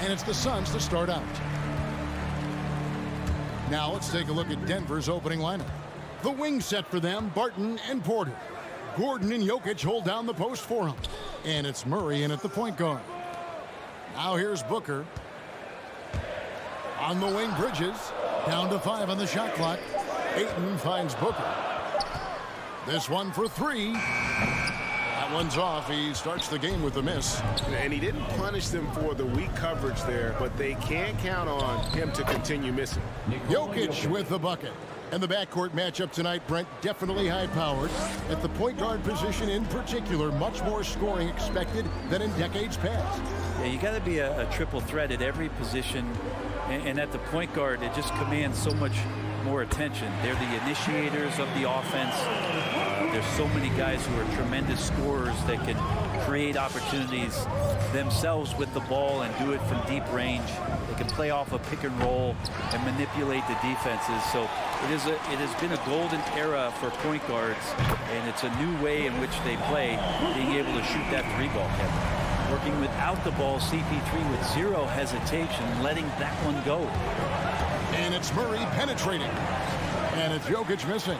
And it's the Suns to start out. Now let's take a look at Denver's opening lineup. The wing set for them, Barton and Porter. Gordon and Jokic hold down the post for him. And it's Murray in at the point guard. Now here's Booker. On the wing, Bridges. Down to 5 on the shot clock. Ayton finds Booker. This one for 3. That one's off. He starts the game with a miss. And he didn't punish them for the weak coverage there, but they can't count on him to continue missing. Jokic with the bucket. And the backcourt matchup tonight, Brent, definitely high-powered. At the point guard position in particular, much more scoring expected than in decades past. Yeah, you got to be a triple threat at every position. And at the point guard, it just commands so much more attention. They're the initiators of the offense. There's so many guys who are tremendous scorers that can create opportunities themselves with the ball and do it from deep range. They can play off a pick and roll and manipulate the defenses. So it has been a golden era for point guards, and it's a new way in which they play, being able to shoot that 3-ball, Kevin. Working without the ball, CP3 with 0 hesitation, letting that one go. And it's Murray penetrating. And it's Jokic missing.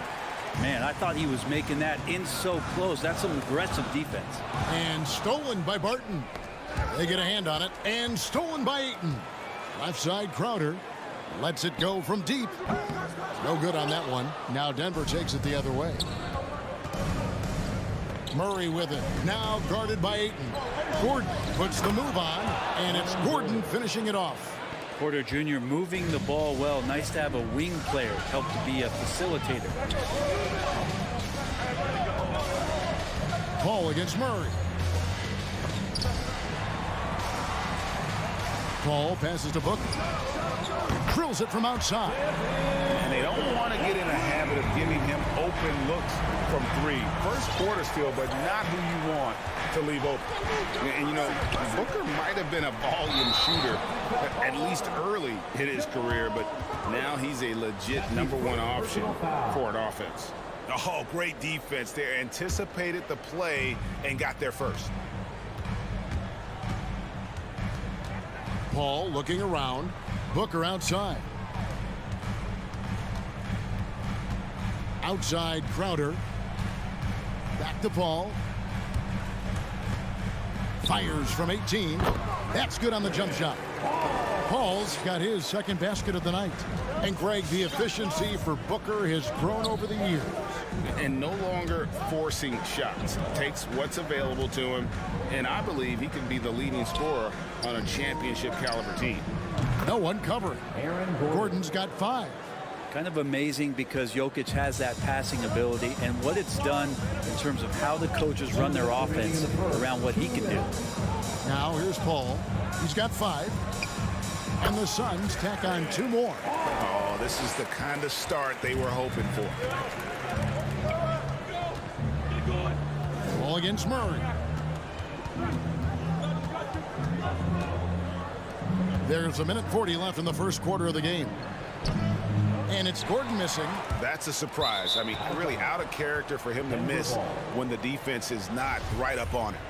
Man, I thought he was making that in so close. That's some aggressive defense. And stolen by Barton. They get a hand on it. And stolen by Ayton. Left side, Crowder lets it go from deep. No good on that one. Now Denver takes it the other way. Murray with it. Now guarded by Ayton. Gordon puts the move on. And it's Gordon finishing it off. Porter Jr. moving the ball well. Nice to have a wing player help to be a facilitator. Paul against Murray. Paul passes to Booker. Drills it from outside. And they don't want to get in a habit of giving him open looks from 3. First quarter steal, but not who you want to leave open. And you know, Booker might have been a volume shooter, at least early in his career, but now he's a legit #1 option for an offense. Oh, great defense there. Anticipated the play and got there first. Paul looking around. Booker outside. Outside, Crowder. Back to Paul. Fires from 18. That's good on the jump shot. Paul's got his second basket of the night. And Greg, the efficiency for Booker has grown over the years. And no longer forcing shots. Takes what's available to him. And I believe he can be the leading scorer on a championship caliber team. No one covering. Gordon's got 5. Kind of amazing because Jokic has that passing ability and what it's done in terms of how the coaches run their offense around what he can do. Now here's Paul. He's got 5. And the Suns tack on 2 more. Oh, this is the kind of start they were hoping for. Ball against Murray. There's 1:40 left in the first quarter of the game. And it's Gordon missing. That's a surprise. I mean, really out of character for him to miss when the defense is not right up on him.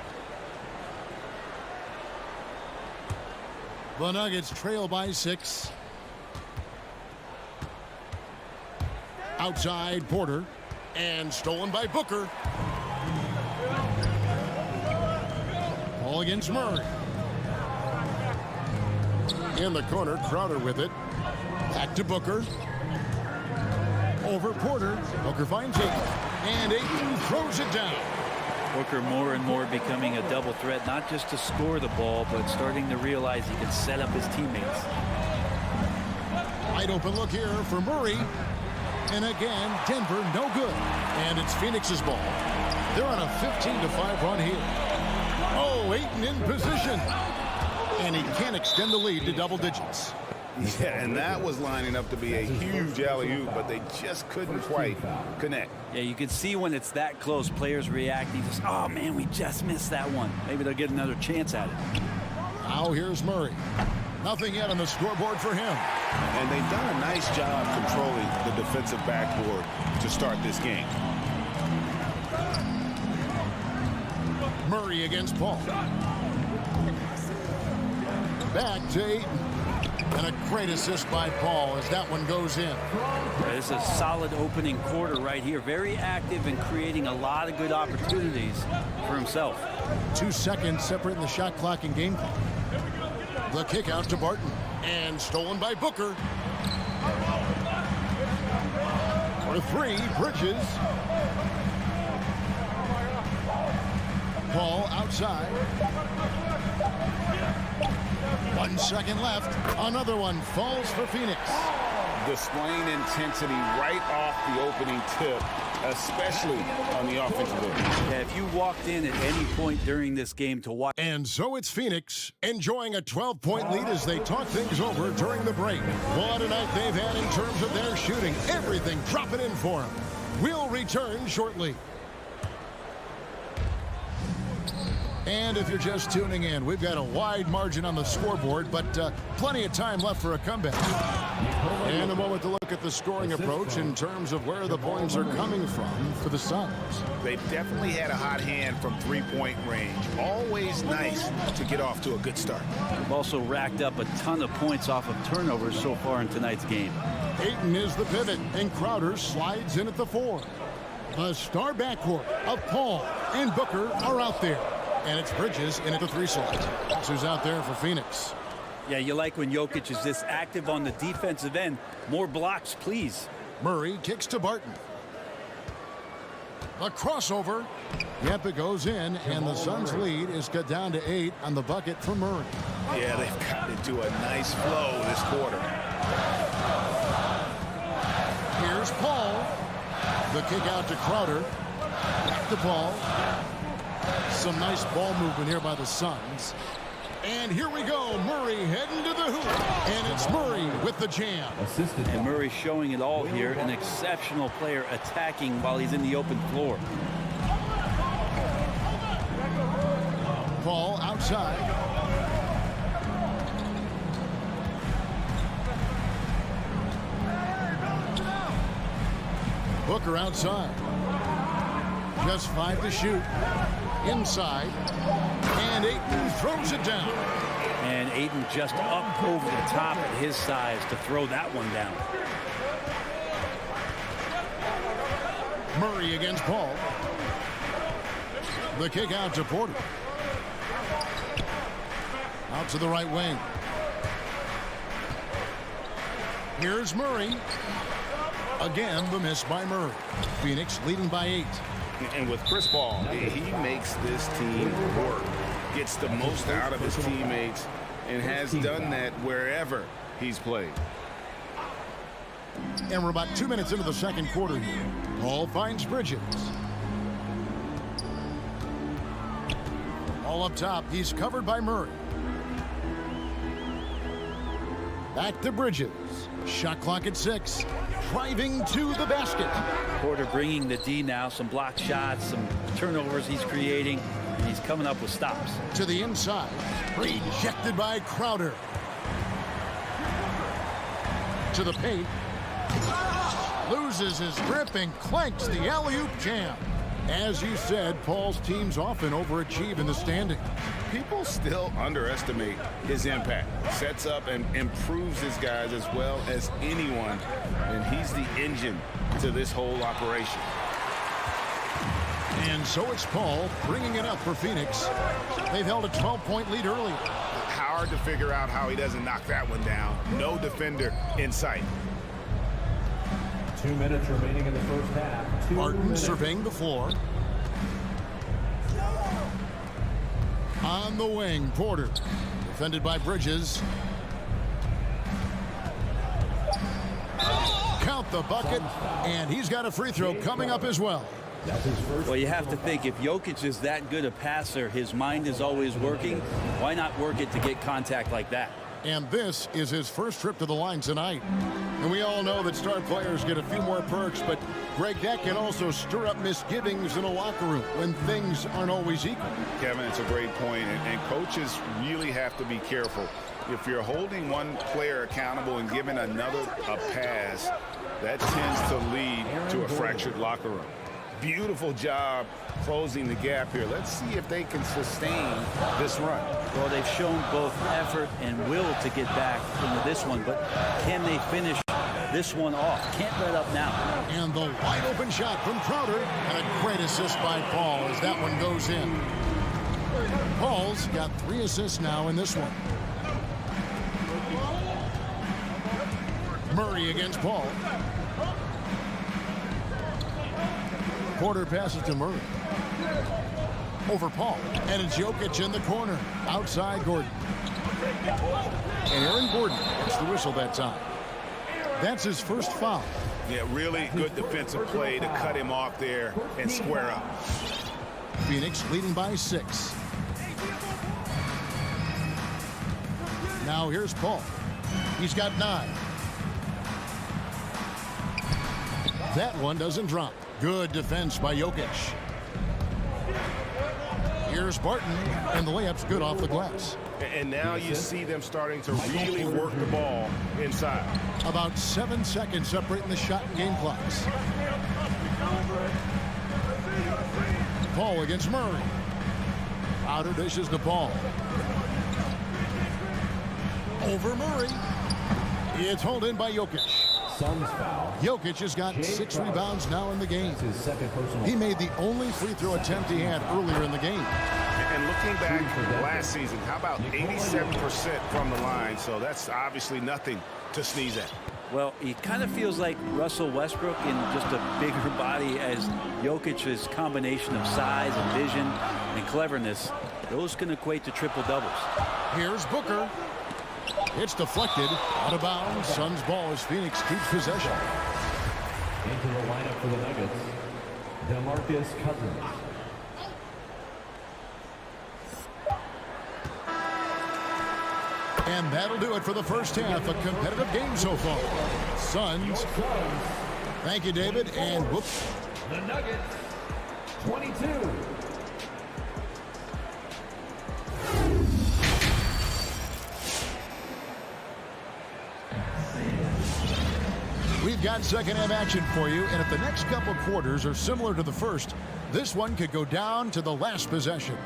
The Nuggets trail by 6. Outside, Porter. And stolen by Booker. Ball against Murray. In the corner, Crowder with it. Back to Booker. Over Porter. Booker finds Ayton. And Ayton throws it down. Booker more and more becoming a double threat, not just to score the ball, but starting to realize he can set up his teammates. Wide open look here for Murray. And again, Denver no good. And it's Phoenix's ball. They're on a 15-5 run here. Oh, Ayton in position. And he can't extend the lead to double digits. Yeah, and that was lining up to be a huge alley-oop, but they just couldn't quite connect. Yeah, you can see when it's that close, players reacting. Just, oh, man, we just missed that one. Maybe they'll get another chance at it. Now here's Murray. Nothing yet on the scoreboard for him. And they've done a nice job controlling the defensive backboard to start this game. Murray against Paul. Back to Ayton. And a great assist by Paul as that one goes in. This is a solid opening quarter right here. Very active and creating a lot of good opportunities for himself. 2 seconds separating the shot clock and game clock. The kick out to Barton. And stolen by Booker. For 3, Bridges. Paul outside. 1 second left. Another one falls for Phoenix. Displaying intensity right off the opening tip, especially on the offensive end. Yeah, if you walked in at any point during this game to watch. And so it's Phoenix enjoying a 12-point lead as they talk things over during the break. What a night they've had in terms of their shooting. Everything dropping in for them. We'll return shortly. And if you're just tuning in, we've got a wide margin on the scoreboard, but plenty of time left for a comeback. And a moment to look at the scoring approach in terms of where the points are coming from for the Suns. They've definitely had a hot hand from three-point range. Always nice to get off to a good start. They've also racked up a ton of points off of turnovers so far in tonight's game. Ayton is the pivot, and Crowder slides in at the 4. The star backcourt of Paul and Booker are out there. And it's Bridges in at the 3 slot. Who's out there for Phoenix. Yeah, you like when Jokic is this active on the defensive end. More blocks, please. Murray kicks to Barton. A crossover. Yep, it goes in, and the Suns' lead is cut down to 8 on the bucket for Murray. Yeah, they've gotten into a nice flow this quarter. Here's Paul. The kick out to Crowder. Back to Paul. Some nice ball movement here by the Suns. And here we go. Murray heading to the hoop. And it's Murray with the jam. And Murray showing it all here. An exceptional player attacking while he's in the open floor. Paul outside. Booker outside. Just 5 to shoot. Inside. And Ayton throws it down. And Ayton just up over the top at his size to throw that one down. Murray against Paul. The kick out to Porter. Out to the right wing. Here's Murray. Again, the miss by Murray. Phoenix leading by 8. And with Chris Paul, he makes this team work. Gets the most out of his teammates and has done that wherever he's played. And we're about 2 minutes into the second quarter here. Paul finds Bridges. All up top. He's covered by Murray. Back to Bridges. Shot clock at 6. Driving to the basket. Porter bringing the D now. Some block shots, some turnovers he's creating. And he's coming up with stops. To the inside. Rejected by Crowder. To the paint. Loses his grip and clanks the alley-oop jam. As you said, Paul's teams often overachieve in the standing. People still underestimate his impact. Sets up and improves his guys as well as anyone. And he's the engine to this whole operation. And so it's Paul bringing it up for Phoenix. They've held a 12-point lead earlier. Hard to figure out how he doesn't knock that one down. No defender in sight. 2 minutes remaining in the first half. Barton surveying the floor. On the wing, Porter. Defended by Bridges. Count the bucket, and he's got a free throw coming up as well. Well, you have to think, if Jokic is that good a passer, his mind is always working. Why not work it to get contact like that? And this is his first trip to the line tonight. And we all know that star players get a few more perks, but Greg, that can also stir up misgivings in a locker room when things aren't always equal. Kevin, it's a great point, and coaches really have to be careful. If you're holding one player accountable and giving another a pass, that tends to lead to a fractured locker room. Beautiful job closing the gap here. Let's see if they can sustain this run. Well, they've shown both effort and will to get back into this one, but can they finish this one off? Can't let up now. And the wide open shot from Crowder, and a great assist by Paul as that one goes in. Paul's got 3 assists now in this one. Murray against Paul. Porter passes to Murray. Over Paul. And it's Jokic in the corner. Outside Gordon. And Aaron Gordon gets the whistle that time. That's his first foul. Yeah, really good defensive play to cut him off there and square up. Phoenix leading by 6. Now here's Paul. He's got 9. That one doesn't drop. Good defense by Jokic. Here's Barton, and the layup's good off the glass. And now you see them starting to really work the ball inside. About 7 seconds separating the shot and game clocks. Paul against Murray. Outer dishes to Paul. Over Murray. It's hauled in by Jokic. Jokic has got 6 rebounds now in the game. He made the only free throw attempt he had earlier in the game. And looking back last season, how about 87% from the line? So that's obviously nothing to sneeze at. Well, he kind of feels like Russell Westbrook in just a bigger body as Jokic's combination of size and vision and cleverness. Those can equate to triple doubles. Here's Booker. It's deflected, out of bounds. Suns ball as Phoenix keeps possession. Into the lineup for the Nuggets, DeMarcus Cousins. And that'll do it for the first half. A competitive game so far. Suns. Thank you, David. And whoops. The Nuggets, 22. We've got second half action for you, and if the next couple quarters are similar to the first, this one could go down to the last possession.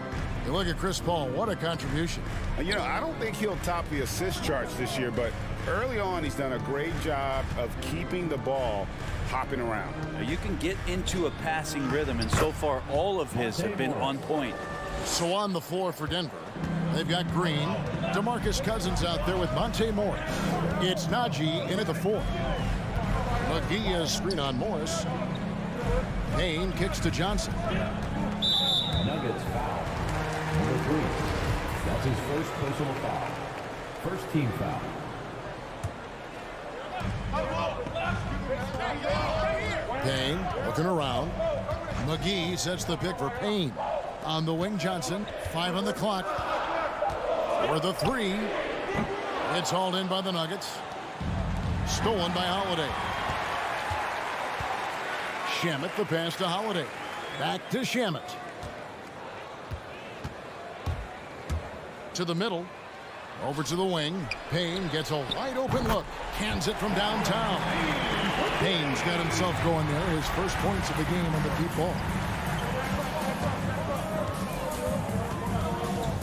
You look at Chris Paul, what a contribution. You know, I don't think he'll top the assist charts this year, but early on he's done a great job of keeping the ball hopping around. You can get into a passing rhythm, and so far all of his have been on point. So on the floor for Denver, they've got Green, DeMarcus Cousins out there with Monte Morris. It's Najee in at the 4. McGee has screen on Morris. Payne kicks to Johnson. Nuggets foul. Number 3. That's his first personal foul. First team foul. Payne looking around. McGee sets the pick for Payne. On the wing, Johnson. 5 on the clock. For the 3. It's hauled in by the Nuggets. Stolen by Holiday. Shamet the pass to Holiday. Back to Shamet. To the middle. Over to the wing. Payne gets a wide open look. Hands it from downtown. Payne's got himself going there. His first points of the game on the deep ball.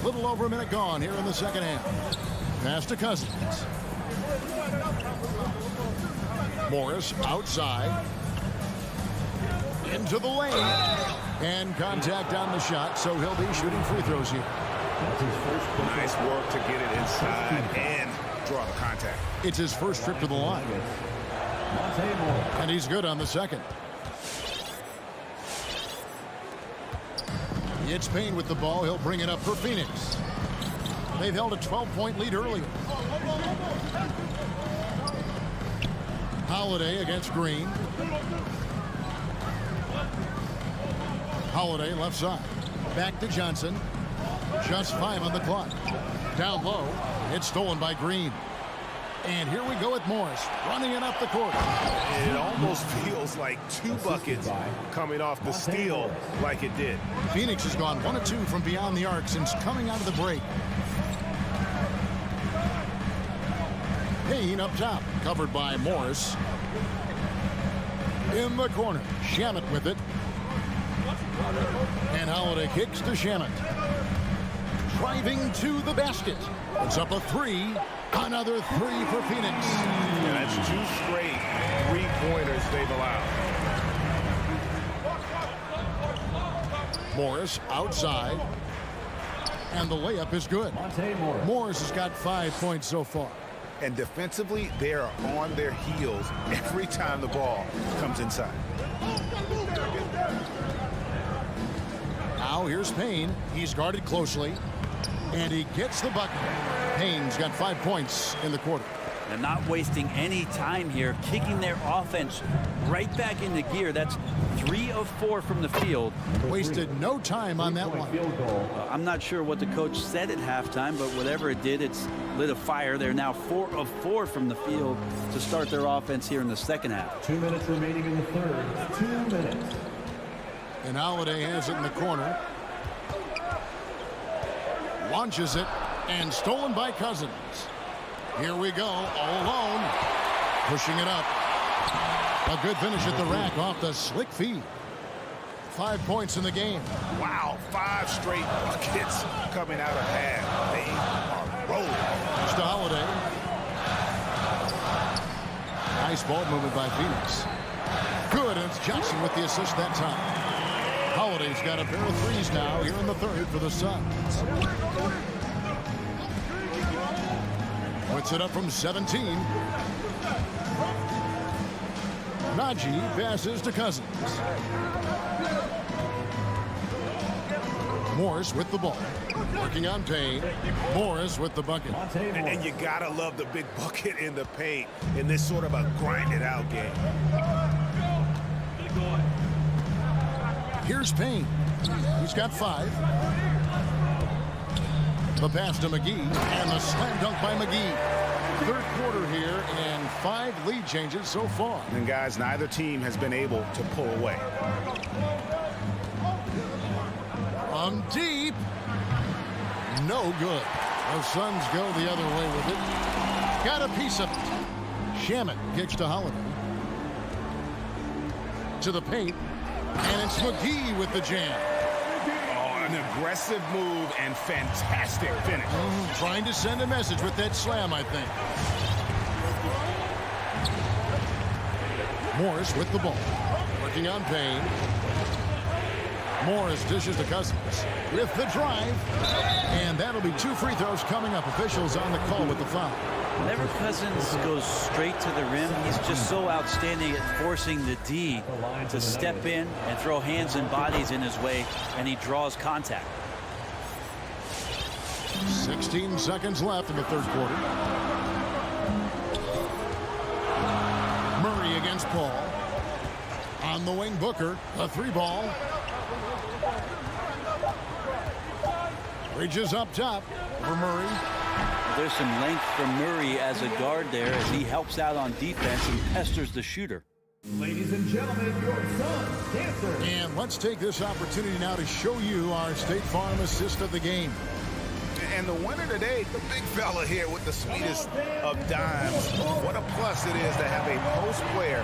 Little over a minute gone here in the second half. Pass to Cousins. Morris outside. Into the lane. And contact on the shot, so he'll be shooting free throws here. Nice work to get it inside and draw the contact. It's his first trip to the line. And he's good on the second. It's Payne with the ball. He'll bring it up for Phoenix. They've held a 12-point lead earlier. Holiday against Green. Holiday left side. Back to Johnson. Just 5 on the clock. Down low. It's stolen by Green. And here we go with Morris running it up the court. It almost feels like 2 buckets coming off the steal like it did. Phoenix has gone 1 of 2 from beyond the arc since coming out of the break. Payne up top, covered by Morris. In the corner, Shamet with it. And Holiday kicks to Shamet. Driving to the basket. It's up a three. Another three for Phoenix. Yeah, that's 2 straight three-pointers they've allowed. Morris outside. And the layup is good. Morris has got 5 points so far. And defensively, they are on their heels every time the ball comes inside. Now here's Payne. He's guarded closely. And he gets the bucket. Payne's got 5 points in the quarter. They're not wasting any time here, kicking their offense right back into gear. That's 3 of 4 from the field. Wasted no time on that one. I'm not sure what the coach said at halftime, but whatever it did, it's lit a fire. They're now 4 of 4 from the field to start their offense here in the second half. 2 minutes remaining in the third. 2 minutes. And Holiday has it in the corner. Launches it, and stolen by Cousins. Here we go, all alone. Pushing it up. A good finish at the rack off the slick feed. 5 points in the game. Wow, 5 straight buckets coming out of half. They are rolling. Just to Holiday. Nice ball movement by Phoenix. Good, and it's Johnson with the assist that time. Holiday's got a pair of threes now here in the third for the Suns. Puts it up from 17. Najee passes to Cousins. Morris with the ball. Working on Payne. Morris with the bucket. And you gotta love the big bucket in the paint in this sort of a grinded-out game. Here's Payne. He's got 5. The pass to McGee, and the slam dunk by McGee. Third quarter here, and 5 lead changes so far. And guys, neither team has been able to pull away. From deep. No good. The Suns go the other way with it. Got a piece of it. Shamet kicks to Holiday. To the paint. And it's McGee with the jam. Oh, an aggressive move and fantastic finish. Trying to send a message with that slam, I think. Morris with the ball. Working on Payne. Morris dishes to Cousins with the drive. And that'll be 2 free throws coming up. Officials on the call with the foul. Whenever Cousins goes straight to the rim, he's just so outstanding at forcing the D to step in and throw hands and bodies in his way, and he draws contact. 16 seconds left in the third quarter. Murray against Paul. On the wing, Booker. A 3-ball. Reaches up top for Murray. There's some length from Murray as a guard there as he helps out on defense and pesters the shooter. Ladies and gentlemen, your Suns dancer. And let's take this opportunity now to show you our State Farm assist of the game. And the winner today, the big fella here with the sweetest of dimes. What a plus it is to have a post player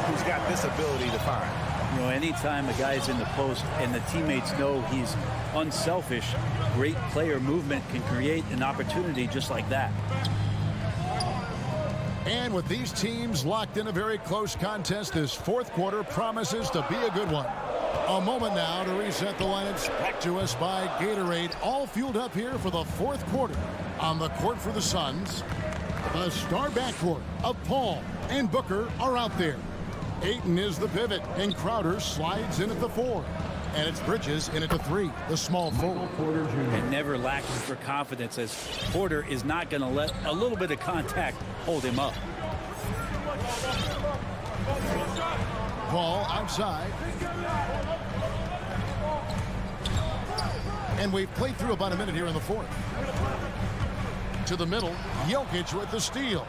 who's got this ability to find. You know, anytime a guy's in the post and the teammates know he's unselfish, great player movement can create an opportunity just like that. And with these teams locked in a very close contest, this fourth quarter promises to be a good one. A moment now to reset the lineups brought to us by Gatorade. All fueled up here for the fourth quarter. On the court for the Suns, the star backcourt of Paul and Booker are out there. Ayton is the pivot, and Crowder slides in at the 4. And it's Bridges in at the 3, the small forward. And never lacking for confidence, as Porter is not going to let a little bit of contact hold him up. Paul outside. And we've played through about a minute here in the fourth. To the middle, Jokic with the steal.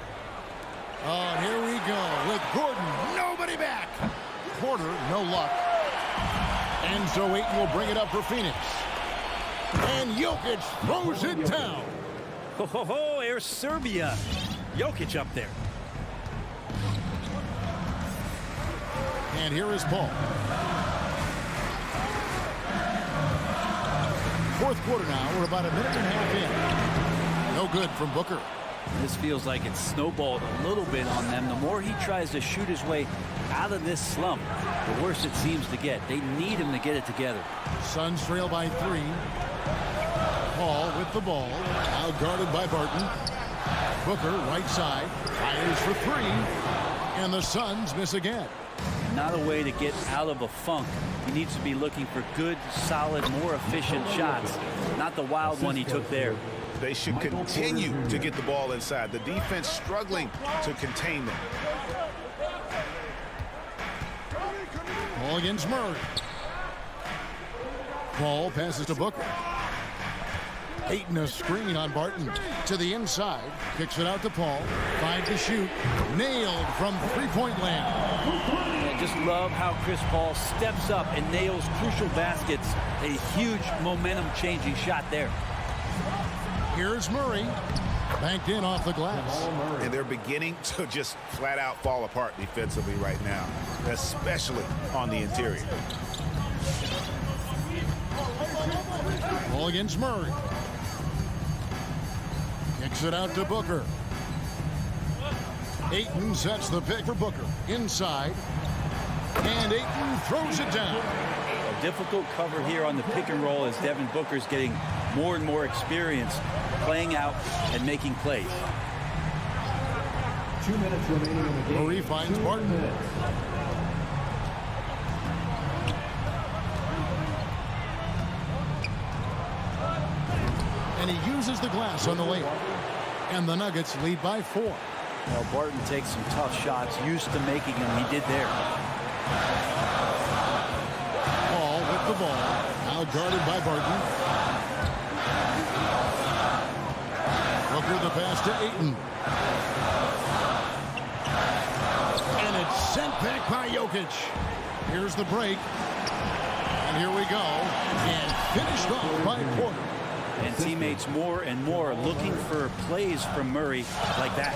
Oh, here we go with Gordon. Nobody back. Porter, no luck. And so Ayton will bring it up for Phoenix. And Jokic throws it down. Ho, ho, ho, here's Serbia. Jokic up there. And here is Paul. Fourth quarter now. We're about a minute and a half in. No good from Booker. This feels like it's snowballed a little bit on them. The more he tries to shoot his way out of this slump, the worse it seems to get. They need him to get it together. Suns trail by 3. Paul with the ball. Now guarded by Barton. Booker, right side. Fires for 3. And the Suns miss again. Not a way to get out of a funk. He needs to be looking for good, solid, more efficient shots. Not the wild one he took there. They should continue to get the ball inside. The defense struggling to contain them. Ball against Murray. Paul passes to Booker. Ayton a screen on Barton. To the inside. Kicks it out to Paul. 5 to shoot. Nailed from three-point land. I just love how Chris Paul steps up and nails crucial baskets. A huge momentum-changing shot there. Here's Murray. Banked in off the glass. And they're beginning to just flat out fall apart defensively right now, especially on the interior. Ball against Murray. Kicks it out to Booker. Ayton sets the pick for Booker. Inside. And Ayton throws it down. A difficult cover here on the pick and roll as Devin Booker's getting more and more experience playing out and making plays. 2 minutes remaining in the game. Murray finds Barton. And he uses the glass on the layup. And the Nuggets lead by 4. Well, Barton takes some tough shots, used to making them. He did there. Paul with the ball. Now guarded by Barton. Booker the pass to Ayton. And it's sent back by Jokic. Here's the break. And here we go. And finished off by Porter. And teammates more and more looking for plays from Murray like that.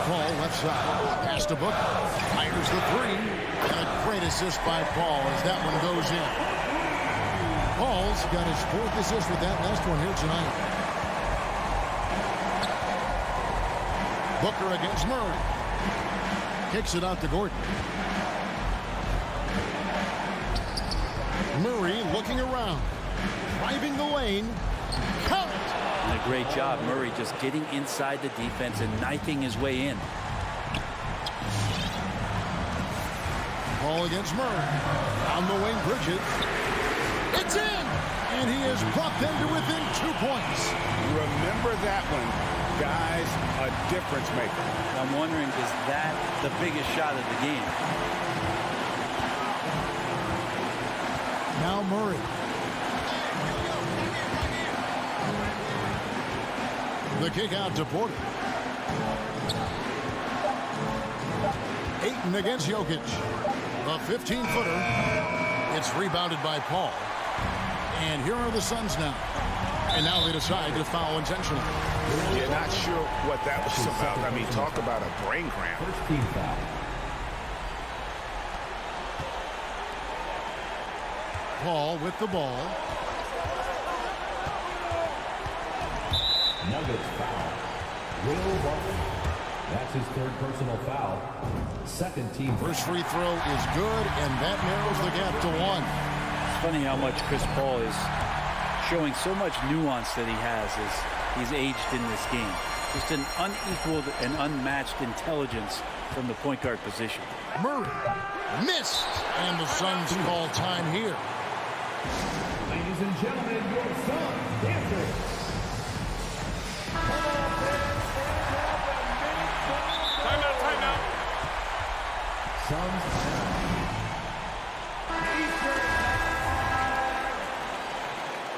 Paul left side. Pass to Booker. Fires the 3. And a great assist by Paul as that one goes in. Paul's got his 4th assist with that last one here tonight. Booker against Murray. Kicks it out to Gordon. Murray looking around. Driving the lane. Count it. And a great job, Murray just getting inside the defense and knifing his way in. Ball against Murray. On the wing, Bridges. It's in! And he has brought them to within 2 points. Remember that one, guys, a difference maker. I'm wondering, is that the biggest shot of the game? Now Murray. The kick out to Porter. Ayton against Jokic. A 15-footer. It's rebounded by Paul. And here are the Suns now. And now they decide to foul intentionally. Yeah, not sure what that was about. I mean, talk about a brain cramp. First team foul. Paul with the ball. Nuggets foul. Will Barton. That's his 3rd personal foul. Second team. First free throw is good, and that narrows the gap to 1. It's funny how much Chris Paul is showing so much nuance that he has as he's aged in this game. Just an unequaled and unmatched intelligence from the point guard position. Murray missed, and the Suns call time here. Ladies and gentlemen, your Suns dancers. Timeout. Suns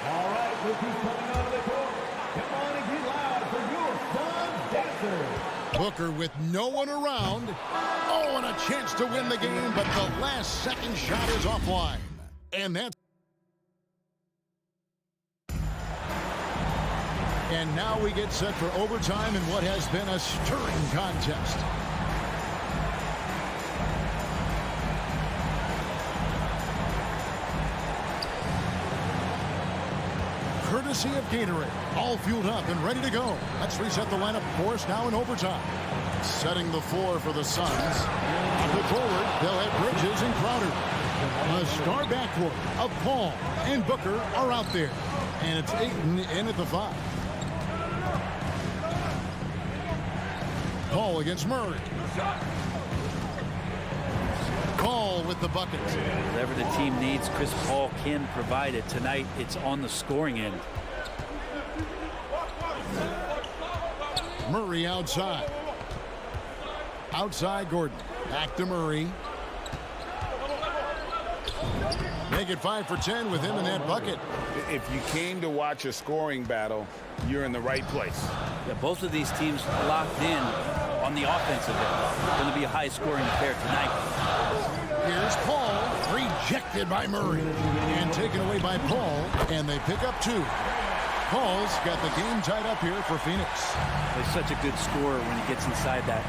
all right, rookies coming onto the court. Come on and get loud for your Suns dancers. Booker with no one around. Oh, and a chance to win the game, but the last second shot is offline. And that's... And now we get set for overtime in what has been a stirring contest. courtesy of Gatorade. All fueled up and ready to go. Let's reset the lineup for us now in overtime. Setting the floor for the Suns. Up forward, they'll have Bridges and Crowder. A star backcourt of Paul and Booker are out there. And it's Ayton in at the 5. Paul against Murray. Paul with the bucket. Whatever the team needs, Chris Paul can provide it. Tonight, it's on the scoring end. Murray outside. Outside Gordon. Back to Murray. Make it 5 for 10 with him in that bucket. If you came to watch a scoring battle, you're in the right place. Yeah, both of these teams locked in on the offensive end. Going to be a high-scoring affair tonight. Here's Paul, rejected by Murray, and taken away by Paul, and they pick up 2. Paul's got the game tied up here for Phoenix. He's such a good scorer when he gets inside that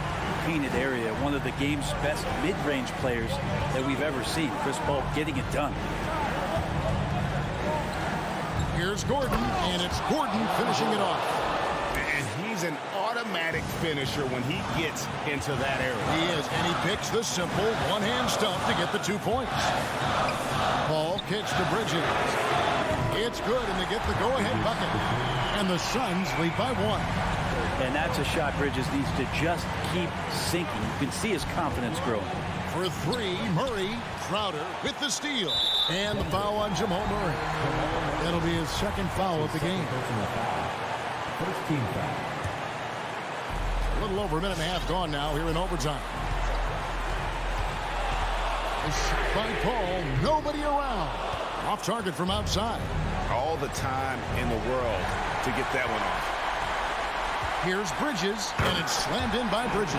painted area. One of the game's best mid-range players that we've ever seen. Chris Paul getting it done. Here's Gordon, and it's Gordon finishing it off. And he's an automatic finisher when he gets into that area. He is, and he picks the simple one-hand stuff to get the 2 points. Paul kicks to Bridges. It's good, and they get the go-ahead bucket. And the Suns lead by 1. And that's a shot Bridges needs to just keep sinking. You can see his confidence growing. For 3, Murray. Crowder with the steal. And the foul on Jamal Murray. That'll be his second foul of the game. First team foul. A little over a minute and a half gone now here in overtime. A shot by Paul. Nobody around. Off target from outside. All the time in the world to get that one off. Here's Bridges, and it's slammed in by Bridges.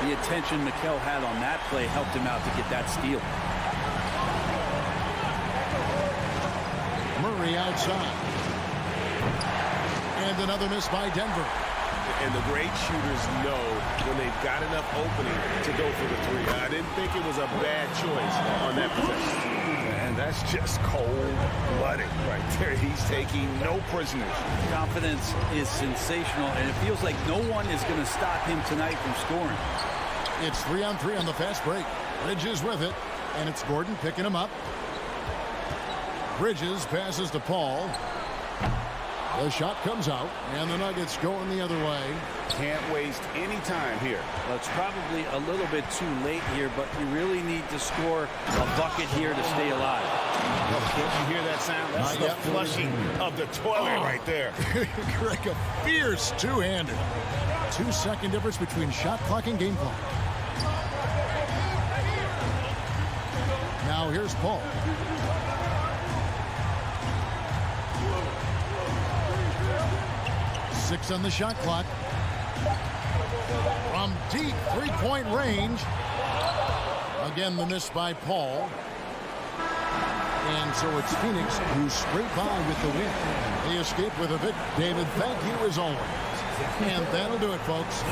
The attention Mikal had on that play helped him out to get that steal. Murray outside. And another miss by Denver. And the great shooters know when they've got enough opening to go for the 3. I didn't think it was a bad choice on that possession. And that's just cold-blooded right there. He's taking no prisoners. Confidence is sensational, and it feels like no one is going to stop him tonight from scoring. It's 3-on-3 on the fast break. Bridges with it, and it's Gordon picking him up. Bridges passes to Paul. The shot comes out, and the Nuggets going the other way. Can't waste any time here. Well, it's probably a little bit too late here, but you really need to score a bucket here to stay alive. Oh, can't you hear that sound? That's the flushing of the toilet right there. Greg, a fierce two-hander. 2-second difference between shot clock and game clock. Now here's Paul. Six on the shot clock. From deep three-point range. Again, the miss by Paul. And so it's Phoenix who scrape by with the win. They escape with a victory. David, thank you as always. And that'll do it, folks.